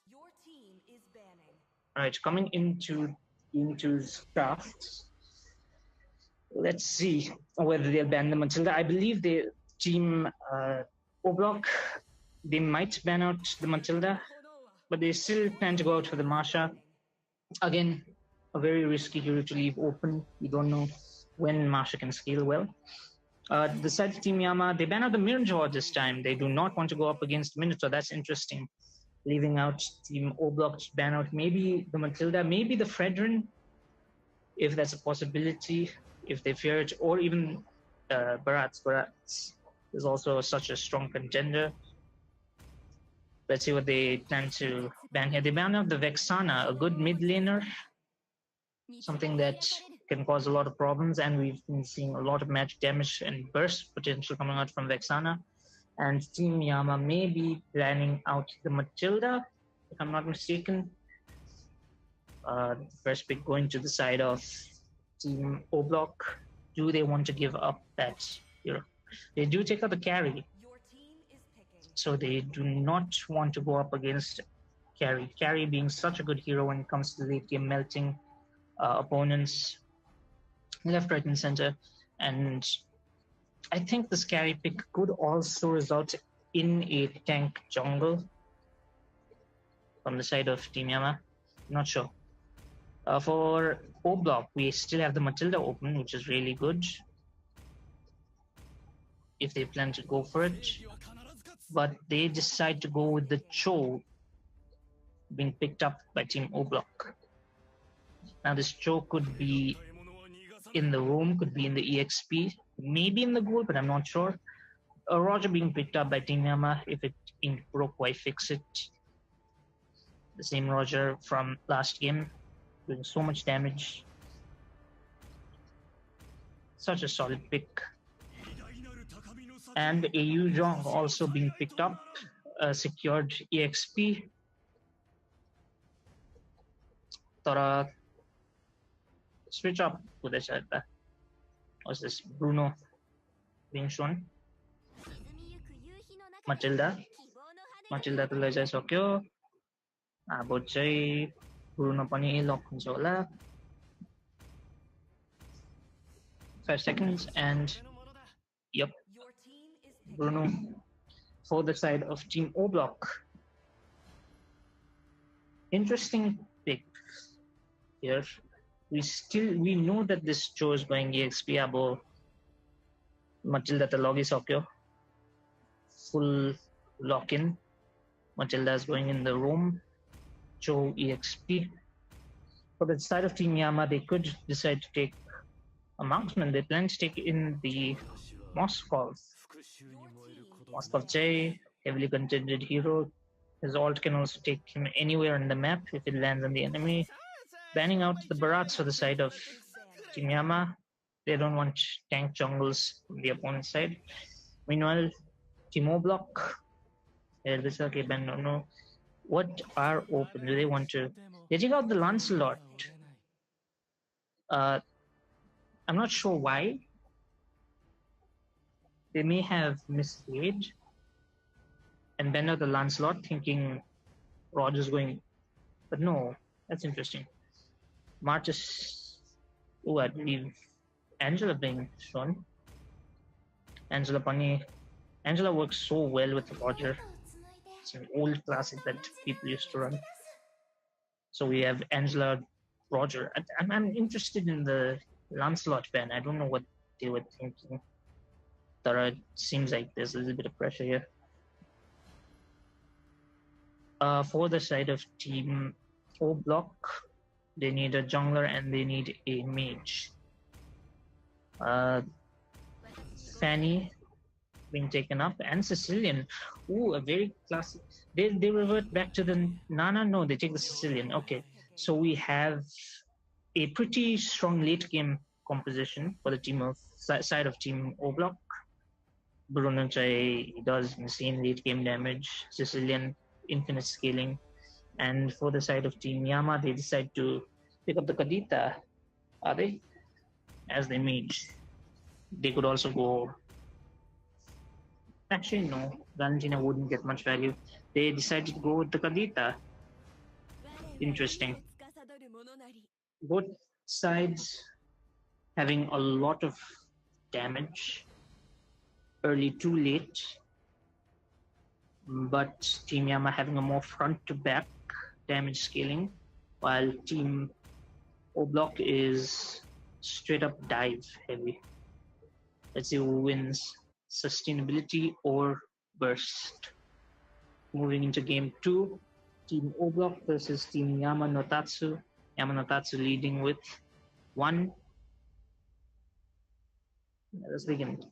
Your team is banning. All right, coming into drafts. Let's see whether they'll ban the Matilda. I believe the team O Block, they might ban out the Matilda, but they still plan to go out for the Marsha. Again, a very risky hero to leave open. You don't know when Marsha can scale well. The side of Team Yama, they ban out the Mirror this time. They do not want to go up against Minotaur. That's interesting. Leaving out Team O Block to ban out maybe the Matilda, maybe the Fredrin, if that's a possibility, if they fear it, or even Baratz. Baratz is also such a strong contender. Let's see what they plan to ban here. They ban out the Vexana, a good mid laner, something that can cause a lot of problems, and we've been seeing a lot of magic damage and burst potential coming out from Vexana. And Team Yama may be planning out the Matilda, if I'm not mistaken. First pick going to the side of Team O Block. Do they want to give up that hero? They do take out the carry, so they do not want to go up against carry. Carry being such a good hero when it comes to late game melting opponents left, right, and center. And I think this carry pick could also result in a tank jungle from the side of Team Yama. Not sure. For O Block, we still have the Matilda open, which is really good if they plan to go for it. But they decide to go with the Cho being picked up by Team O Block. Now this Cho could be in the room, could be in the EXP, maybe in the goal, but I'm not sure. A Roger being picked up by Team Yama. If it ain't broke, why fix it? The same Roger from last game, doing so much damage. Such a solid pick. And a Yu Zhong also being picked up, secured EXP. Tora switch up with this. Was this Bruno being shown? Matilda तुलाई चाहिँ सक्यो अब चाहिँ Bruno पनि luck हुन्छ होला 5 seconds and yep, Bruno for the side of Team O Block. Interesting pick here. We know that this Cho is going EXP abo Matilda त लगिसक्यो. Full lock-in. Matilda is going in the room. Cho EXP. For the side of Team Yama, they could decide to take a marksman. They plan to take in the Moskov. Moskov J, heavily contended hero. His ult can also take him anywhere on the map if it lands on the enemy. Banning out the Barats for the side of Team Yama. They don't want tank jungles from the opponent's side. Meanwhile, Team O Block. Okay, Ben, no. What are open? Do they want to? They take out the Lancelot. I'm not sure why. They may have misplayed and bend out the Lancelot, thinking Roger's going. But no, that's interesting. Martis. Oh, I believe Angela being shown. Angela Bunny. Angela works so well with Roger. It's an old classic that people used to run. So we have Angela, Roger. I'm interested in the Lancelot ban. I don't know what they were thinking. Tara, it seems like there's a little bit of pressure here. For the side of Team O Block, they need a jungler and they need a mage. Fanny being taken up and Sicilian. Ooh, a very classic. They revert back to the Nana. No, they take the Sicilian. Okay, so we have a pretty strong late game composition for the team of side of Team O Block. Bruno Chai does insane late game damage. Sicilian infinite scaling, and for the side of Team Yama, they decide to pick up the Kadita. Are they? As they mage. They could also go. Actually, no. Valentina wouldn't get much value. They decided to go with the Kadita. Interesting. Both sides having a lot of damage. Early too late. But Team Yama having a more front to back damage scaling, while Team O Block is straight up dive heavy. Let's see who wins, sustainability or burst. Moving into game 2, Team O Block versus Team Yama no Tatsu. Yama no Tatsu leading with 1. Let's begin.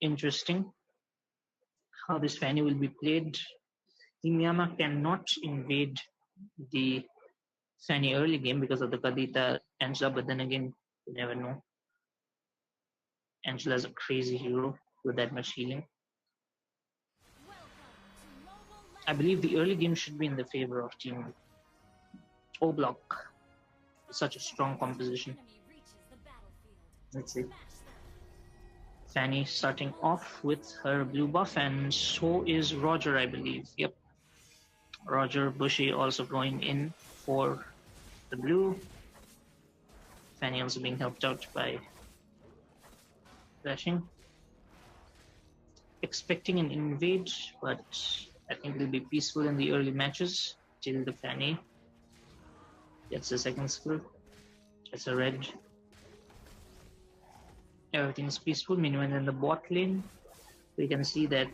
Interesting how this Fanny will be played. Team Yama cannot invade the Fanny early game because of the Kadita Angela, but then again, you never know. Angela's a crazy hero with that much healing. I believe the early game should be in the favor of Team O Block. Such a strong composition. Let's see. Fanny starting off with her blue buff, and so is Roger, I believe. Yep. Roger Bushy also going in for the blue. Fanny also being helped out by flashing. Expecting an invade, but I think it'll be peaceful in the early matches till the Fanny gets the second skill. It's a red. Everything's peaceful. Meanwhile, in the bot lane, we can see that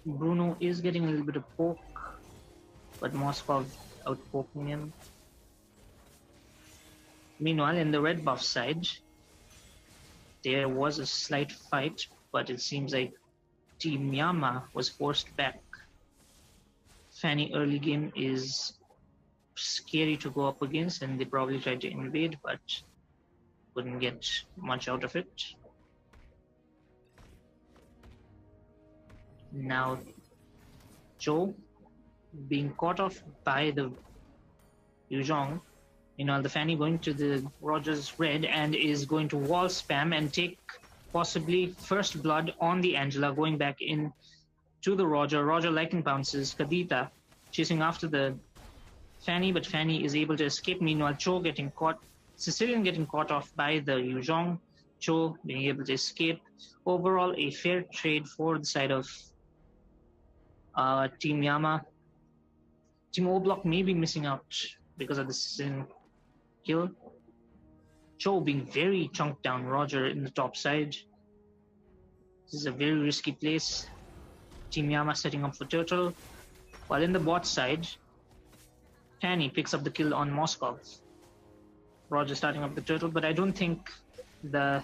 Bruno is getting a little bit of poke, but Moskov outpoking him. Meanwhile, in the red buff side, there was a slight fight, but it seems like Team Yama was forced back. Fanny early game is scary to go up against, and they probably tried to invade, but couldn't get much out of it. Now, Joe being caught off by the Yuzhong. Meanwhile, the Fanny going to the Rogers red and is going to wall spam and take possibly first blood on the Angela, going back in to the Roger. Roger lightning bounces. Kadita chasing after the Fanny, but Fanny is able to escape. Meanwhile, Cho getting caught. Sicilian getting caught off by the Yuzhong. Cho being able to escape. Overall, a fair trade for the side of Team Yama. Team O Block may be missing out because of the Sicilian kill. Cho being very chunked down. Roger in the top side. This is a very risky place. Team Yama setting up for Turtle. While in the bot side, Fanny picks up the kill on Moskov. Roger starting up the turtle, but I don't think the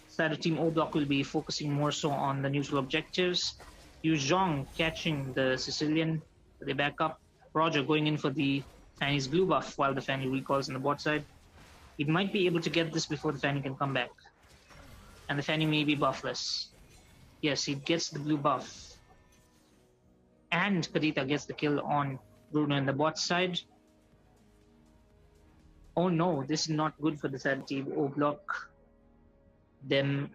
side of Team O Block will be focusing more so on the neutral objectives. Yu Zhong catching the Sicilian, they back up. Roger going in for the Fanny's blue buff while the Fanny recalls on the bot side. He might be able to get this before the Fanny can come back. And the Fanny may be buffless. Yes, he gets the blue buff. And Kadita gets the kill on Bruno in the bot side. Oh no, this is not good for the side team O Block. Their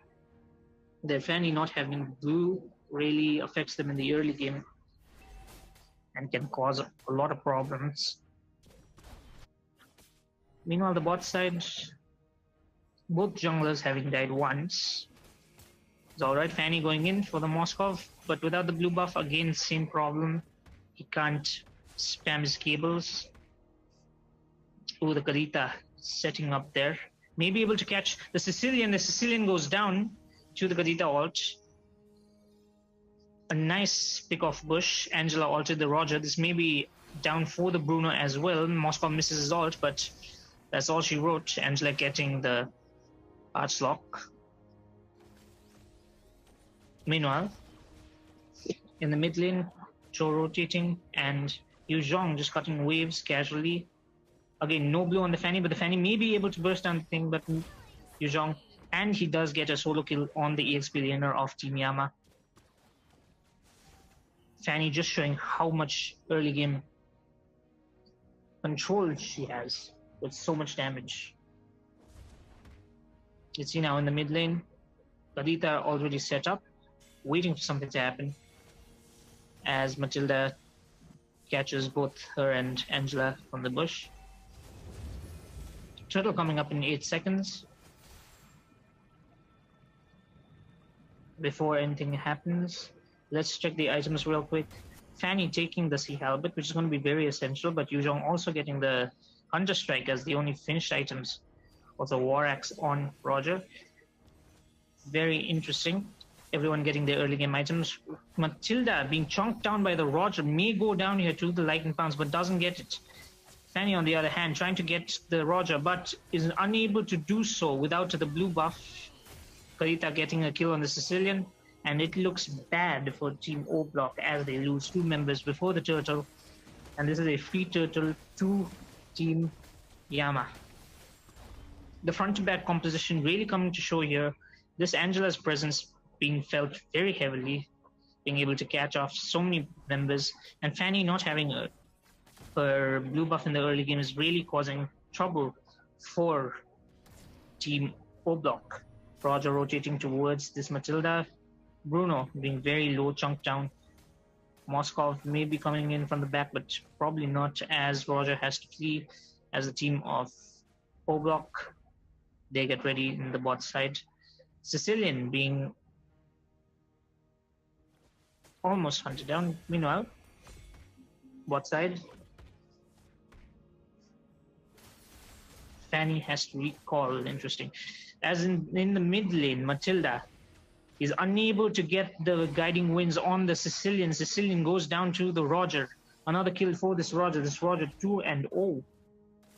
Fanny not having blue really affects them in the early game and can cause a lot of problems. Meanwhile, the bot side, both junglers having died once. It's alright, Fanny going in for the Moskov, but without the blue buff, again, same problem. He can't spam his cables. Oh, the Karita setting up there. May be able to catch the Sicilian. The Sicilian goes down to the Karita ult. A nice pick off bush. Angela ulted the Roger. This may be down for the Bruno as well. Moskov misses his ult, but that's all she wrote. Angela getting the arch lock. Meanwhile, in the mid lane, Cho rotating and Yu Zhong just cutting waves casually. Again, no blue on the Fanny, but the Fanny may be able to burst down the thing, but Yu Zhong, and he does get a solo kill on the EXP laner of Team Yama. Fanny just showing how much early game control she has with so much damage. Let's see now in the mid lane, Kadita already set up, waiting for something to happen as Matilda catches both her and Angela from the bush. Turtle coming up in 8 seconds. Before anything happens, let's check the items real quick. Fanny taking the Sea Halberd, which is going to be very essential, but Yu Zhong also getting the Hunter Strike as the only finished items. Also War Axe on Roger. Very interesting. Everyone getting their early game items. Matilda being chunked down by the Roger may go down here to the Lightning Pounce, but doesn't get it. Fanny, on the other hand, trying to get the Roger, but is unable to do so without the blue buff. Karita getting a kill on the Sicilian, and it looks bad for Team O Block as they lose 2 members before the turtle. And this is a free turtle to Team Yama. The front to back composition really coming to show here. This Angela's presence being felt very heavily, being able to catch off so many members, and Fanny not having her blue buff in the early game is really causing trouble for Team O Block. Roger rotating towards this Matilda. Bruno being very low, chunked down. Moskov may be coming in from the back, but probably not, as Roger has to flee as the team of O Block. They get ready in the bot side. Sicilian being almost hunted down. Meanwhile, bot side, Fanny has to recall. Interesting. As in the mid lane, Matilda is unable to get the guiding winds on the Sicilian. Sicilian goes down to the Roger. Another kill for this Roger. This Roger 2-0.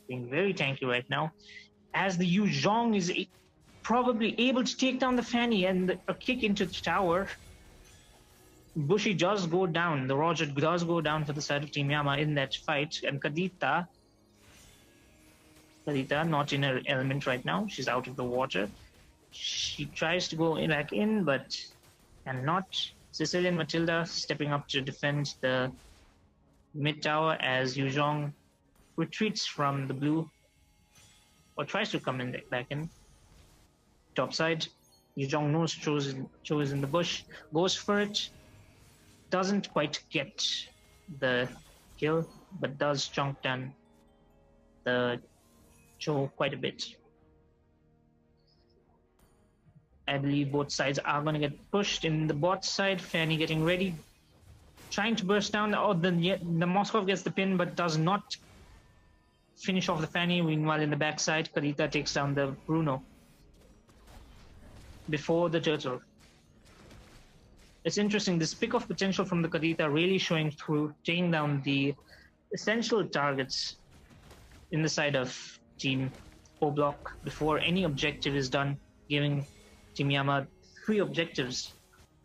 Being very tanky right now. As the Yu Zhong is probably able to take down the Fanny and a kick into the tower. Bushi does go down. The Roger does go down for the side of Team Yama in that fight. And Kadita not in her element right now. She's out of the water. She tries to go back in, but cannot. Sicilian Matilda stepping up to defend the mid tower as Yu Zhong retreats from the blue, or tries to come in back in. Top side, Yu Zhong knows Cho's in the bush, goes for it, doesn't quite get the kill, but does chunk down the Cho quite a bit. I believe both sides are going to get pushed. In the bot side, Fanny getting ready, trying to burst down. Oh, the Moskov gets the pin, but does not finish off the Fanny. Meanwhile, in the backside, Karita takes down the Bruno before the turtle. It's interesting, this pick of potential from the Karita really showing through, taking down the essential targets in the side of Team O Block before any objective is done, giving Team Yama 3 objectives.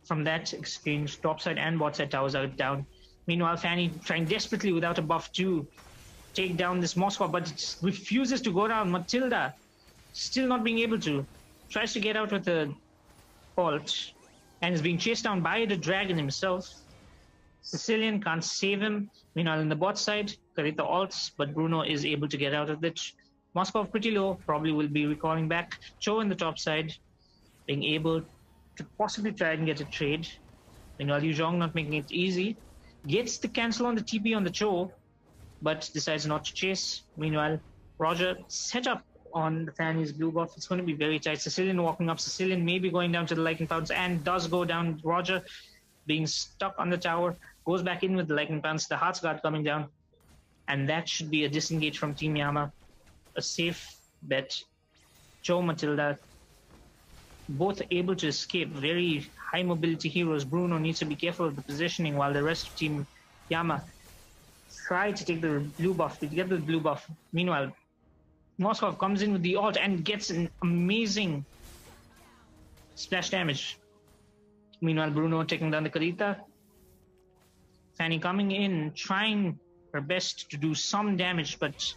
From that exchange, topside and botside towers are down. Meanwhile, Fanny trying desperately without a buff to take down this Moskov, but it refuses to go down. Matilda still not being able to. Tries to get out with the ult and is being chased down by the dragon himself. Sicilian can't save him. Meanwhile, in the bot side, Karita ults, but Bruno is able to get out of it. Moskov pretty low, probably will be recalling back. Cho in the top side, being able to possibly try and get a trade. Meanwhile, Yu Zhong not making it easy. Gets the cancel on the TP on the Cho, but decides not to chase. Meanwhile, Roger set up on the Fanny's blue buff. It's going to be very tight. Sicilian walking up. Sicilian maybe going down to the Lightning Pounds and does go down. Roger being stuck on the tower. Goes back in with the Lightning Pounds. The Hearts Guard coming down. And that should be a disengage from Team Yama. A safe bet. Cho, Matilda, both able to escape. Very high mobility heroes. Bruno needs to be careful of the positioning while the rest of Team Yama try to take the blue buff, to get the blue buff. Meanwhile, Moskov comes in with the ult and gets an amazing splash damage. Meanwhile, Bruno taking down the Karita. Fanny coming in, trying her best to do some damage, but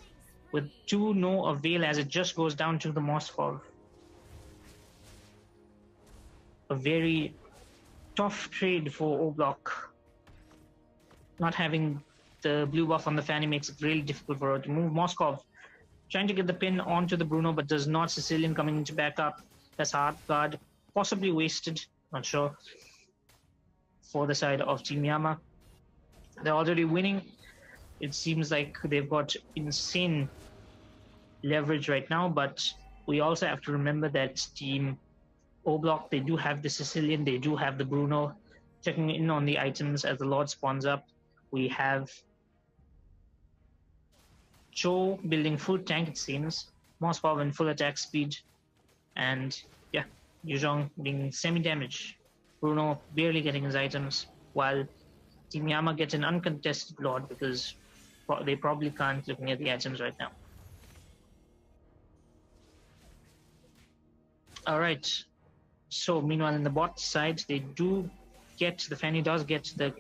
with to no avail as it just goes down to the Moskov. A very tough trade for O Block. Not having the blue buff on the Fanny makes it really difficult for her to move. Moskov trying to get the pin onto the Bruno, but does not. Sicilian coming to back up. That's hard guard. Possibly wasted. Not sure. For the side of Team Yama. They're already winning. It seems like they've got insane leverage right now, but we also have to remember that Team O Block, they do have the Sicilian, they do have the Bruno. Checking in on the items as the Lord spawns up. We have Cho building full tank, it seems. Moskov in full attack speed. And yeah, Yu Zhong being semi-damage. Bruno barely getting his items, while Team Yama gets an uncontested Lord because they probably can't, looking at the items right now. Alright, so meanwhile in the bot side, they do get, the Fanny does get the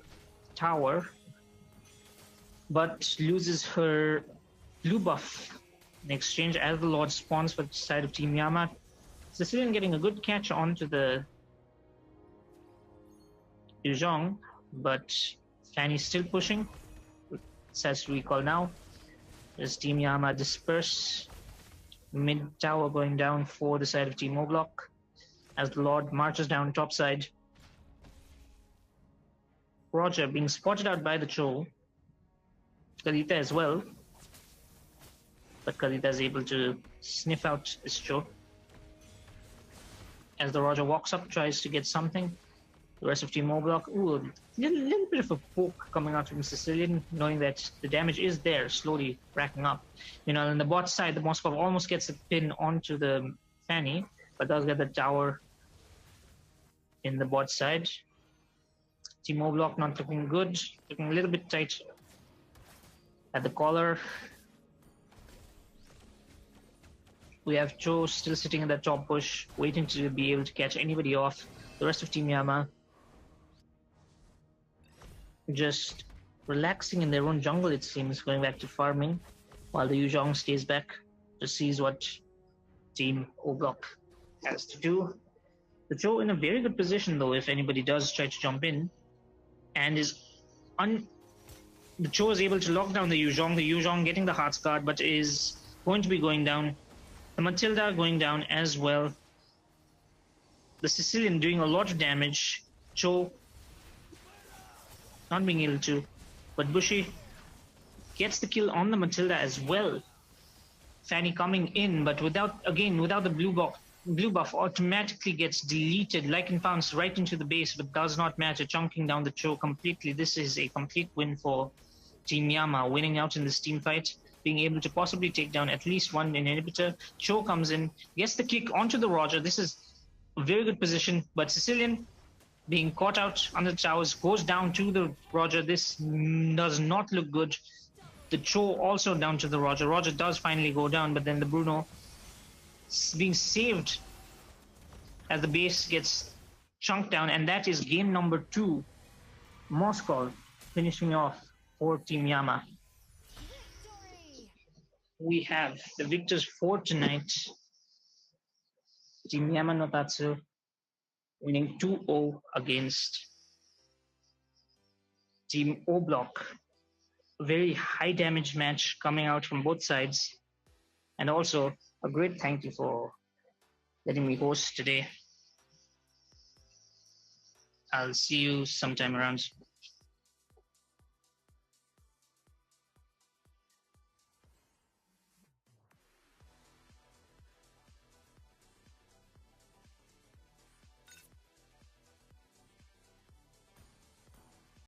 tower, but loses her blue buff in exchange as the Lord spawns for the side of Team Yama. Sicilian getting a good catch onto the Yu Zhong, but Fanny's still pushing. Says to recall now. As Team Yama disperse. Mid tower going down for the side of Team O Block. As the Lord marches down top side. Roger being spotted out by the Cho. Kalita as well. But Kalita is able to sniff out this Cho. As the Roger walks up, tries to get something. The rest of Team O Block, ooh, a little bit of a poke coming out from Sicilian, knowing that the damage is there, slowly racking up. You know, on the bot side, the Moskov almost gets a pin onto the Fanny, but does get the tower in the bot side. Team O Block not looking good, looking a little bit tight at the collar. We have Cho still sitting in that top bush, waiting to be able to catch anybody off. The rest of Team Yama just relaxing in their own jungle, it seems, going back to farming, while the Yu Zhong stays back to see what Team O Block has to do. The Cho in a very good position, though, if anybody does try to jump in, and is the Cho is able to lock down the Yu Zhong getting the Hearts Guard, but is going to be going down. The Matilda going down as well. The Sicilian doing a lot of damage. Cho not being able to. But Bushi gets the kill on the Matilda as well. Fanny coming in, but without the blue buff automatically gets deleted. Lycan pounds right into the base, but does not matter. Chunking down the Cho completely. This is a complete win for Team Yama, winning out in this team fight. Being able to possibly take down at least one inhibitor. Cho comes in, gets the kick onto the Roger. This is a very good position, but Sicilian being caught out under the towers, goes down to the Roger. This does not look good. the Cho also down to the Roger. Roger does finally go down, but then the Bruno being saved as the base gets chunked down, and that is game number 2. Moscow finishing off for Team Yama. Victory! We have the victors for tonight. Team Yama no Tatsu winning 2-0 against Team O Block. A very high damage match coming out from both sides. And also a great thank you for letting me host today. I'll see you sometime around.